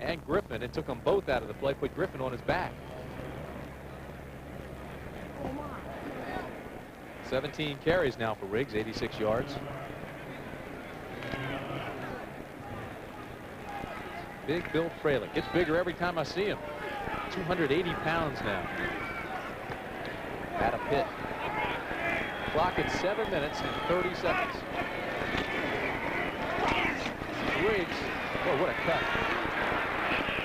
And Griffin. It took them both out of the play. Put Griffin on his back. 17 carries now for Riggs. 86 yards. Big Bill Fralick. Gets bigger every time I see him. 280 pounds now. At a pit. Clock at 7 minutes and 30 seconds. Riggs, oh, what a cut.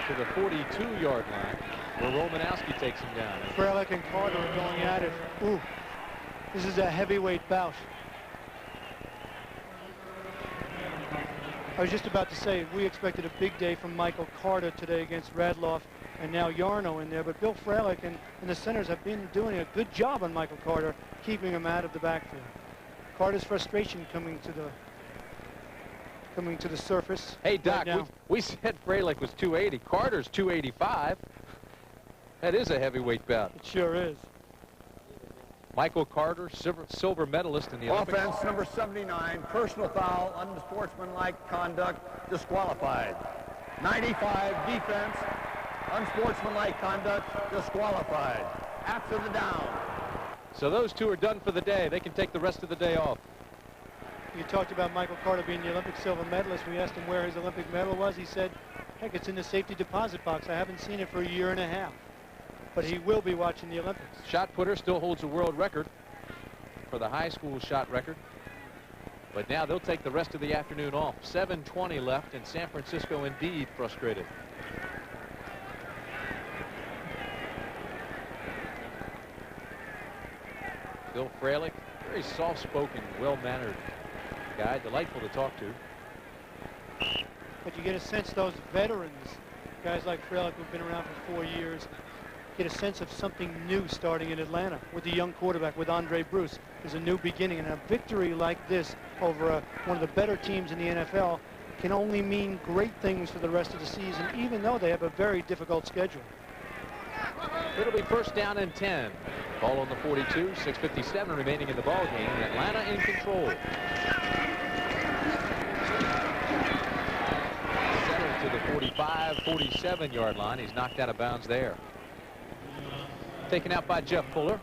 To the 42-yard line, where Romanowski takes him down. Fralick and Carter are going at it. Ooh, this is a heavyweight bout. I was just about to say, we expected a big day from Michael Carter today against Radloff, and now Yarno in there, but Bill Fralick and the centers have been doing a good job on Michael Carter, keeping him out of the backfield. Carter's frustration coming to the surface. Hey, Doc, right we said Fralick was 280. Carter's 285. That is a heavyweight bout. It sure is. Michael Carter, silver medalist in the Olympics. Offense number 79, personal foul, unsportsmanlike conduct, disqualified. 95, defense, unsportsmanlike conduct, disqualified. After the down. So those two are done for the day. They can take the rest of the day off. You talked about Michael Carter being the Olympic silver medalist. We asked him where his Olympic medal was. He said, heck, it's in the safety deposit box. I haven't seen it for a year and a half. But he will be watching the Olympics. Shot putter still holds a world record for the high school shot record. But now they'll take the rest of the afternoon off. 7:20 left, and San Francisco indeed frustrated. Bill Fralick, very soft-spoken, well-mannered guy, delightful to talk to. But you get a sense those veterans, guys like Fralick who've been around for 4 years, get a sense of something new starting in Atlanta with the young quarterback, with Andre Bruce. There's a new beginning, and a victory like this over one of the better teams in the NFL can only mean great things for the rest of the season, even though they have a very difficult schedule. It'll be first down and 10. Ball on the 42, 6:57 remaining in the ball game. Atlanta in control. Settled to the 45, 47-yard line. He's knocked out of bounds there. Taken out by Jeff Fuller.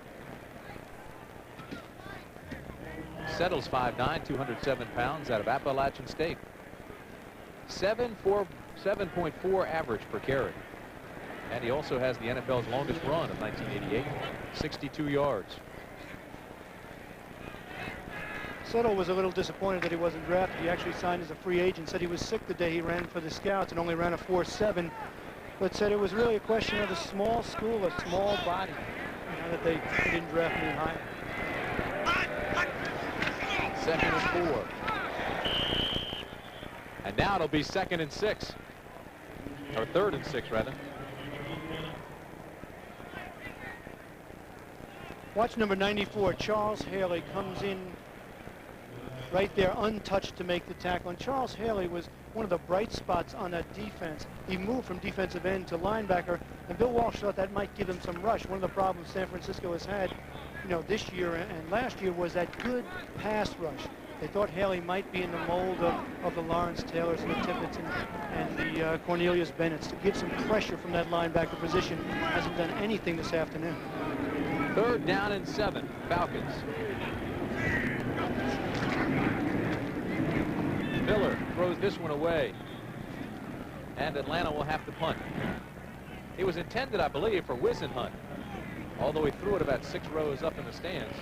Settles 5'9", 207 pounds, out of Appalachian State. 7.4 average per carry. And he also has the NFL's longest run of 1988, 62 yards. Settle was a little disappointed that he wasn't drafted. He actually signed as a free agent, said he was sick the day he ran for the Scouts and only ran a 4.7, but said it was really a question of a small school, a small body, that they didn't draft him higher. 2nd and 4. And now it'll be 2nd and 6. Or 3rd and 6, rather. Watch number 94, Charles Haley, comes in right there untouched to make the tackle. And Charles Haley was one of the bright spots on that defense. He moved from defensive end to linebacker, and Bill Walsh thought that might give him some rush. One of the problems San Francisco has had, this year and last year was that good pass rush. They thought Haley might be in the mold of the Lawrence Taylors and the Tippett's and the Cornelius Bennett's to give some pressure from that linebacker position. Hasn't done anything this afternoon. 3rd down and 7, Falcons. Miller throws this one away, and Atlanta will have to punt. It was intended, I believe, for Whisenhunt, although he threw it about 6 rows up in the stands.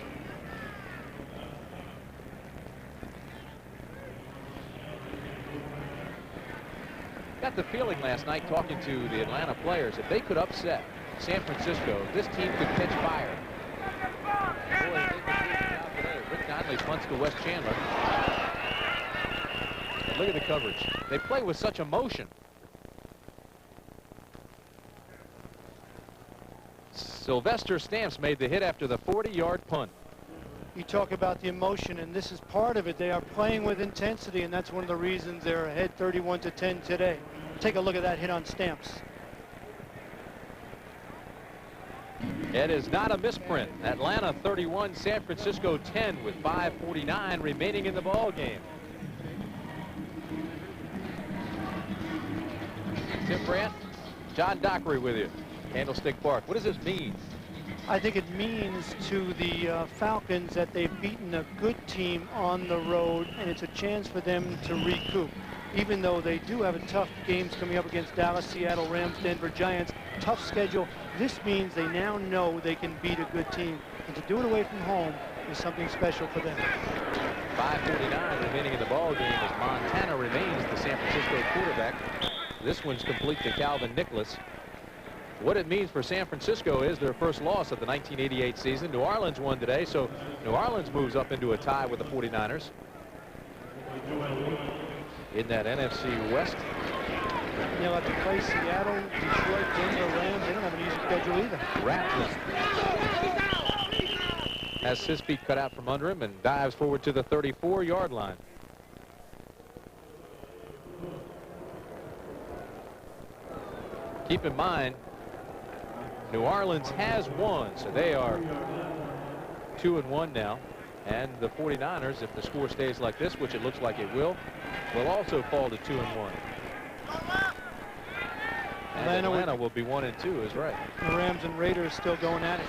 Got the feeling last night talking to the Atlanta players, if they could upset San Francisco, this team could catch fire. Boy, they did a good job today. Rick Donnelly punts to Wes Chandler. But look at the coverage. They play with such emotion. Sylvester Stamps made the hit after the 40-yard punt. You talk about the emotion, and this is part of it. They are playing with intensity, and that's one of the reasons they're ahead 31-10 today. Take a look at that hit on Stamps. It is not a misprint. Atlanta 31, San Francisco 10 with 5:49 remaining in the ball game. Tim Brandt, John Dockery with you. Candlestick Park. What does this mean? I think it means to the Falcons that they've beaten a good team on the road, and it's a chance for them to recoup. Even though they do have a tough games coming up against Dallas, Seattle, Rams, Denver, Giants, tough schedule, this means they now know they can beat a good team. And to do it away from home is something special for them. 5:49 remaining in the ball game as Montana remains the San Francisco quarterback. This one's complete to Calvin Nicholas. What it means for San Francisco is their first loss of the 1988 season. New Orleans won today, so New Orleans moves up into a tie with the 49ers. In that NFC West. They'll have to play Seattle, Detroit, Denver, Rams. They don't have an easy schedule either. Ratliff has his feet cut out from under him and dives forward to the 34-yard line. Keep in mind, New Orleans has won, so they are 2-1 now. And the 49ers, if the score stays like this, which it looks like it will also fall to 2-1. And Atlanta will be 1-2 is right. The Rams and Raiders still going at it.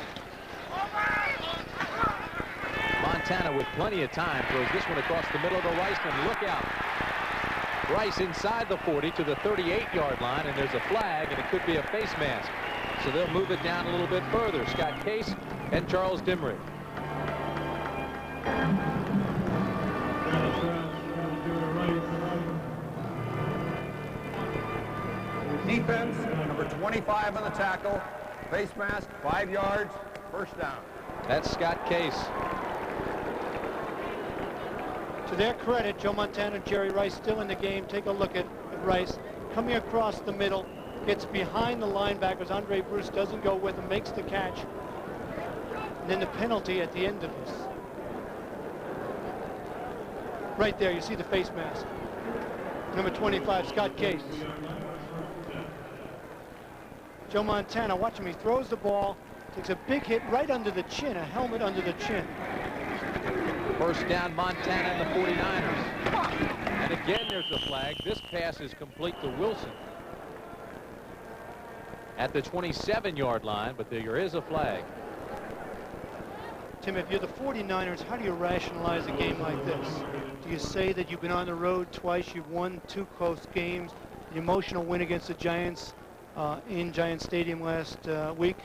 Montana with plenty of time throws this one across the middle to Rice, and look out. Rice inside the 40 to the 38-yard line, and there's a flag, and it could be a face mask. So they'll move it down a little bit further. Scott Case and Charles Dimry. Defense, number 25 on the tackle. Face mask, 5 yards, first down. That's Scott Case. To their credit, Joe Montana and Jerry Rice still in the game. Take a look at Rice coming across the middle, gets behind the linebackers. Andre Bruce doesn't go with him, makes the catch. And then the penalty at the end of this. Right there, you see the face mask. Number 25, Scott Case. Joe Montana, watch him. He throws the ball, takes a big hit right under the chin, a helmet under the chin. First down, Montana and the 49ers. And again, there's a flag. This pass is complete to Wilson at the 27-yard line, but there is a flag. Tim, if you're the 49ers, how do you rationalize a game like this? Do you say that you've been on the road twice, you've won 2 close games, the emotional win against the Giants in Giant Stadium last week?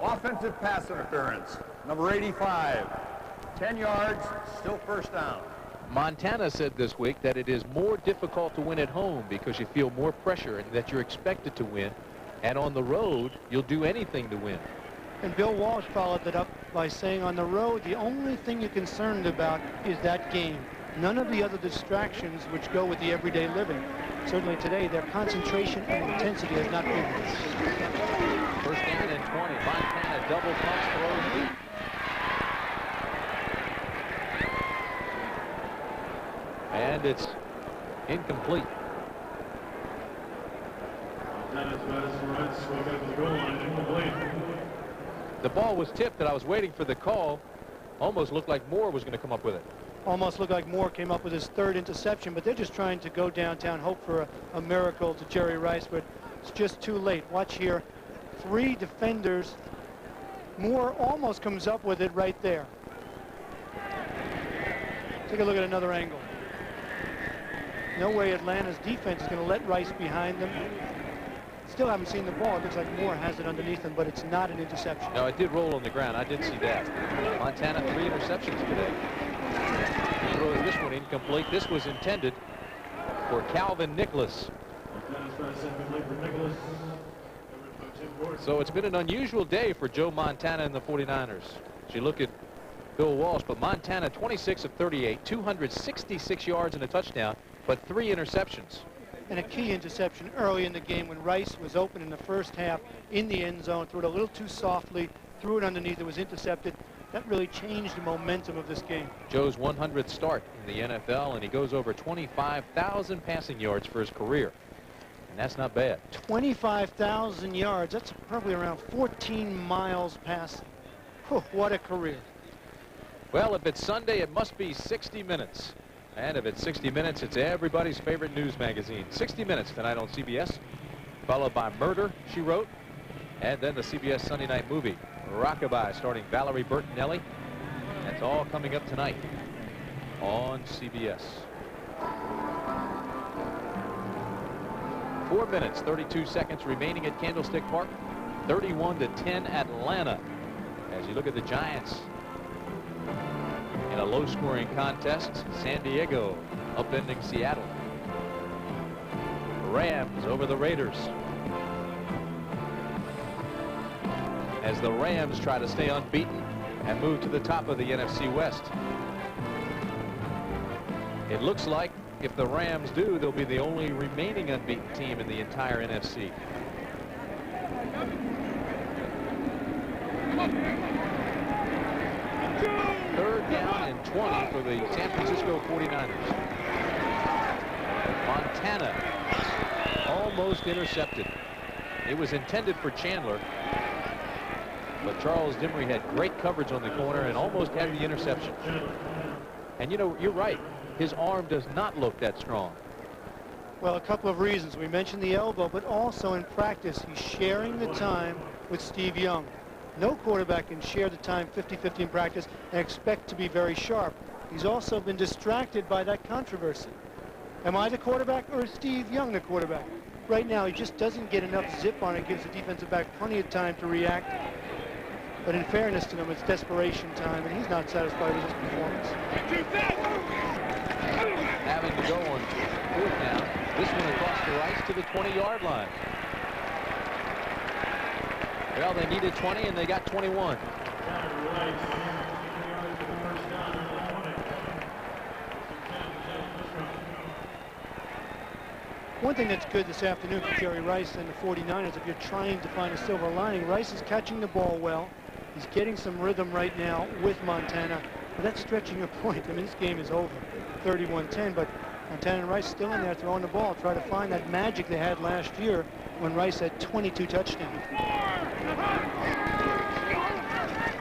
Offensive pass interference, number 85. 10 yards, still first down. Montana said this week that it is more difficult to win at home because you feel more pressure and that you're expected to win. And on the road, you'll do anything to win. And Bill Walsh followed that up by saying on the road, the only thing you're concerned about is that game. None of the other distractions which go with the everyday living. Certainly today, their concentration and intensity has not been there. First down and 20. Montana double pumps, throws deep. And it's incomplete. The ball was tipped, and I was waiting for the call. Almost looked like Moore was going to come up with it. Almost looked like Moore came up with his 3rd interception, but they're just trying to go downtown, hope for a miracle to Jerry Rice, but it's just too late. Watch here. 3 defenders. Moore almost comes up with it right there. Take a look at another angle. No way Atlanta's defense is going to let Rice behind them. Still haven't seen the ball. It looks like Moore has it underneath him, but it's not an interception. No, it did roll on the ground. I did see that. Montana 3 interceptions today. He throws this one incomplete. This was intended for Calvin Nicholas. So it's been an unusual day for Joe Montana and the 49ers. As you look at Bill Walsh, but Montana 26 of 38, 266 yards and a touchdown, but 3 interceptions. And a key interception early in the game when Rice was open in the first half in the end zone, threw it a little too softly, threw it underneath, it was intercepted. That really changed the momentum of this game. Joe's 100th start in the NFL, and he goes over 25,000 passing yards for his career. And that's not bad. 25,000 yards. That's probably around 14 miles passing. Whew, what a career. Well, if it's Sunday, it must be 60 Minutes. And if it's 60 Minutes, it's everybody's favorite news magazine. 60 Minutes tonight on CBS, followed by Murder, She Wrote, and then the CBS Sunday night movie, Rockabye, starring Valerie Bertinelli. That's all coming up tonight on CBS. 4 minutes, 32 seconds remaining at Candlestick Park. 31-10 Atlanta. As you look at the Giants in a low-scoring contest, San Diego upending Seattle. Rams over the Raiders. As the Rams try to stay unbeaten and move to the top of the NFC West. It looks like if the Rams do, they'll be the only remaining unbeaten team in the entire NFC. Third down and 20 for the San Francisco 49ers. Montana almost intercepted. It was intended for Chandler, but Charles Dimry had great coverage on the corner and almost had the interception. And you know, you're right. His arm does not look that strong. Well, a couple of reasons. We mentioned the elbow, but also in practice, he's sharing the time with Steve Young. No quarterback can share the time 50-50 in practice and expect to be very sharp. He's also been distracted by that controversy. Am I the quarterback or is Steve Young the quarterback? Right now, he just doesn't get enough zip on it. Gives the defensive back plenty of time to react. But in fairness to him, it's desperation time, and he's not satisfied with his performance. Having to go on 4th down. This one across the Rice to the 20-yard line. Well, they needed 20, and they got 21. One thing that's good this afternoon for Jerry Rice and the 49ers, if you're trying to find a silver lining, Rice is catching the ball well. He's getting some rhythm right now with Montana. But that's stretching a point. I mean, this game is over, 31-10, but Montana and Rice still in there throwing the ball, try to find that magic they had last year when Rice had 22 touchdowns.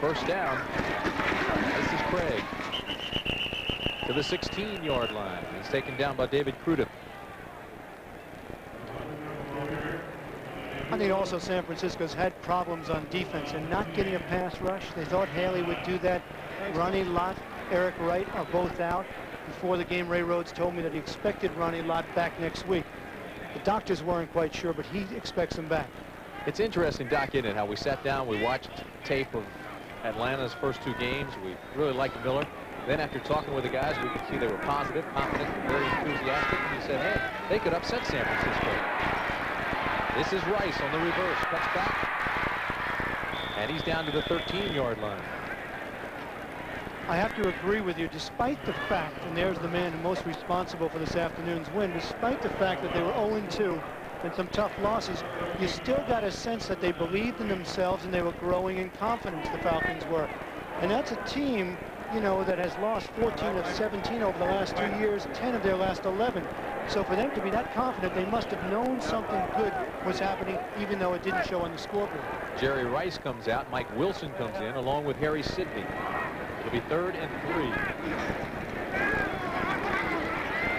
First down. This is Craig to the 16-yard line. He's taken down by David Crudup. I think also San Francisco's had problems on defense and not getting a pass rush. They thought Haley would do that. Ronnie Lott, Eric Wright are both out. Before the game, Ray Rhodes told me that he expected Ronnie Lott back next week. The doctors weren't quite sure, but he expects him back. It's interesting, Doc, isn't it, how we sat down, we watched tape of Atlanta's first 2 games. We really liked Miller. Then after talking with the guys, we could see they were positive, confident, and very enthusiastic. And he said, hey, they could upset San Francisco. This is Rice on the reverse, cuts back, and he's down to the 13-yard line. I have to agree with you, despite the fact, and there's the man most responsible for this afternoon's win, despite the fact that they were 0-2 and some tough losses, you still got a sense that they believed in themselves and they were growing in confidence, the Falcons were. And that's a team, you know, that has lost 14 of 17 over the last 2 years, 10 of their last 11. So for them to be that confident, they must have known something good was happening, even though it didn't show on the scoreboard. Jerry Rice comes out. Mike Wilson comes in, along with Harry Sidney. It'll be 3rd and 3.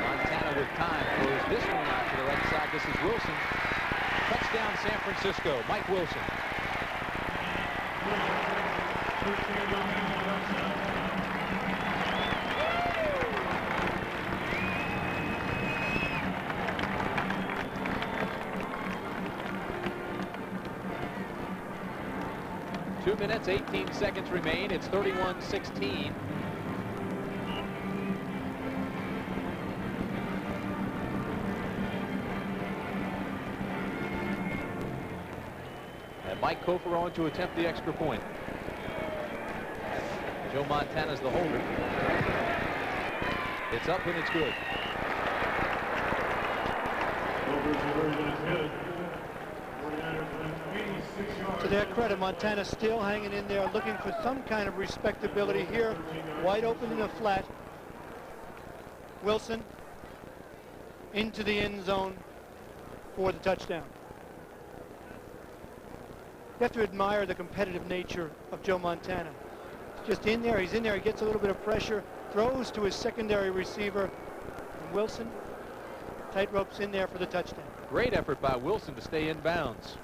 Montana with time throws this one out to the right side. This is Wilson. Touchdown, San Francisco. Mike Wilson. Two minutes, 18 seconds remain. It's 31-16. Mike Kofer on to attempt the extra point. Joe Montana's the holder. It's up and it's good. To their credit, Montana still hanging in there, looking for some kind of respectability here. Wide open in the flat. Wilson into the end zone for the touchdown. You have to admire the competitive nature of Joe Montana. He's just in there. He's in there. He gets a little bit of pressure, throws to his secondary receiver. And Wilson tight ropes in there for the touchdown. Great effort by Wilson to stay in bounds.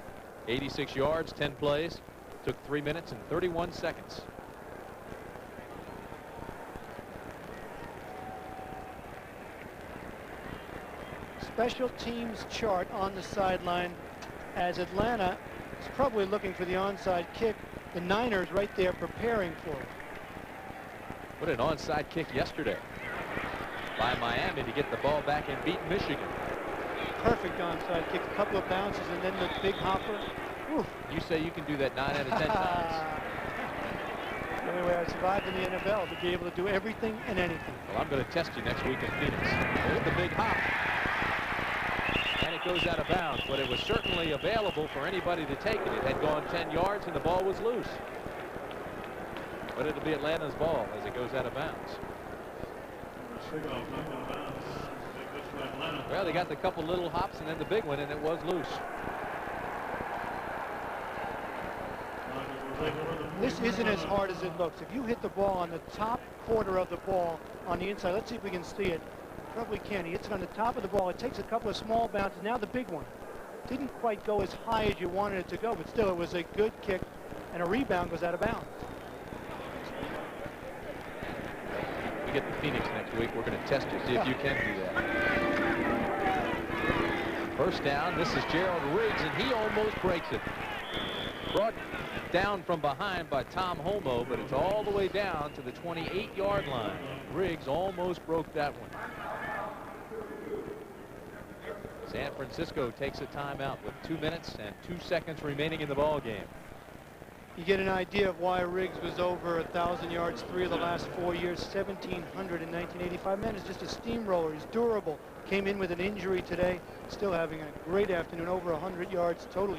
86 yards, 10 plays. Took 3 minutes and 31 seconds. Special teams chart on the sideline as Atlanta is probably looking for the onside kick. The Niners right there preparing for it. What an onside kick yesterday by Miami to get the ball back and beat Michigan. Perfect onside kick, a couple of bounces, and then the big hopper. Oof. You say you can do that 9 out of 10 times. The only way I survived in the NFL, to be able to do everything and anything. Well, I'm going to test you next week in Phoenix. There's the big hop. And it goes out of bounds, but it was certainly available for anybody to take it. It had gone 10 yards and the ball was loose. But it'll be Atlanta's ball as it goes out of bounds. Well, they got the couple little hops and then the big one, and it was loose. This isn't as hard as it looks. If you hit the ball on the top quarter of the ball on the inside, let's see if we can see it. Probably can. He hits it on the top of the ball. It takes a couple of small bounces. Now the big one. Didn't quite go as high as you wanted it to go, but still it was a good kick, and a rebound goes out of bounds. We get to Phoenix next week. We're going to test you, see if you can do that. First down. This is Gerald Riggs, and he almost breaks it. Brought down from behind by Tom Homo, but it's all the way down to the 28-yard line. Riggs almost broke that one. San Francisco takes a timeout with 2 minutes and 2 seconds remaining in the ball game. You get an idea of why Riggs was over 1,000 yards 3 of the last 4 years, 1,700 in 1985. Man is just a steamroller. He's durable. Came in with an injury today, still having a great afternoon, over 100 yards total.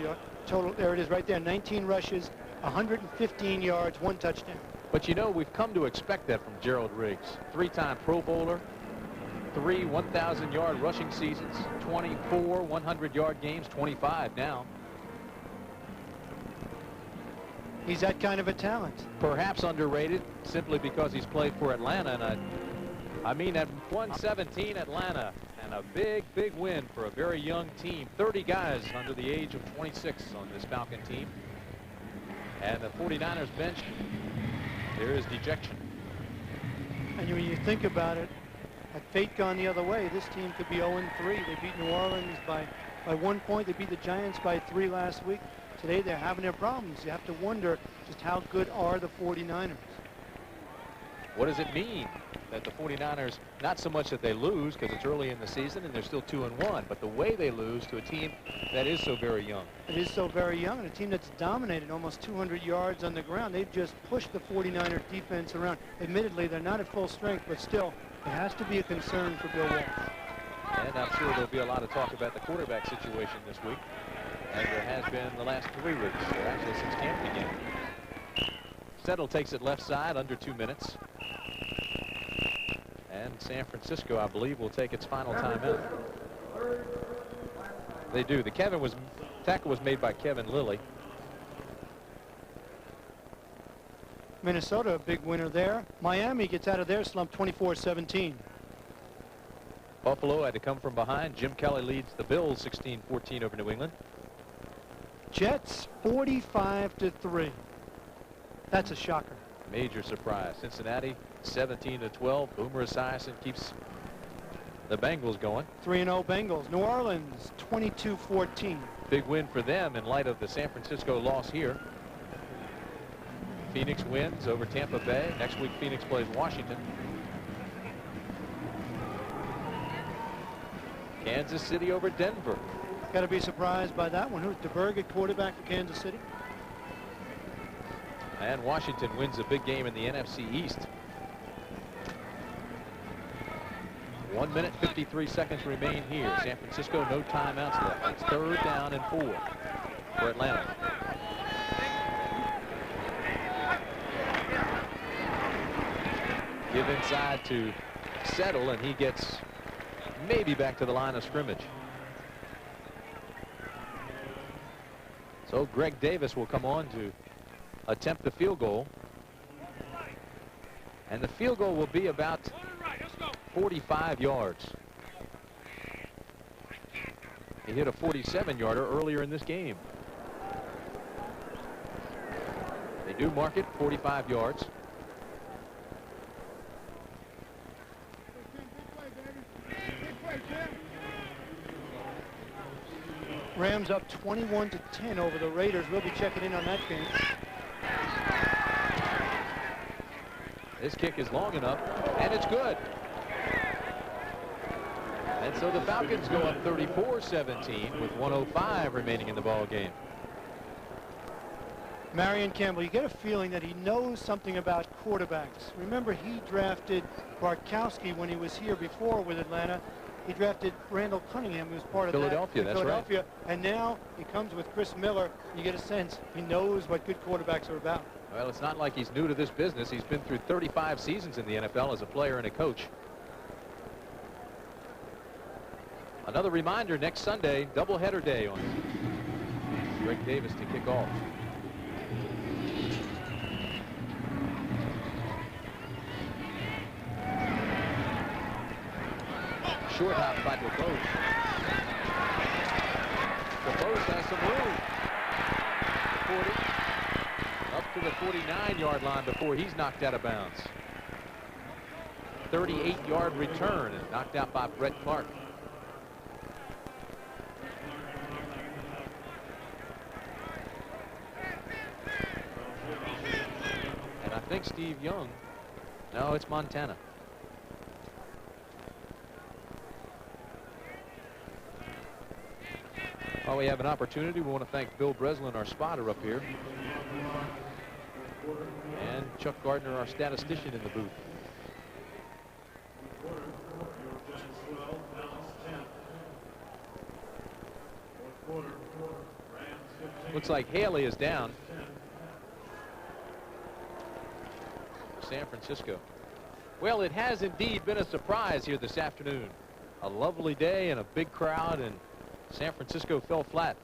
There it is right there, 19 rushes, 115 yards, 1 touchdown. But you know, we've come to expect that from Gerald Riggs. 3-time Pro Bowler, 3 1,000-yard rushing seasons, 24 100-yard games, 25 now. He's that kind of a talent. Perhaps underrated simply because he's played for Atlanta, and I mean at 117 Atlanta, and a big win for a very young team. 30 guys under the age of 26 on this Falcon team. And the 49ers bench, there is dejection. And when you think about it, had fate gone the other way, this team could be 0-3. They beat New Orleans by 1 point. They beat the Giants by 3 last week. Today they're having their problems. You have to wonder just how good are the 49ers. What does it mean that the 49ers, not so much that they lose because it's early in the season and they're still 2-1, but the way they lose to a team that is so very young. It is so very young, and a team that's dominated almost 200 yards on the ground. They've just pushed the 49er defense around. Admittedly, they're not at full strength, but still, it has to be a concern for Bill Walsh. And I'm sure there'll be a lot of talk about the quarterback situation this week, as there has been the last 3 weeks, or actually since camp began. Settle takes it left side, under 2 minutes. And San Francisco, I believe, will take its final timeout. They do. The tackle was made by Kevin Lilly. Minnesota, a big winner there. Miami gets out of their slump 24-17. Buffalo had to come from behind. Jim Kelly leads the Bills 16-14 over New England. Jets 45-3. That's a shocker. Major surprise. Cincinnati 17-12. Boomer Esiason keeps the Bengals going. 3-0 Bengals. New Orleans 22-14. Big win for them in light of the San Francisco loss here. Phoenix wins over Tampa Bay. Next week Phoenix plays Washington. Kansas City over Denver. Got to be surprised by that one. Who's DeBerg at quarterback for Kansas City? And Washington wins a big game in the NFC East. 1 minute, 53 seconds remain here. San Francisco, no timeouts left. It's 3rd down and 4 for Atlanta. Give inside to Settle, and he gets maybe back to the line of scrimmage. So Greg Davis will come on to attempt the field goal. And the field goal will be about 45 yards. He hit a 47-yarder earlier in this game. They do mark it 45 yards. Rams up 21-10 over the Raiders. We'll be checking in on that game. This kick is long enough, and it's good. And so the Falcons go up 34-17 with 1:05 remaining in the ball game. Marion Campbell, you get a feeling that he knows something about quarterbacks. Remember, he drafted Barkowski when he was here before with Atlanta. He drafted Randall Cunningham, who was part of Philadelphia, that. That's Philadelphia. Right. And now he comes with Chris Miller. You get a sense he knows what good quarterbacks are about. Well, it's not like he's new to this business. He's been through 35 seasons in the NFL as a player and a coach. Another reminder, next Sunday, doubleheader day on Greg Davis to kick off. Short hop by DeBose. DeBose has some room. 40, up to the 49-yard line before he's knocked out of bounds. 38-yard return and knocked out by Brett Clark. And I think Steve Young, no, it's Montana. While we have an opportunity, we want to thank Bill Breslin, our spotter up here, and Chuck Gardner, our statistician, in the booth. Looks like Haley is down. San Francisco. Well, it has indeed been a surprise here this afternoon. A lovely day and a big crowd, and San Francisco fell flat.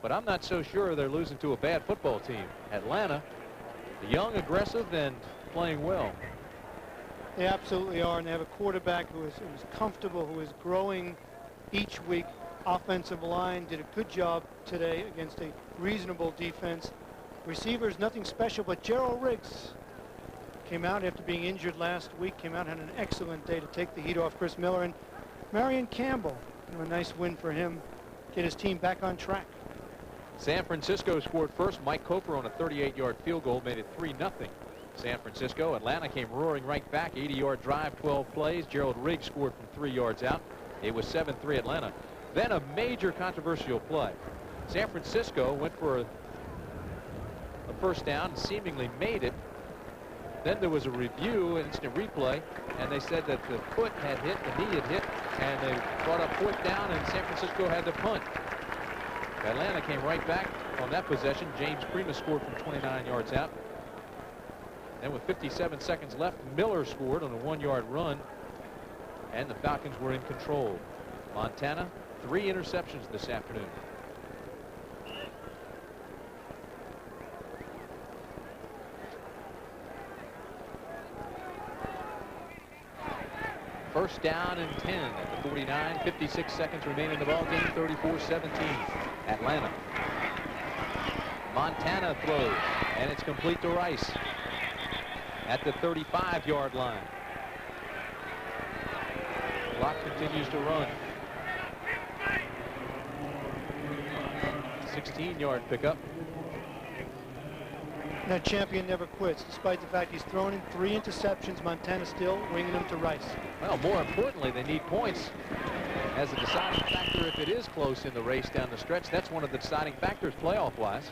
But I'm not so sure they're losing to a bad football team. Atlanta, young, aggressive, and playing well. They absolutely are, and they have a quarterback who is comfortable, who is growing each week. Offensive line did a good job today against a reasonable defense. Receivers, nothing special, but Gerald Riggs came out after being injured last week, came out, had an excellent day to take the heat off Chris Miller. And Marion Campbell, a nice win for him, get his team back on track. San Francisco scored first. Mike Coper on a 38-yard field goal made it 3-0. San Francisco. Atlanta came roaring right back. 80-yard drive, 12 plays. Gerald Riggs scored from 3 yards out. It was 7-3 Atlanta. Then a major controversial play. San Francisco went for a first down and seemingly made it. Then there was a review, instant replay, and they said that the foot had hit, the knee had hit, and they brought up 4th down, and San Francisco had to punt. Atlanta came right back on that possession. James Prima scored from 29 yards out. Then with 57 seconds left, Miller scored on a 1-yard run, and the Falcons were in control. Montana, 3 interceptions this afternoon. First down and 10 at the 49. 56 seconds remain in the ball game. 34-17 Atlanta. Montana throws, and it's complete to Rice at the 35-yard line. Clock continues to run. 16-yard pickup. That champion never quits, despite the fact he's thrown in 3 interceptions. Montana still winging them to Rice. Well, more importantly, they need points as a deciding factor if it is close in the race down the stretch. That's one of the deciding factors playoff-wise.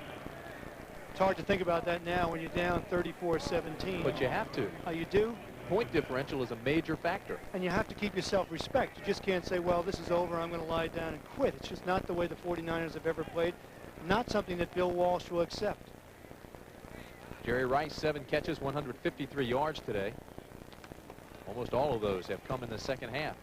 It's hard to think about that now when you're down 34-17. But you have to. You do? Point differential is a major factor. And you have to keep your self-respect. You just can't say, well, this is over, I'm going to lie down and quit. It's just not the way the 49ers have ever played. Not something that Bill Walsh will accept. Jerry Rice, 7 catches, 153 yards today. Almost all of those have come in the second half.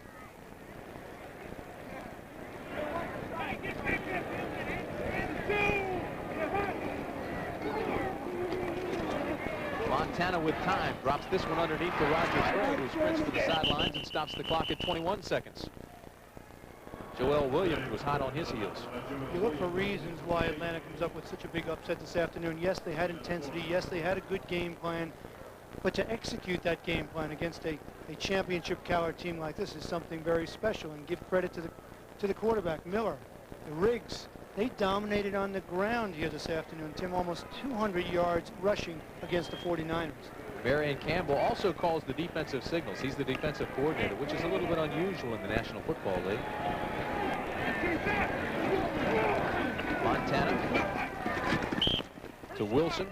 Montana with time drops this one underneath to Roger Troll, who sprints to the sidelines and stops the clock at 21 seconds. Joel Williams was hot on his heels. You look for reasons why Atlanta comes up with such a big upset this afternoon. Yes, they had intensity. Yes, they had a good game plan. But to execute that game plan against a championship caliber team like this is something very special. And give credit to the quarterback, Miller, the Riggs. They dominated on the ground here this afternoon. Tim, almost 200 yards rushing against the 49ers. Marion Campbell also calls the defensive signals. He's the defensive coordinator, which is a little bit unusual in the National Football League. Montana to Wilson.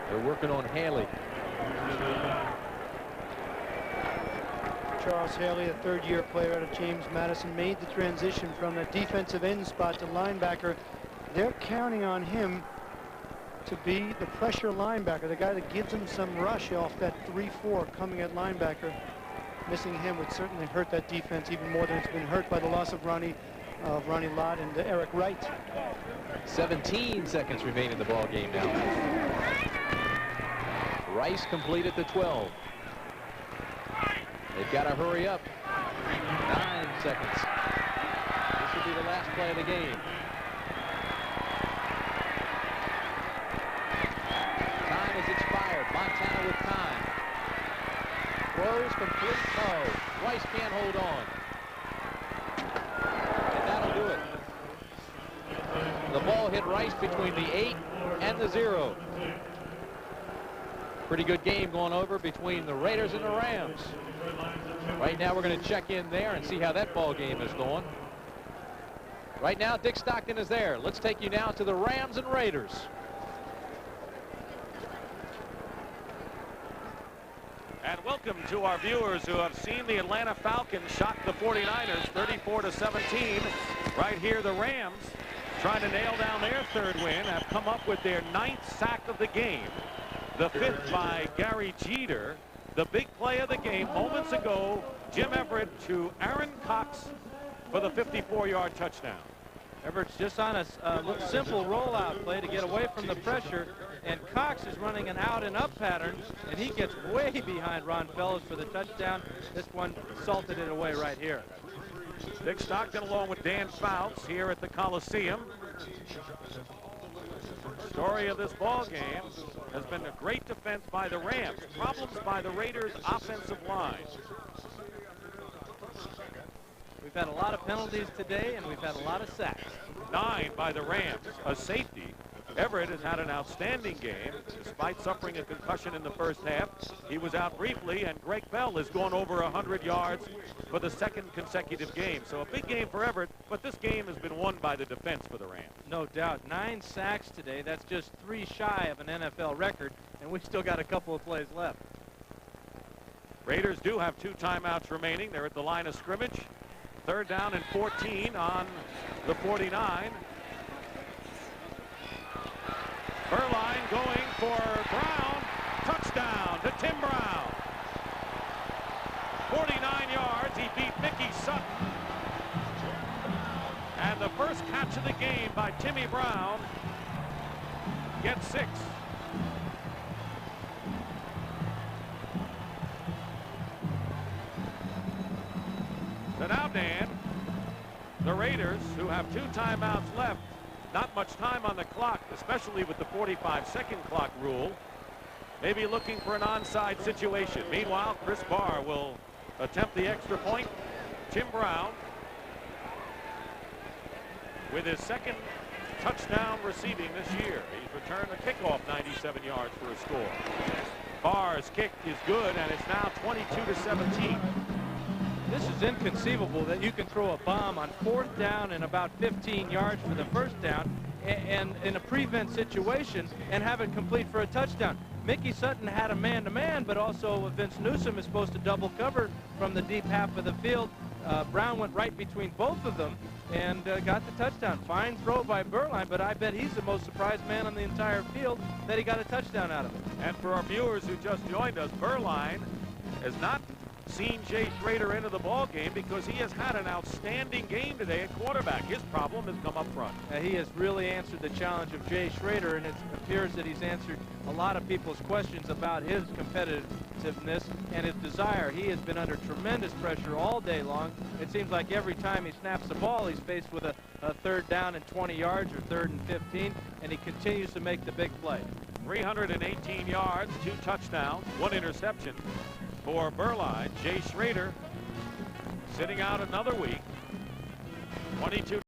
They're working on Haley. Charles Haley, a third-year player out of James Madison, made the transition from a defensive end spot to linebacker. They're counting on him to be the pressure linebacker, the guy that gives them some rush off that 3-4 coming at linebacker. Missing him would certainly hurt that defense even more than it's been hurt by the loss of Ronnie Lott and Eric Wright. 17 seconds remain in the ball game now. Rice complete at the 12. They've got to hurry up. 9 seconds. This will be the last play of the game. Time has expired. Montana with time. Throws complete. No. Rice can't hold on. And that'll do it. The ball hit Rice between the 8 and the 0. Pretty good game going over between the Raiders and the Rams. Right now we're going to check in there and see how that ball game is going. Right now Dick Stockton is there. Let's take you now to the Rams and Raiders. And welcome to our viewers who have seen the Atlanta Falcons shock the 49ers 34-17. Right here the Rams, trying to nail down their third win, have come up with their 9th sack of the game. The 5th by Gary Jeter. The big play of the game moments ago, Jim Everett to Aaron Cox for the 54-yard touchdown. Everett's just on a simple rollout play to get away from the pressure, and Cox is running an out and up pattern, and he gets way behind Ron Fellows for the touchdown. This one salted it away right here. Dick Stockton along with Dan Fouts here at the Coliseum. Story of this ball game has been a great defense by the Rams, problems by the Raiders' offensive line. We've had a lot of penalties today, and we've had a lot of sacks. 9 by the Rams, a safety. Everett has had an outstanding game. Despite suffering a concussion in the first half, he was out briefly, and Greg Bell has gone over 100 yards for the 2nd consecutive game. So a big game for Everett, but this game has been won by the defense for the Rams. No doubt. 9 sacks today. That's just 3 shy of an NFL record, and we've still got a couple of plays left. Raiders do have 2 timeouts remaining. They're at the line of scrimmage. 3rd down and 14 on the 49. Burline going for Brown. Touchdown to Tim Brown. 49 yards. He beat Mickey Sutton. And the first catch of the game by Timmy Brown gets 6. So now, Dan, the Raiders, who have 2 timeouts left, not much time on the clock, especially with the 45-second clock rule, maybe looking for an onside situation. Meanwhile, Chris Barr will attempt the extra point. Tim Brown with his 2nd touchdown receiving this year. He's returned a kickoff 97 yards for a score. Barr's kick is good, and it's now 22-17. This is inconceivable that you can throw a bomb on 4th down and about 15 yards for the first down and in a prevent situation and have it complete for a touchdown. Mickey Sutton had a man-to-man, but also Vince Newsom is supposed to double cover from the deep half of the field. Brown went right between both of them and got the touchdown. Fine throw by Berline, but I bet he's the most surprised man on the entire field that he got a touchdown out of it. And for our viewers who just joined us, Berline has not seen Jay Schrader into the ball game because he has had an outstanding game today at quarterback. His problem has come up front. He has really answered the challenge of Jay Schrader, and it appears that he's answered a lot of people's questions about his competitiveness and his desire. He has been under tremendous pressure all day long. It seems like every time he snaps the ball, he's faced with a 3rd down and 20 yards or 3rd and 15, and he continues to make the big play. 318 yards, 2 touchdowns, 1 interception for Berline. Jay Schrader sitting out another week. 22